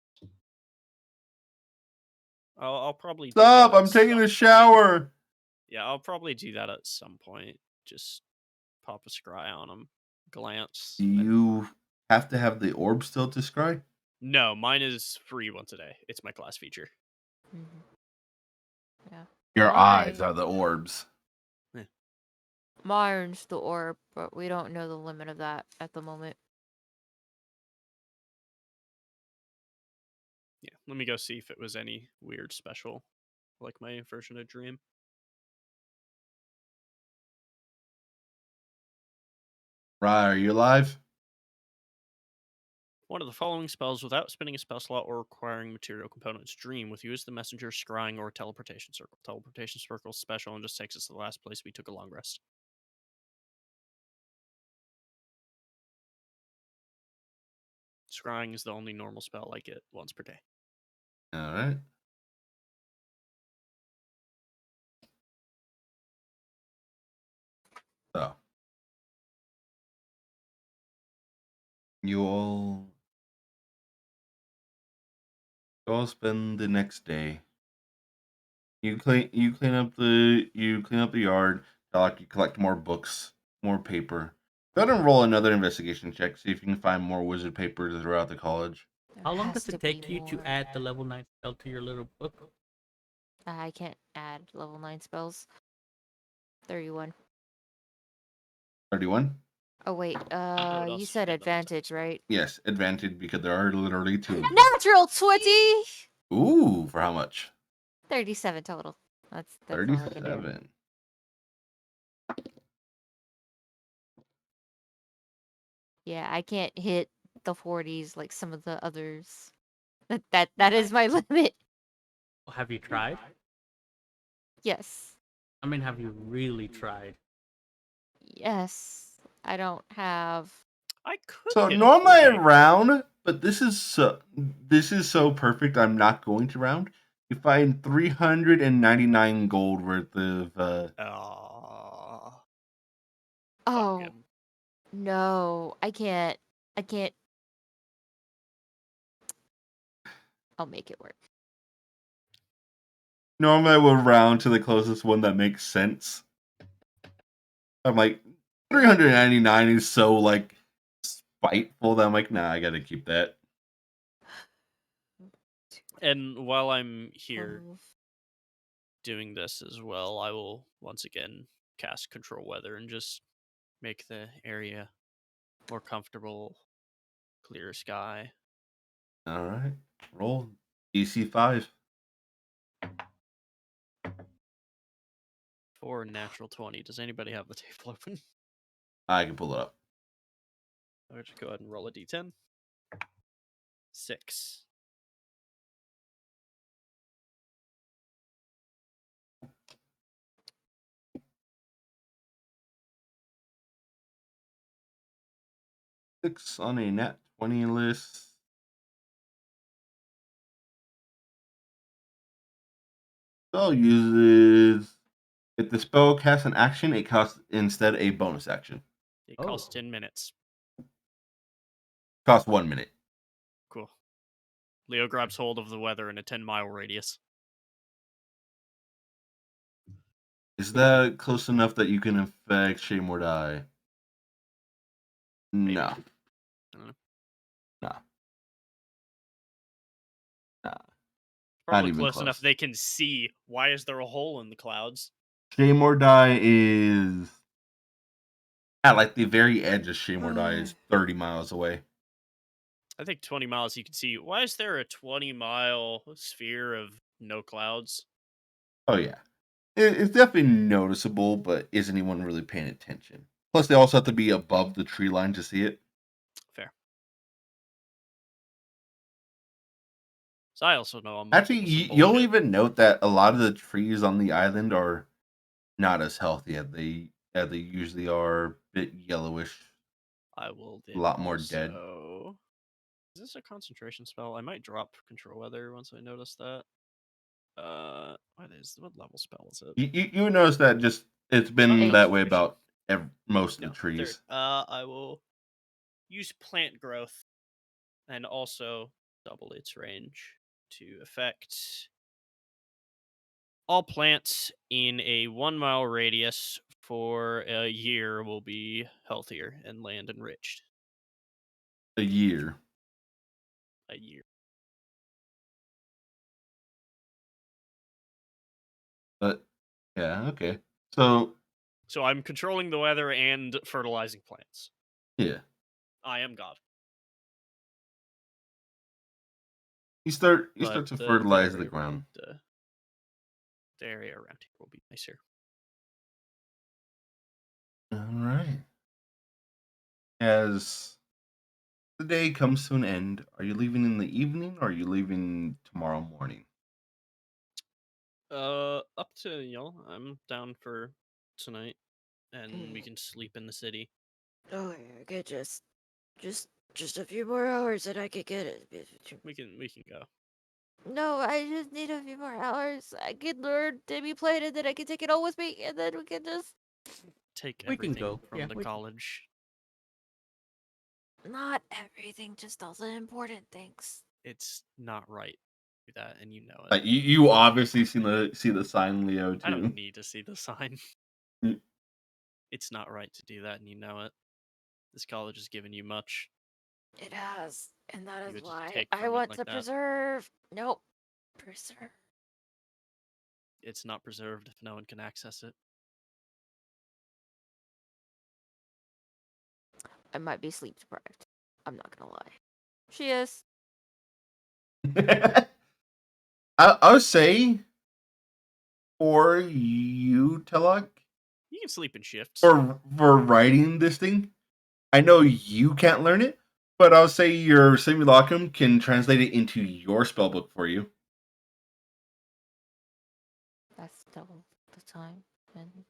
I'll probably do Stop! that at I'm taking some a point. shower. Yeah, I'll probably do that at some point. Just pop a scry on him, glance. Do and then- you have to have the orb still to scry? No, mine is free once a day. It's my class feature. Yeah. Your eyes Mine- are the orbs. Mine's the orb, but we don't know the limit of that at the moment. Yeah, let me go see if it was any weird special, like my version of Dream. Right, are you alive? One of the following spells without spending a spell slot or requiring material components. Dream with use the messenger, scrying, or teleportation circle. Teleportation circle is special and just takes us to the last place we took a long rest. Scrying is the only normal spell I get once per day. All right. So, you all spend the next day. You clean up the yard. Like you collect more books, more paper. Go ahead and roll another investigation check. See if you can find more wizard paper throughout the college. There How long has does to it take be you to more. add the level 9 spell to your little book? I can't add level 9 spells. 31. 31. Oh wait, would you also said depend on the advantage, right? Yes, advantage because there are literally two of them. Natural 20! Ooh, for how much? 37 total. That's all I can do. 37. Yeah, I can't hit the 40s like some of the others. That is my limit. Have you tried? Yes. I mean, have you really tried? Yes. I don't have. I could. So hit a normally I 40. round, but this is so perfect. I'm not going to round. You find 399 gold worth of. Aw. Oh Fuck him. no, I can't. I can't. I'll make it work. Normally I would round to the closest one that makes sense. I'm like 399 is so like spiteful that I'm like, nah, I gotta keep that. And while I'm here 12. doing this as well, I will once again cast Control Weather and just make the area more comfortable, clear sky. All right, roll DC 5. For natural 20. Does anybody have the table open? I can pull it up. I'll just go ahead and roll a d10. 6. Six on a nat 20 list. Spell uses if the spell casts an action, it costs instead a bonus action. It costs Oh. 10 minutes. Costs 1 minute. Cool. Leo grabs hold of the weather in a 10-mile radius. Is that close enough that you can affect Shame or Die? Maybe. No. I don't know. No. No. Probably even close enough close. they can see. Why is there a hole in the clouds? Shame or Die is at like the very edge of Shame or Die is 30 miles away. I think 20 miles you can see. Why is there a 20-mile sphere of no clouds? Oh yeah. It's definitely noticeable, but is anyone really paying attention? Plus they also have to be above the tree line to see it. Fair. So I also know I'm Actually, full of some you'll bullshit. even note that a lot of the trees on the island are not as healthy as they usually are, a bit yellowish, I will a then lot more dead. also. Is this a concentration spell? I might drop control weather once I notice that. What level spell is it? You would notice that just it's been that way Concentration. about most of No, the trees. third. I will use plant growth and also double its range to affect all plants in a 1 mile radius for a year will be healthier and land enriched. A year. A year. But yeah, okay. So So I'm controlling the weather and fertilizing plants. yeah, I am God. you start But to the fertilize the area ground. around, the area around here will be nicer. All right. As the day comes to an end, are you leaving in the evening or are you leaving tomorrow morning? Up to y'all. I'm down for tonight, and we can sleep in the city. Oh, I could just a few more hours and I could get it. We can go. No, I just need a few more hours. I could learn to be played and then I can take it all with me and then we can just Take We can everything go. from Yeah, the we can. college. not everything, just all the important things. It's not right to do that, and you know it. Like you obviously see the sign, Leo, I don't too. need to see the sign. Mm. It's not right to do that, and you know it. This college has given you much. It has, and that You is would just why take I from it want like to that. preserve. Nope, preserve. It's not preserved if no one can access it. I might be sleep deprived. I'm not gonna lie. She is. I would say for you, Telok, You can sleep in shifts. for writing this thing, I know you can't learn it, but I'll say your simulacrum can translate it into your spellbook for you. That's double the time. And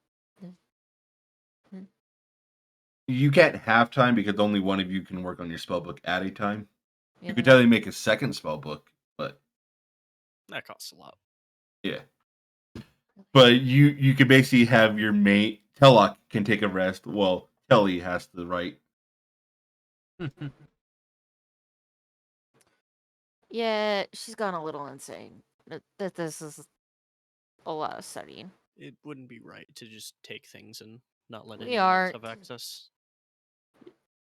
You can't have time because only one of you can work on your spellbook at a time. You could know, totally make a second spellbook, but That costs a lot. yeah. But you could basically have your mate Telok can take a rest while Telly has to write. yeah, she's gone a little insane. That this is a lot of studying. It wouldn't be right to just take things and not let We anyone else aren't. have access.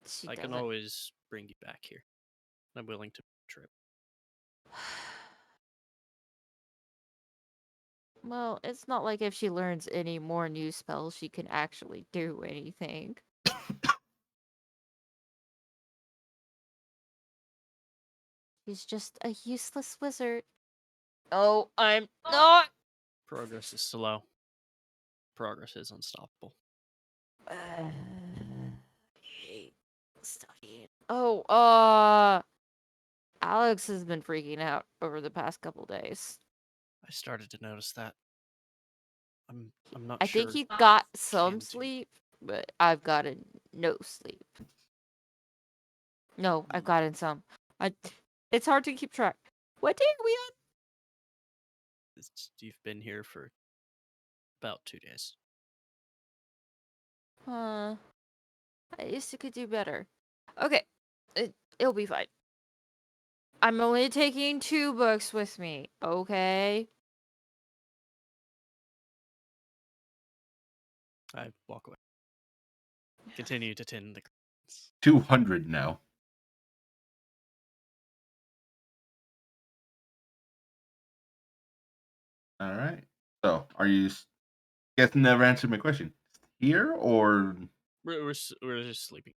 She I can doesn't. always bring you back here. I'm willing to trip. Well, it's not like if she learns any more new spells, she can actually do anything. She's just a useless wizard. Oh, I'm not. Progress is slow. Progress is unstoppable. Hate studying. Oh, Alex has been freaking out over the past couple days. I started to notice that. I'm not I sure. think he got some can do. sleep, but I've gotten no sleep. No, I've gotten some. It's hard to keep track. What day are we You've been here for about 2 days. on? I used to could do better. Okay, it'll be fine. I'm only taking 2 books with me, okay? I walk away. Continue to tend the crates. 200 now. All right. So, are you guess never answered my question? Here or We're just sleeping.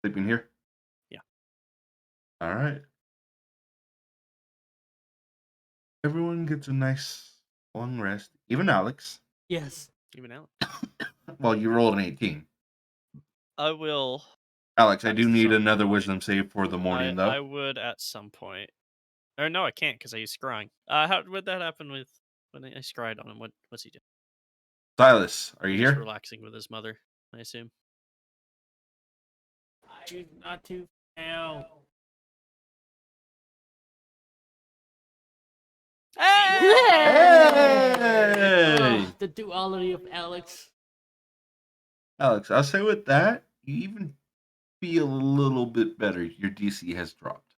sleeping here? Yeah. All right. Everyone gets a nice long rest. Even Alex. Yes. Even out. Well, you rolled an 18. I will. Alex, I At do need some another point. wisdom save for the morning, I though. would at some point. Or no, I can't because I use scrying. How would that happen with when I scryed on him? What's he doing? Silas, are you Just here? relaxing with his mother, I assume. I'm not too now. Hey! The duality of Alex. Alex, I'll say with that, you even feel a little bit better. Your DC has dropped.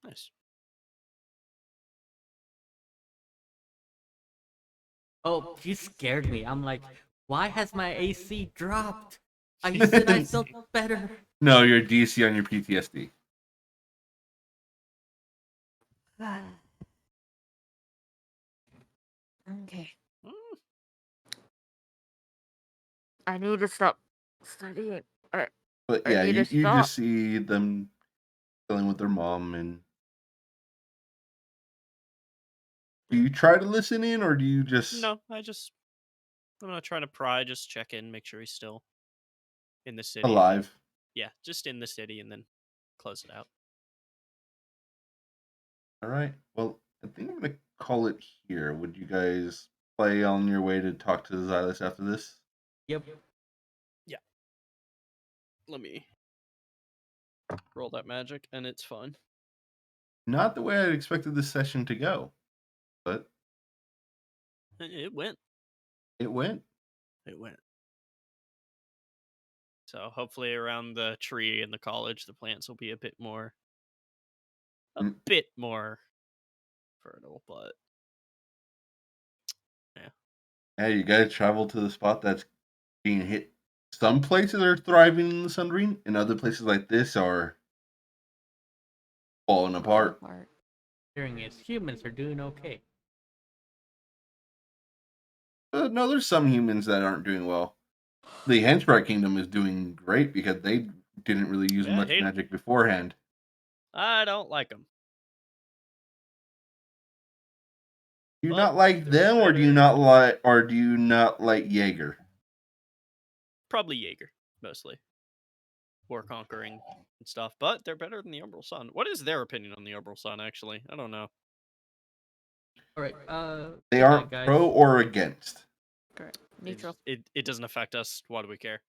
Nice. Oh, you scared me. I'm like, why has my AC dropped? I said I felt better. No, your DC on your PTSD. Okay. Mm, I need to stop studying. But I yeah, need to you stop. just see them dealing with their mom. And do you try to listen in, or do you just No, I'm not trying to pry, just check in, make sure he's still in the city. And then, alive? yeah, just in the city and then close it out. All right. Well, I think I'm gonna call it here. Would you guys play on your way to talk to Xylus after this? Yep. Let me roll that magic, and it's fine. Not the way I expected this session to go, but It went. it went. It went. So hopefully around the tree in the college, the plants will be a bit more fertile, but yeah. Yeah, you gotta travel to the spot that's being hit. Some places are thriving in the Sundering, and other places like this are falling apart. Hearing is humans are doing okay. No, there's some humans that aren't doing well. The Henchbright Kingdom is doing great because they didn't really use Yeah, I much hate 'em. magic beforehand. I don't like them. Do you But not like they're them, or do you not like Jaeger? Probably Jaeger, mostly. War conquering and stuff, but they're better than the Umbral Sun. What is their opinion on the Umbral Sun, actually? I don't know. All right. They good night, aren't guys. pro or against. Correct. It doesn't affect us. Why do we care?